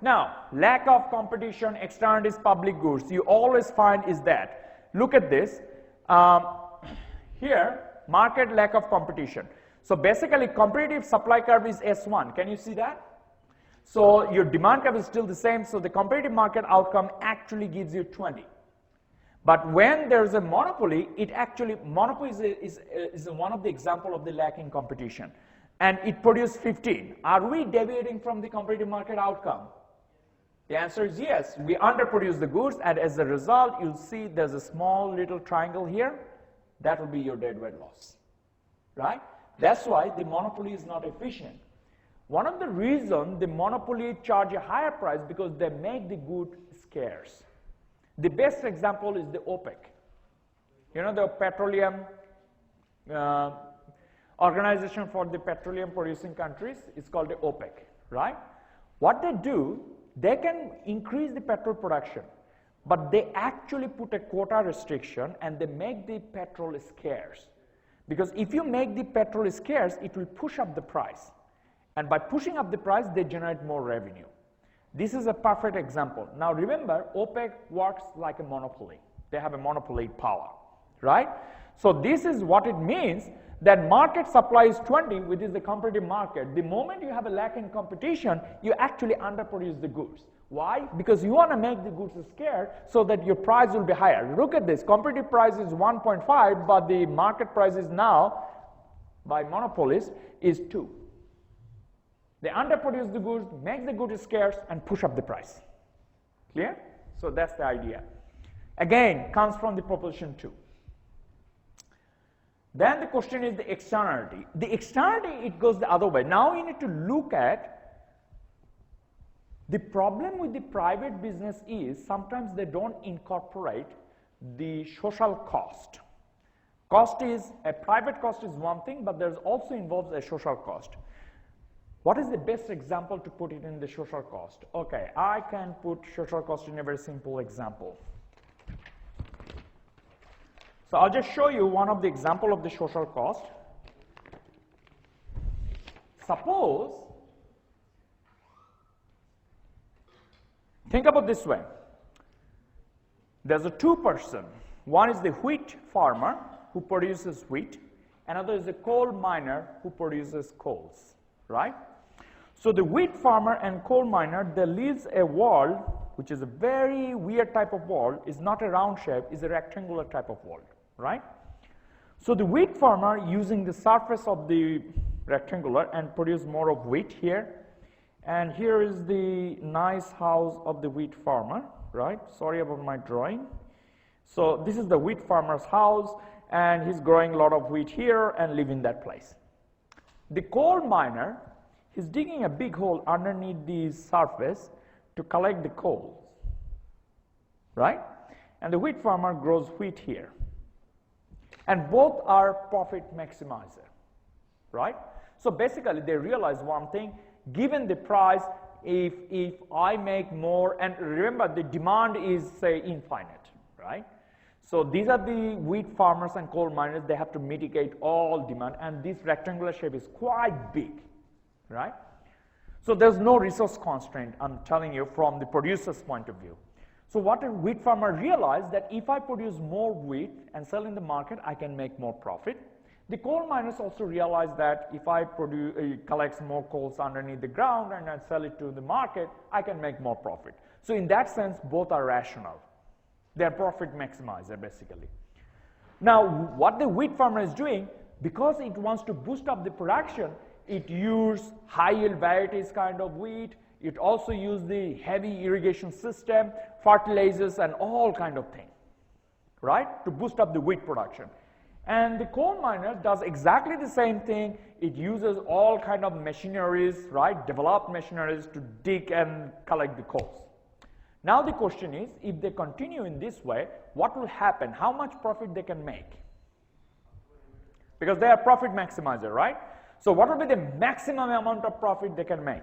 Now, lack of competition, externalities, public goods. You always find is that. Look at this. Here, market lack of competition. So basically, competitive supply curve is S1. Can you see that? So your demand curve is still the same. So the competitive market outcome actually gives you 20. But when there's a monopoly, it actually, monopoly is one of the example of the lacking competition. And it produced 15. Are we deviating from the competitive market outcome? The answer is yes. We underproduce the goods, and as a result, you'll see there's a small little triangle here. That will be your deadweight loss, right? That's why the monopoly is not efficient. One of the reasons the monopoly charge a higher price because they make the good scarce. The best example is the OPEC. You know, the petroleum organization for the petroleum producing countries is called the OPEC, right? What they do, they can increase the petrol production, but they actually put a quota restriction and they make the petrol scarce. Because if you make the petrol scarce, it will push up the price. And by pushing up the price, they generate more revenue. This is a perfect example. Now remember, OPEC works like a monopoly. They have a monopoly power, right? So this is what it means, that market supply is 20, which is the competitive market. The moment you have a lack in competition, you actually underproduce the goods. Why? Because you want to make the goods scarce so that your price will be higher. Look at this, competitive price is 1.5, but the market price is now, by monopolies, is 2. They underproduce the goods, make the goods scarce, and push up the price. Clear? So that's the idea. Again, comes from the proposition 2. Then the question is the externality. The externality, it goes the other way. Now you need to look at The problem with the private business is sometimes they don't incorporate the social cost. A private cost is one thing, but there's also involves a social cost. What is the best example to put it in the social cost? Okay, I can put social cost in a very simple example. So I'll just show you one of the example of the social cost. Suppose, think about this way. There's a two person. One is the wheat farmer who produces wheat. Another is a coal miner who produces coals, right? So the wheat farmer and coal miner, they live a world which is a very weird type of world. It's not a round shape, it's a rectangular type of world, right? So the wheat farmer using the surface of the rectangular and produce more of wheat here. And here is the nice house of the wheat farmer, right? Sorry about my drawing. So this is the wheat farmer's house, and he's growing a lot of wheat here and live in that place. The coal miner, he's digging a big hole underneath the surface to collect the coals, right? And the wheat farmer grows wheat here. And both are profit maximizer, right? So basically they realize one thing, given the price, if I make more, and remember the demand is say infinite, right? So these are the wheat farmers and coal miners, they have to mitigate all demand, and this rectangular shape is quite big, right? So there's no resource constraint, I'm telling you, from the producer's point of view. So what a wheat farmer realized that if I produce more wheat and sell in the market, I can make more profit. The coal miners also realized that if I collect more coals underneath the ground and I sell it to the market, I can make more profit. So in that sense, both are rational. They're profit maximizer, basically. Now, what the wheat farmer is doing, because it wants to boost up the production, it uses high yield varieties kind of wheat. It also uses the heavy irrigation system, fertilizers, and all kind of thing, right, to boost up the wheat production. And the coal miner does exactly the same thing. It uses all kind of machineries, right, developed machineries to dig and collect the coals. Now the question is, if they continue in this way, what will happen? How much profit they can make? Because they are profit maximizer, right? So what will be the maximum amount of profit they can make?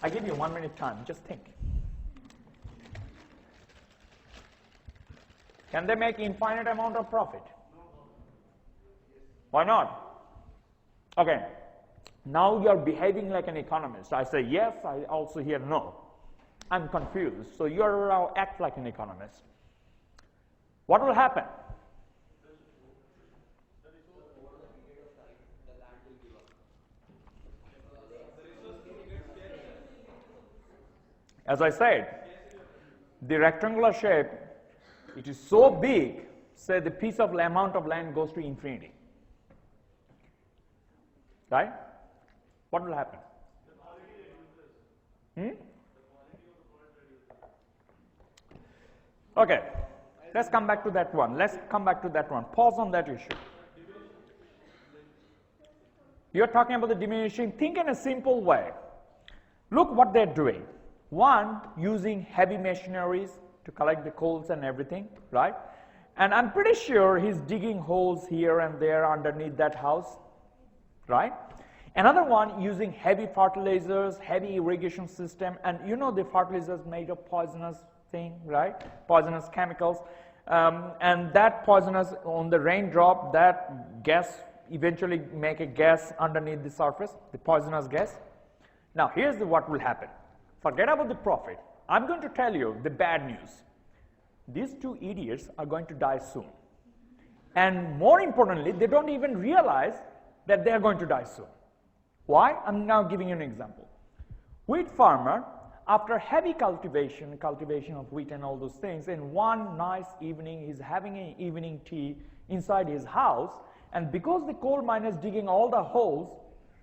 I give you 1 minute time, just think. Can they make infinite amount of profit? Why not? Okay, now you are behaving like an economist. I say yes, I also hear no. I'm confused, so you are now act like an economist. What will happen? As I said, the rectangular shape, it is so big, say the piece of amount of land goes to infinity. Right? What will happen? Okay, let's come back to that one. Pause on that issue. You're talking about the diminishing. Think in a simple way. Look what they're doing. One, using heavy machineries to collect the coals and everything, right? And I'm pretty sure he's digging holes here and there underneath that house, right? Another one using heavy fertilizers, heavy irrigation system, and you know the fertilizers made of poisonous thing, right? Poisonous chemicals, and that poisonous on the raindrop, that gas eventually make a gas underneath the surface, the poisonous gas. Now here's what will happen. Forget about the profit. I'm going to tell you the bad news. These two idiots are going to die soon. And more importantly, they don't even realize that they are going to die soon. Why? I'm now giving you an example. Wheat farmer, after heavy cultivation of wheat and all those things, in one nice evening, he's having an evening tea inside his house, and because the coal miner is digging all the holes,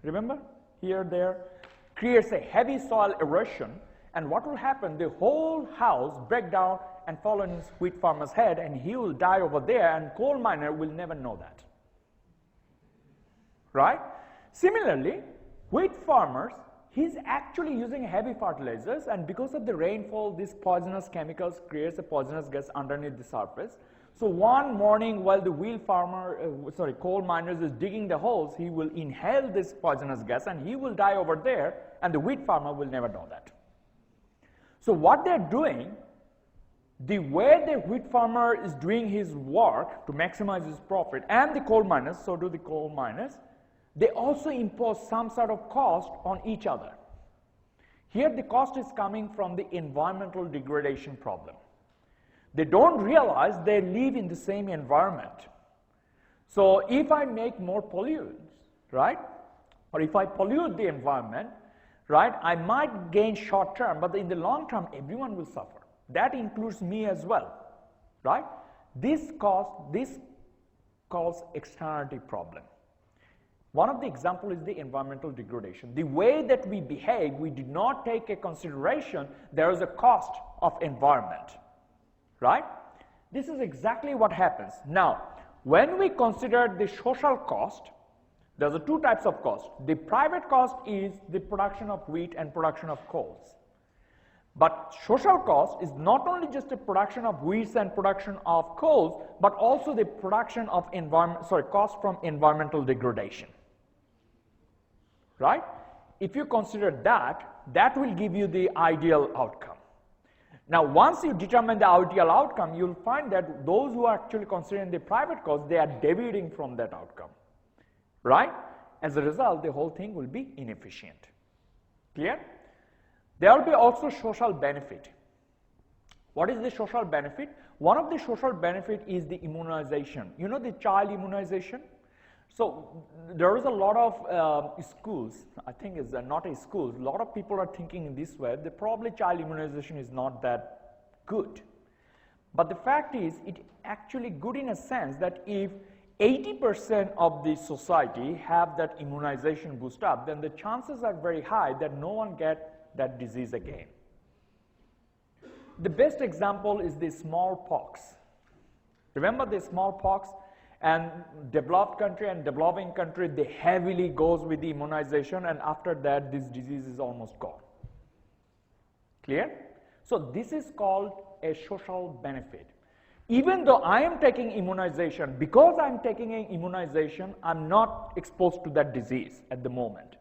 remember, here, there, creates a heavy soil erosion, and what will happen? The whole house break down and fall on his wheat farmer's head, and he will die over there, and coal miner will never know that. Right? Similarly, wheat farmers, he's actually using heavy fertilizers, and because of the rainfall, these poisonous chemicals creates a poisonous gas underneath the surface. So one morning while the coal miners is digging the holes, he will inhale this poisonous gas and he will die over there, and the wheat farmer will never know that. So what they're doing, the way the wheat farmer is doing his work to maximize his profit, and the coal miners, so do the coal miners, they also impose some sort of cost on each other. Here the cost is coming from the environmental degradation problem. They don't realize they live in the same environment. So if I make more pollutants, right, or if I pollute the environment, right, I might gain short term, but in the long term everyone will suffer. That includes me as well, right? This causes externality problem. One of the examples is the environmental degradation. The way that we behave, we did not take a consideration there is a cost of environment, right? This is exactly what happens. Now, when we consider the social cost, there's two types of cost. The private cost is the production of wheat and production of coals. But social cost is not only just the production of wheat and production of coals, but also the production of cost from environmental degradation. Right? If you consider that, that will give you the ideal outcome. Now, once you determine the ideal outcome, you'll find that those who are actually considering the private cost, they are deviating from that outcome. Right? As a result, the whole thing will be inefficient. Clear? There will be also social benefit. What is the social benefit? One of the social benefit is the immunization. You know the child immunization? So there is a lot of schools, I think it's not a school, a lot of people are thinking in this way, that probably child immunization is not that good. But the fact is, it actually good in a sense that if 80% of the society have that immunization boost up, then the chances are very high that no one get that disease again. The best example is the smallpox. Remember the smallpox? And developed country and developing country, they heavily goes with the immunization, and after that this disease is almost gone. Clear? So this is called a social benefit. Even though I am taking immunization, because I am taking an immunization, I am not exposed to that disease at the moment.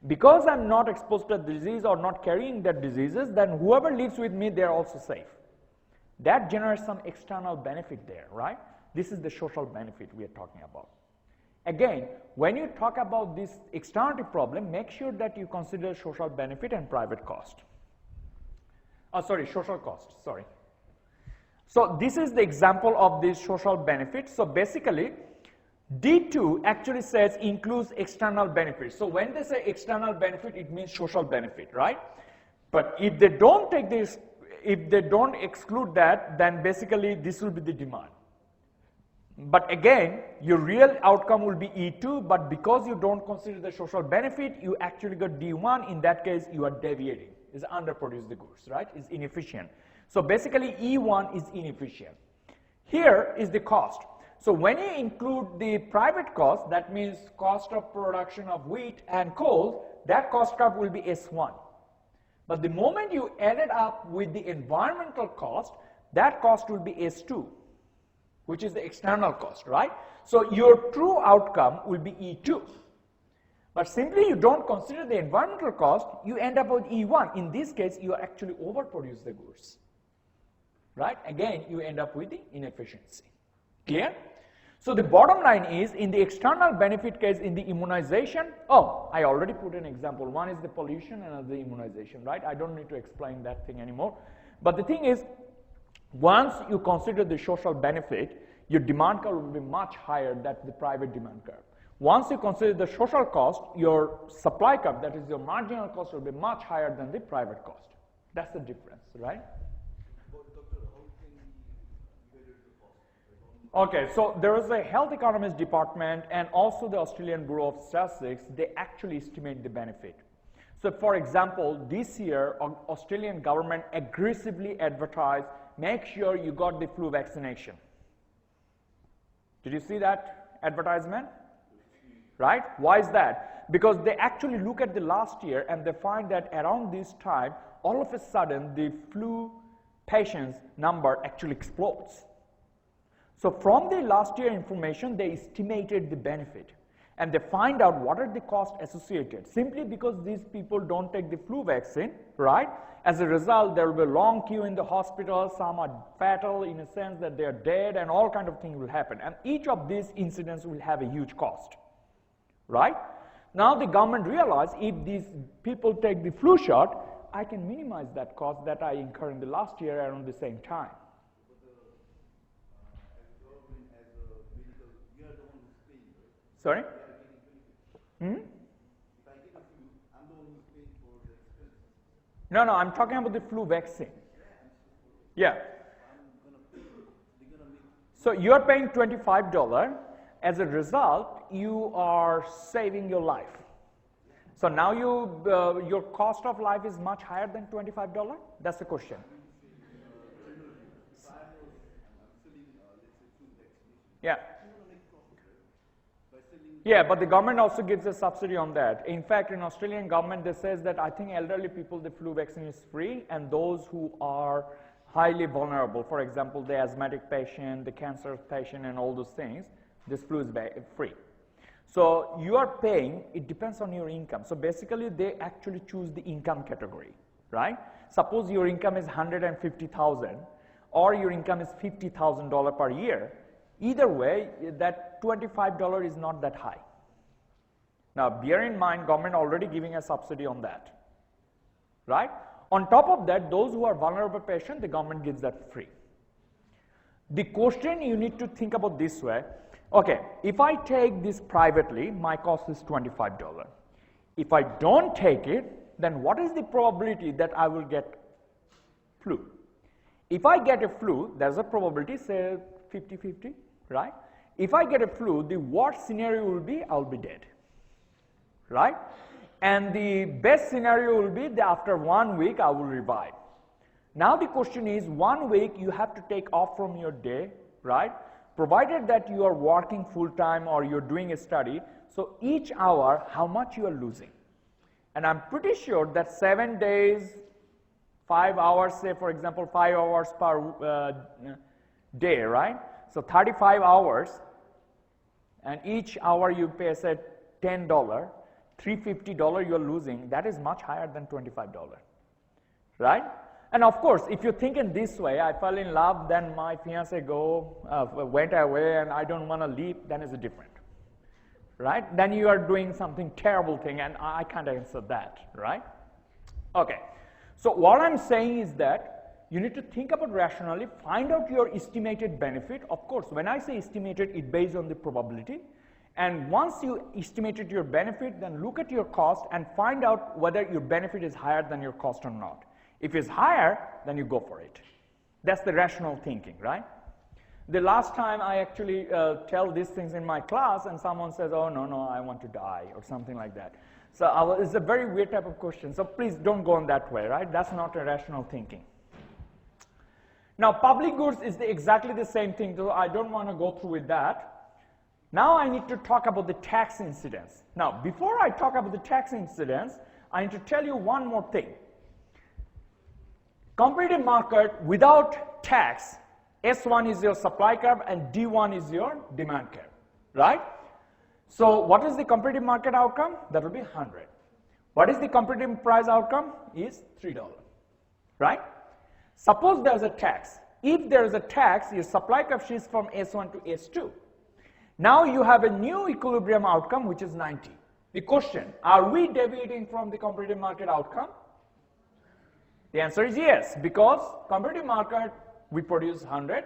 Because I am not exposed to the disease or not carrying that diseases, then whoever lives with me, they are also safe. That generates some external benefit there, right? This is the social benefit we are talking about. Again, when you talk about this externality problem, make sure that you consider social benefit and private cost. Social cost, sorry. So this is the example of this social benefit. So basically, D2 actually says includes external benefits. So when they say external benefit, it means social benefit, right? But if they don't take this, if they don't exclude that, then basically this will be the demand. But again, your real outcome will be E2, but because you don't consider the social benefit, you actually got D1. In that case, you are deviating. It's underproduce the goods, right? It's inefficient. So basically, E1 is inefficient. Here is the cost. So when you include the private cost, that means cost of production of wheat and coal, that cost curve will be S1. But the moment you add it up with the environmental cost, that cost will be S2. Which is the external cost, right? So your true outcome will be E2. But simply you don't consider the environmental cost, you end up with E1. In this case, you actually overproduce the goods, right? Again, you end up with the inefficiency. Clear? So the bottom line is, in the external benefit case, in the immunization, I already put an example. One is the pollution and another the immunization, right? I don't need to explain that thing anymore. But the thing is, once you consider the social benefit, your demand curve will be much higher than the private demand curve. Once you consider the social cost, your supply curve, that is your marginal cost, will be much higher than the private cost. That's the difference, right? Okay, so there is a health economics department and also the Australian Bureau of Statistics. They actually estimate the benefit. So for example, this year, Australian government aggressively advertised, make sure you got the flu vaccination. Did you see that advertisement? right? Why is that? Because they actually look at the last year and they find that around this time, all of a sudden, the flu patients number actually explodes. So from the last year information, they estimated the benefit. And they find out what are the costs associated. Simply because these people don't take the flu vaccine, right? As a result, there will be a long queue in the hospital. Some are fatal in a sense that they are dead, and all kind of things will happen. And each of these incidents will have a huge cost, right? Now the government realized if these people take the flu shot, I can minimize that cost that I incurred in the last year around the same time. Sorry? No, I'm talking about the flu vaccine. Yeah. So you are paying $25. As a result, you are saving your life. So now your cost of life is much higher than $25? That's the question. Yeah. Yeah, but the government also gives a subsidy on that. In fact, in Australian government, they says that I think elderly people, the flu vaccine is free, and those who are highly vulnerable, for example, the asthmatic patient, the cancer patient, and all those things, this flu is free. So you are paying, it depends on your income. So basically, they actually choose the income category, right? Suppose your income is $150,000, or your income is $50,000 per year. Either way, that $25 is not that high. Now, bear in mind, government already giving a subsidy on that, right? On top of that, those who are vulnerable patients, the government gives that free. The question you need to think about this way, okay, if I take this privately, my cost is $25. If I don't take it, then what is the probability that I will get flu? If I get a flu, there's a probability, say 50-50, right? If I get a flu, the worst scenario will be I'll be dead, right? And the best scenario will be that after 1 week I will revive. Now the question is, 1 week you have to take off from your day, right? Provided that you are working full time or you're doing a study, so each hour how much you are losing. And I'm pretty sure that 7 days, 5 hours, say for example 5 hours per day, right? So 35 hours, and each hour you pay, say, $10, $350 you're losing. That is much higher than $25, right? And of course, if you think in this way, I fell in love, then my fiance went away, and I don't want to leave, then it's different, right? Then you are doing something terrible thing, and I can't answer that, right? Okay, so what I'm saying is that you need to think about rationally, find out your estimated benefit. Of course, when I say estimated, it's based on the probability. And once you estimated your benefit, then look at your cost and find out whether your benefit is higher than your cost or not. If it's higher, then you go for it. That's the rational thinking, right? The last time I actually tell these things in my class, and someone says, oh, no, I want to die, or something like that. So it's a very weird type of question. So please don't go on that way, right? That's not a rational thinking. Now, public goods is exactly the same thing, so I don't want to go through with that. Now I need to talk about the tax incidence. Now, before I talk about the tax incidence, I need to tell you one more thing. Competitive market without tax, S1 is your supply curve and D1 is your demand curve, right? So what is the competitive market outcome? That will be 100. What is the competitive price outcome? Is $3, right? Suppose there is a tax. If there is a tax, your supply curve shifts from S1 to S2. Now you have a new equilibrium outcome, which is 90. The question, are we deviating from the competitive market outcome? The answer is yes, because competitive market, we produce 100.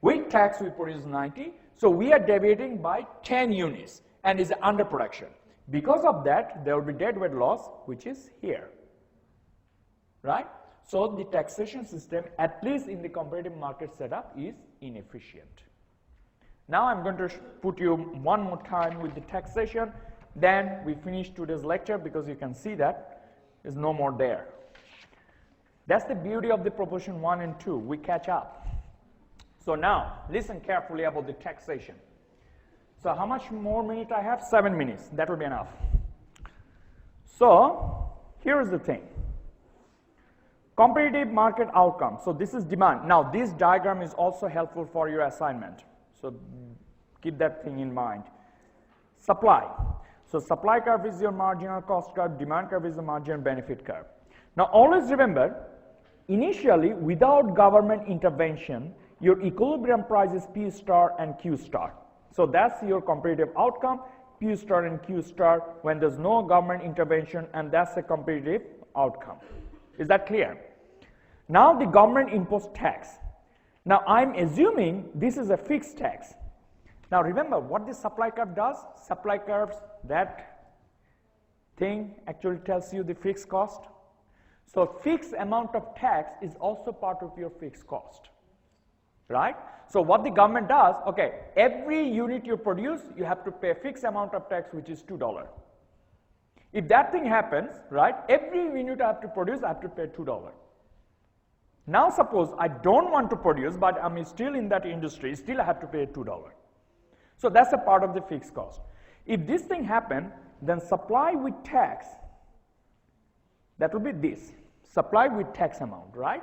With tax, we produce 90. So we are deviating by 10 units and is underproduction. Because of that, there will be deadweight loss, which is here, right? So the taxation system, at least in the competitive market setup, is inefficient. Now I'm going to put you one more time with the taxation. Then we finish today's lecture, because you can see that there's no more there. That's the beauty of the proportion 1 and 2. We catch up. So now, listen carefully about the taxation. So how much more minute I have? 7 minutes. That will be enough. So here is the thing. Competitive market outcome. So this is demand. Now this diagram is also helpful for your assignment. So keep that thing in mind. Supply. So supply curve is your marginal cost curve. Demand curve is the marginal benefit curve. Now always remember, initially without government intervention, your equilibrium price is P star and Q star. So that's your competitive outcome, P star and Q star when there's no government intervention, and that's a competitive outcome. Is that clear? Now the government imposed tax. Now I'm assuming this is a fixed tax. Now remember what this supply curve does? Supply curves, that thing actually tells you the fixed cost. So fixed amount of tax is also part of your fixed cost, right? So what the government does, okay, every unit you produce, you have to pay a fixed amount of tax, which is $2. If that thing happens, right, every unit I have to produce, I have to pay $2. Now suppose I don't want to produce, but I'm still in that industry, still I have to pay $2. So that's a part of the fixed cost. If this thing happens, then supply with tax, that will be this, supply with tax amount, right?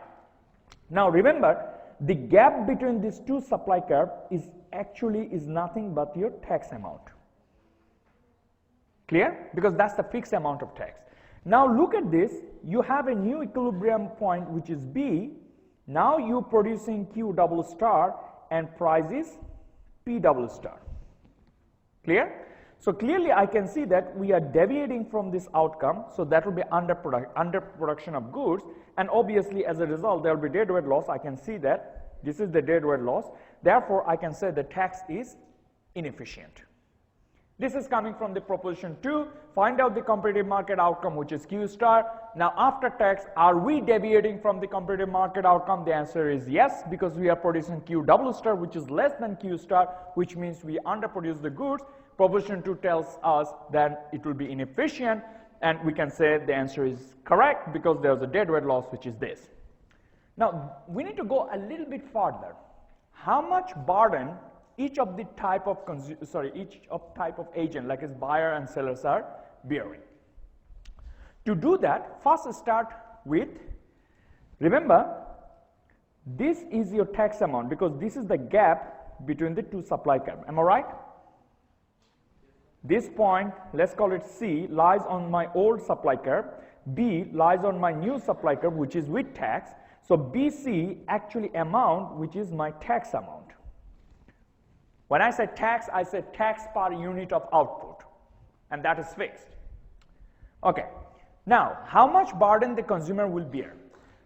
Now remember, the gap between these two supply curve is nothing but your tax amount. Clear? Because that's the fixed amount of tax. Now look at this, you have a new equilibrium point which is B. Now you producing Q double star and price is P double star. Clear? So clearly I can see that we are deviating from this outcome, so that will be underproduction of goods, and obviously as a result there will be deadweight loss. I can see that this is the deadweight loss. Therefore I can say the tax is inefficient. This is coming from the proposition 2, find out the competitive market outcome, which is Q star. Now after tax, are we deviating from the competitive market outcome? The answer is yes, because we are producing Q double star, which is less than Q star, which means we underproduce the goods. Proposition 2 tells us that it will be inefficient, and we can say the answer is correct because there's a deadweight loss, which is this. Now we need to go a little bit further. How much burden each of type of agent, like as buyer and sellers, are bearing? To do that, first start with, remember, this is your tax amount because this is the gap between the two supply curve. Am I right? This point, let's call it C, lies on my old supply curve. B lies on my new supply curve, which is with tax. So BC actually amount, which is my tax amount. When I say tax per unit of output, and that is fixed. Okay, now how much burden the consumer will bear?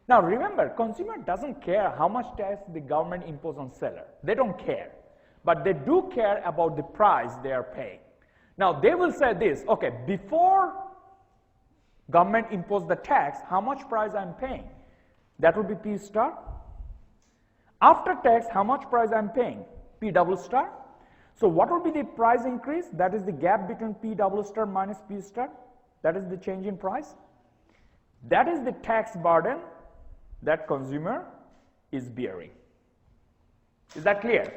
Now remember, consumer doesn't care how much tax the government imposes on seller. They don't care, but they do care about the price they are paying. Now they will say this, okay, before government impose the tax, how much price I'm paying? That will be P star. After tax, how much price I'm paying? P double star. So what will be the price increase? That is the gap between P double star minus P star. That is the change in price. That is the tax burden that consumer is bearing. Is that clear?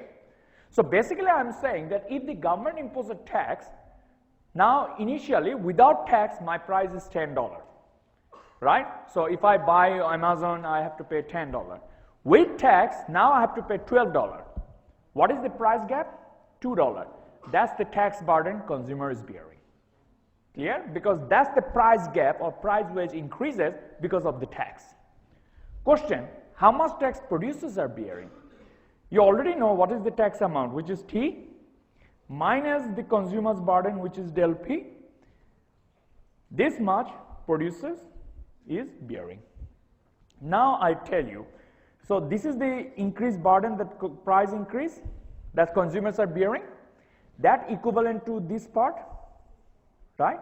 So basically I'm saying that if the government imposes a tax, now initially without tax my price is $10, right? So if I buy Amazon, I have to pay $10. With tax, now I have to pay $12. What is the price gap? $2. That's the tax burden consumer is bearing. Clear? Because that's the price gap or price wage increases because of the tax. Question, how much tax producers are bearing? You already know what is the tax amount, which is T, minus the consumer's burden, which is del P. This much producers is bearing. Now I tell you, so this is the increased burden, that price increase that consumers are bearing, that equivalent to this part, right?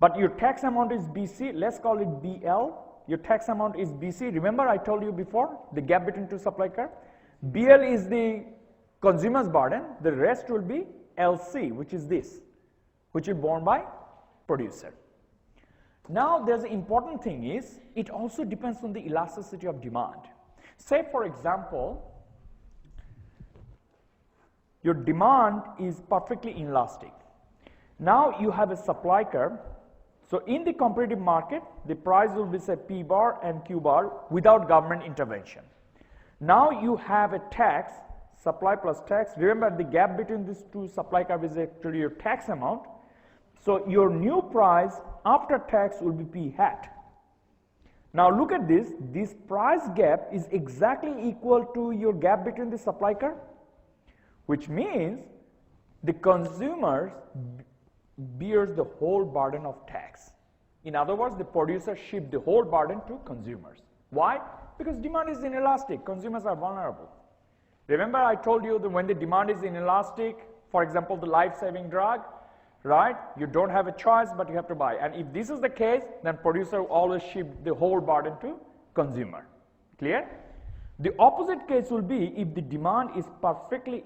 But your tax amount is BC, let's call it BL. Your tax amount is BC. Remember I told you before, the gap between two supply curve. BL is the consumer's burden, the rest will be LC, which is this, which is borne by producer. Now there's an important thing is, it also depends on the elasticity of demand. Say for example, your demand is perfectly inelastic. Now you have a supply curve. So in the competitive market, the price will be say P bar and Q bar without government intervention. Now you have a tax, supply plus tax. Remember, the gap between these two supply curve is actually your tax amount. So your new price after tax will be P hat. Now look at this. This price gap is exactly equal to your gap between the supply curve, which means the consumers bears the whole burden of tax. In other words, the producer shifts the whole burden to consumers. Why? Because demand is inelastic. Consumers are vulnerable. Remember, I told you that when the demand is inelastic, for example, the life-saving drug, right? You don't have a choice, but you have to buy. And if this is the case, then producer will always shift the whole burden to consumer. Clear? The opposite case will be if the demand is perfectly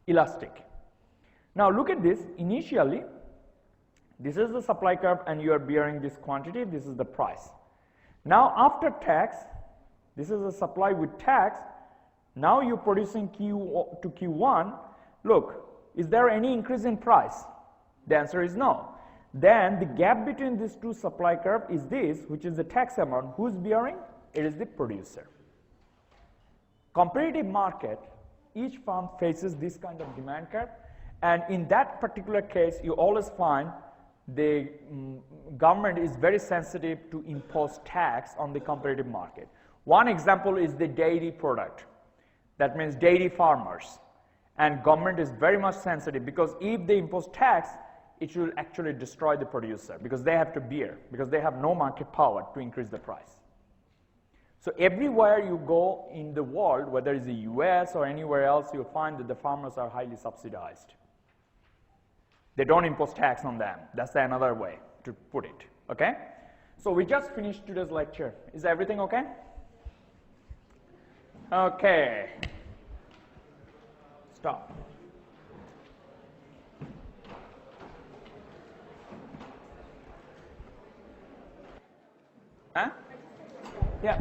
elastic. Now look at this. Initially, this is the supply curve and you are bearing this quantity, this is the price. Now after tax, this is the supply with tax, now you're producing Q to Q1, look, is there any increase in price? The answer is no. Then the gap between these two supply curve is this, which is the tax amount. Who's bearing? It is the producer. Competitive market, each firm faces this kind of demand curve, and in that particular case, you always find the government is very sensitive to impose tax on the competitive market. One example is the dairy product. That means dairy farmers. And government is very much sensitive because if they impose tax, it will actually destroy the producer because they have to bear, because they have no market power to increase the price. So everywhere you go in the world, whether it's the US or anywhere else, you'll find that the farmers are highly subsidized. They don't impose tax on them. That's another way to put it, okay? So we just finished today's lecture. Is everything okay? Okay. Stop. Huh? Yeah.